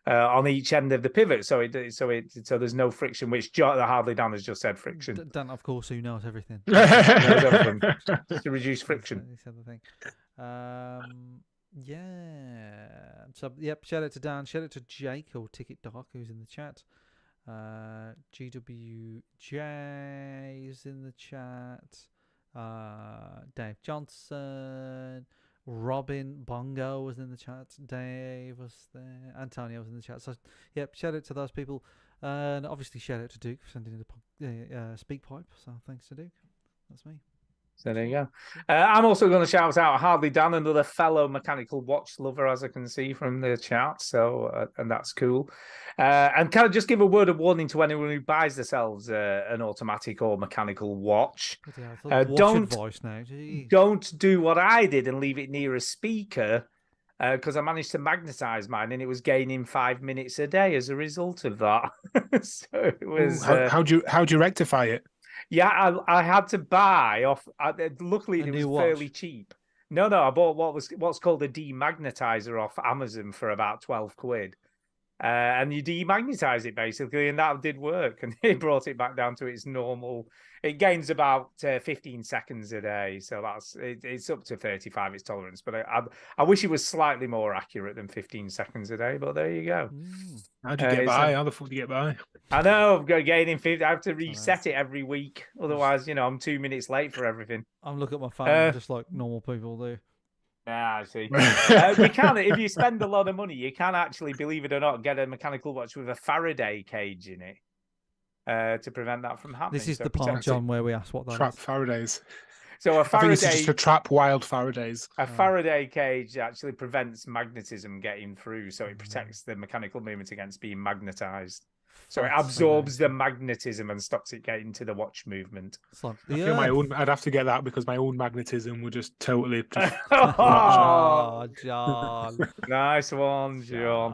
on each end of the pivot. So there's no friction, which Harley Dan has just said friction. Dan, of course, who knows everything. Knows everything. To reduce friction. He said the thing. Yeah. So yep. Shout out to Dan. Shout out to Jake or Ticket Dark who's in the chat. GWJ is in the chat. Dave Johnson, Robin Bongo was in the chat. Dave was there. Antonio was in the chat. So, yep, shout out to those people. And obviously, shout out to Duke for sending in the speak pipe. So, thanks to Duke. That's me. So there you go. I'm also going to shout out Harley Dan, another fellow mechanical watch lover, as I can see from the chat. So, and that's cool. And can I just give a word of warning to anyone who buys themselves an automatic or mechanical watch? Don't do what I did and leave it near a speaker, because I managed to magnetize mine and it was gaining 5 minutes a day as a result of that. So it was. How'd you rectify it? Yeah, I had to buy off. Luckily, it was fairly cheap. No, I bought what's called a demagnetizer off Amazon for about 12 quid. And you demagnetize it basically, and that did work. And it brought it back down to its normal. It gains about 15 seconds a day, so it's up to 35 its tolerance. But I wish it was slightly more accurate than 15 seconds a day. But there you go. How'd you get by? How the fuck do you get by? I know, I'm gaining 50. I have to reset it every week. Otherwise, I'm 2 minutes late for everything. I'm looking at my phone just like normal people do. I see. You can, if you spend a lot of money, you can actually, believe it or not, get a mechanical watch with a Faraday cage in it to prevent that from happening. This is the part, John, where we ask what that trap is. Faradays. So a Faraday, I think this is just to trap wild Faradays. A Faraday cage actually prevents magnetism getting through, so it protects the mechanical movement against being magnetized. So it absorbs the magnetism and stops it getting to the watch movement. I feel I'd have to get that because my own magnetism would just totally. Oh, John. Nice one, John.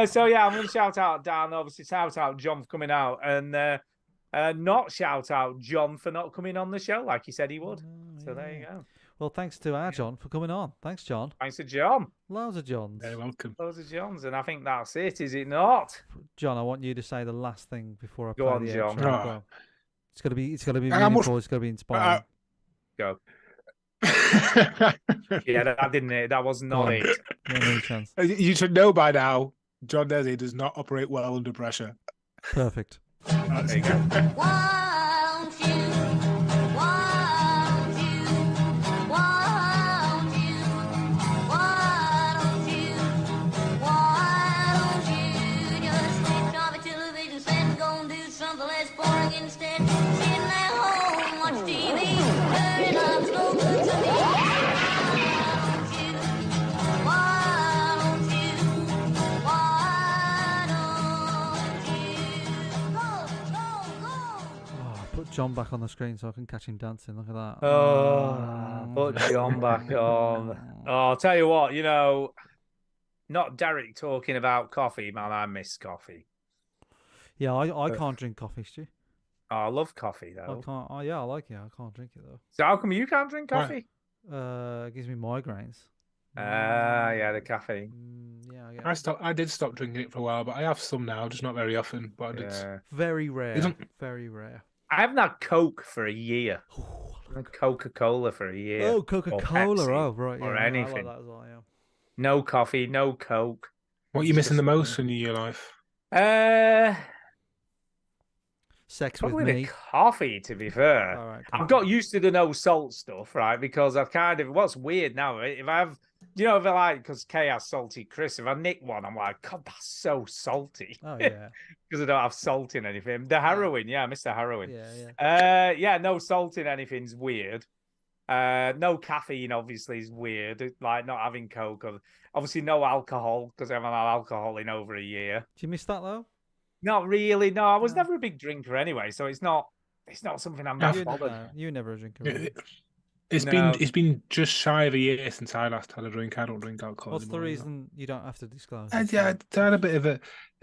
So yeah, I'm going to shout out Dan. Obviously, shout out John for coming out, and not shout out John for not coming on the show like he said he would. So there you go. Well, thanks to our John for coming on. Thanks, John. Thanks to John. Loads of Johns. You're welcome. Loads of Johns, and I think that's it, is it not? John, I want you to say the last thing before I Go play on, the John. outro. Oh. It's gotta be meaningful. It's gotta be inspiring. Go. Yeah, that didn't it. That was not it. No chance. You should know by now, John Desi does not operate well under pressure. Perfect. There you go. John back on the screen so I can catch him dancing. Look at that. Put John back on. Oh, I'll tell you what, not Derek talking about coffee, man. I miss coffee. Yeah, I can't drink coffee, Stu. Oh, I love coffee, though. I can't. Oh, yeah, I like it. I can't drink it, though. So how come you can't drink coffee? It gives me migraines. Yeah, the caffeine. Yeah, I did stop drinking it for a while, but I have some now, just not very often. But it's very rare. Very rare. I haven't had Coke for a year. I've had Coca-Cola for a year. Oh, Coca-Cola. Or Pepsi, oh, right. Yeah, or anything. I like that as well, yeah. No coffee, no Coke. What are you missing the most in your life? Sex Probably with the me. coffee, to be fair. All right, I've got used to the no salt stuff, right? Because I've kind of, what's weird now, if I have, if I like, because Kay has salty crisps, if I nick one, I'm like, God, that's so salty. Oh, yeah. Because I don't have salt in anything. The heroin, yeah, Mr. Heroin. Yeah. No salt in anything's weird. No caffeine, obviously, is weird. Like not having Coke. Obviously, no alcohol, because I haven't had alcohol in over a year. Do you miss that, though? Not really. No, I was never a big drinker anyway, so it's not something I'm not bothered. You were never a drinker. Really. It's been just shy of a year since I last had a drink. I don't drink alcohol. What's the anymore, reason you don't have to disclose? I had a bit of a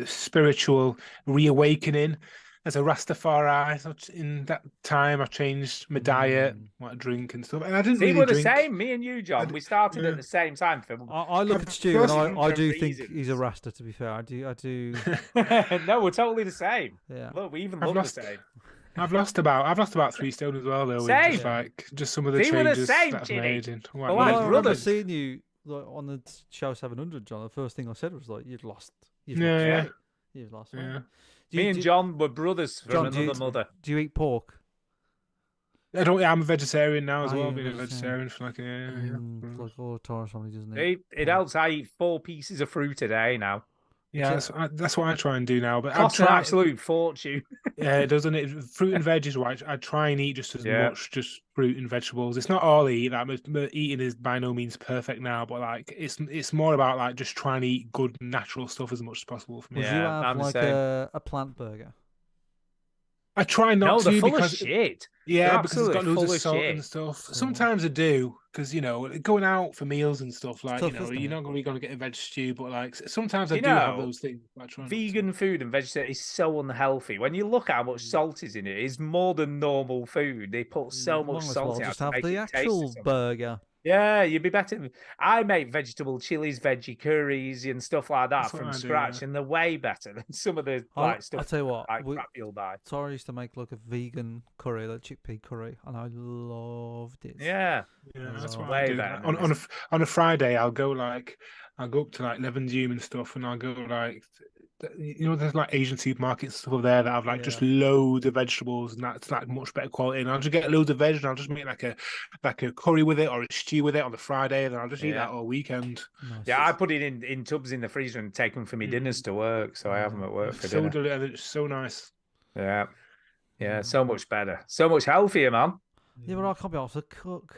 spiritual reawakening as a Rastafari. So in that time, I changed my diet, what I drink and stuff. And I didn't See, really we're drink. the same. Me and you, John. We started at the same time. I look at Stu and I do think he's a Rasta. To be fair, I do. No, we're totally the same. Yeah. Look, we even I've look lost- the same. I've lost about 3 stone as well, though. Same. Just some of the See, we're the changes same, that I've Ginny. made. And Well, Well, I like remember brothers. seeing you on the show 700, John. The first thing I said was like, "You've lost. You've Yeah, lost yeah. weight. You've lost weight." Yeah. Me and John were brothers from John, another mother. Do you eat pork? I'm a vegetarian now as Oh, well. you're Been a a vegetarian for like a year. Like all the Taurus family, doesn't It helps. I eat 4 pieces of fruit a day now. Yeah, that's what I try and do now. But I Costs an try. absolute fortune. Yeah, it doesn't. Fruit and veg is what I try and eat just as much, just fruit and vegetables. It's not all I eat. That eating is by no means perfect now, but like it's more about like just trying to eat good natural stuff as much as possible for me. Would you have like a plant burger? I try not No, to they're full because of shit. yeah, They're because it's got absolutely loads full of salt shit. and stuff. Sometimes I do because going out for meals and stuff like tough, isn't you're it? not really going to get a veg stew, but like sometimes I You do have know, those things. I try not to. Vegan food and vegetarian is so unhealthy. When you look at how much salt is in it, it's more than normal food. They put so much Might as salt well in it just to have make the it taste actual something. burger. Yeah, you'd be better. I make vegetable chilies, veggie curries, and stuff like that That's what from I do, scratch, yeah. and they're way better than some of the I'll stuff. tell you what, like crap you'll buy. Tara used to make like a vegan curry, like chickpea curry, and I loved it. Yeah, Yeah, that's Oh, what way I do. better. On a Friday, I'll go up to like Levenshulme and stuff, and I'll go like there's like Asian supermarkets and stuff over there that have like just loads of vegetables, and that's like much better quality. And I'll just get loads of veg, and I'll just make like a curry with it or a stew with it on the Friday, and I'll just eat that all weekend. Yeah, I put it in tubs in the freezer and take them for my dinners to work, so I have them at work for So dinner. it's so nice. Yeah, so much better, so much healthier, man. Yeah, but I can't be able to cook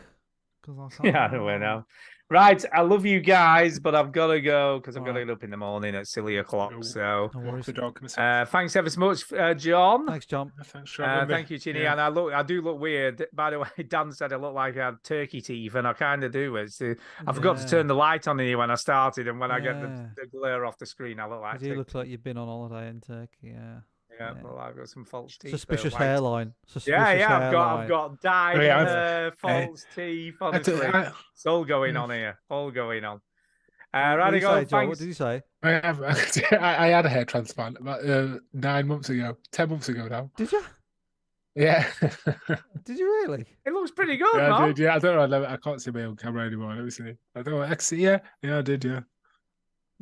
because I can't. Yeah, I know now. Right, I love you guys, but I've got to go because I've got to get up in the morning at silly o'clock. So, thanks ever so much, John. Thanks, John. Thanks, thank you, Chinny. And I do look weird. By the way, Dan said I look like I had turkey teeth, and I kind of do. I forgot to turn the light on here when I started, and when I get the glare off the screen, I look like. You do look like you've been on holiday in Turkey. Yeah. Yeah, well, I've got some false teeth. Suspicious white. hairline. I've got dyed hair, I've- false teeth. Honestly, it's all going on here. All going on. What Right, did you say, John? thanks. What did you say? I had a hair transplant about 9 months ago, 10 months ago now. Did you? Yeah. Did you really? It looks pretty good, Yeah, man. I did. Yeah, I don't know. I can't see my own camera anymore. Let me see. I don't know. Actually, yeah, I did. Yeah.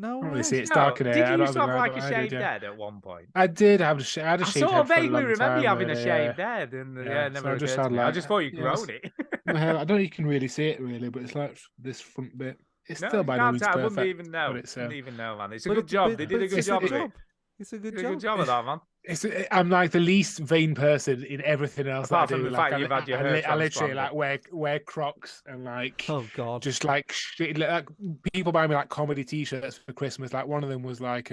No, I don't really see way. it's dark in here. Did I you don't used to have know, like but a I did, shaved yeah. head at one point? I did have I had a I shaved sort head of for a vaguely long remember time, you having a yeah. shaved head, and Yeah, it so never I just occurred to had, me. I like- just thought you'd yeah, grown it. My hair, I don't know if you can really see it really, but it's like this front bit. It's No, still you by no can't means tell. I perfect. wouldn't even know. But it's, Wouldn't even know, man. It's a But good it's- job. but- They but did a it's good job of it. job. It's a good Did a job. good job of that, man. I'm like the least vain person in everything else. Apart that I from do. the Like, fact you've had your I hair literally transplanted. like wear Crocs and like Oh God. just like shit. Like people buy me like comedy T-shirts for Christmas. Like one of them was like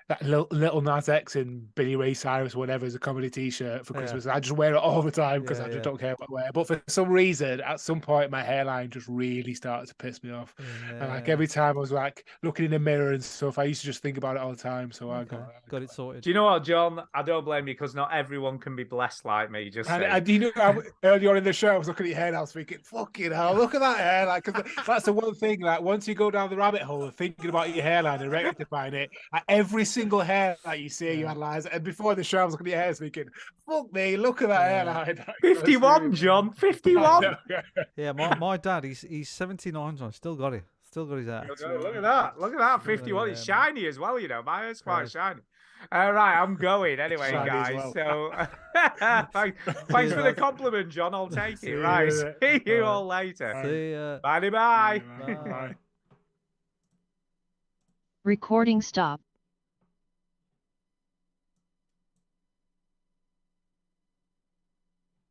that little Nas X and Billy Ray Cyrus, whatever, is a comedy T-shirt for Yeah. Christmas. I just wear it all the time because Yeah, I just yeah. don't care what I wear. But for some reason, at some point, my hairline just really started to piss me off. And like Yeah. every time I was like looking in the mirror and stuff, I used to just think about it all the time. So I Okay. Got it sorted. Do you know what, John? I don't blame you because not everyone can be blessed like me. Just saying. And you know, earlier on in the show, I was looking at your hair and I was thinking, fucking hell, look at that hair. Like, 'cause that's the one thing, like, once you go down the rabbit hole of thinking about your hairline and rectifying it, like, every single hair that you see, you analyze. And before the show, I was looking at your hair thinking, fuck me, look at that hairline. Like, 51, John. 51. Yeah, my dad, he's 79, John. Still got it. Still got his hair. Look at that. Look at that. Still got 51. his It's hair, man. shiny as well, you know. My hair's quite Christ. shiny. All right, I'm going anyway, Shiny as guys. well. So thanks for the compliment, John. I'll take See it. you Right. in a bit. See you Bye. all later. See ya. Bye bye. Bye. Recording stopped.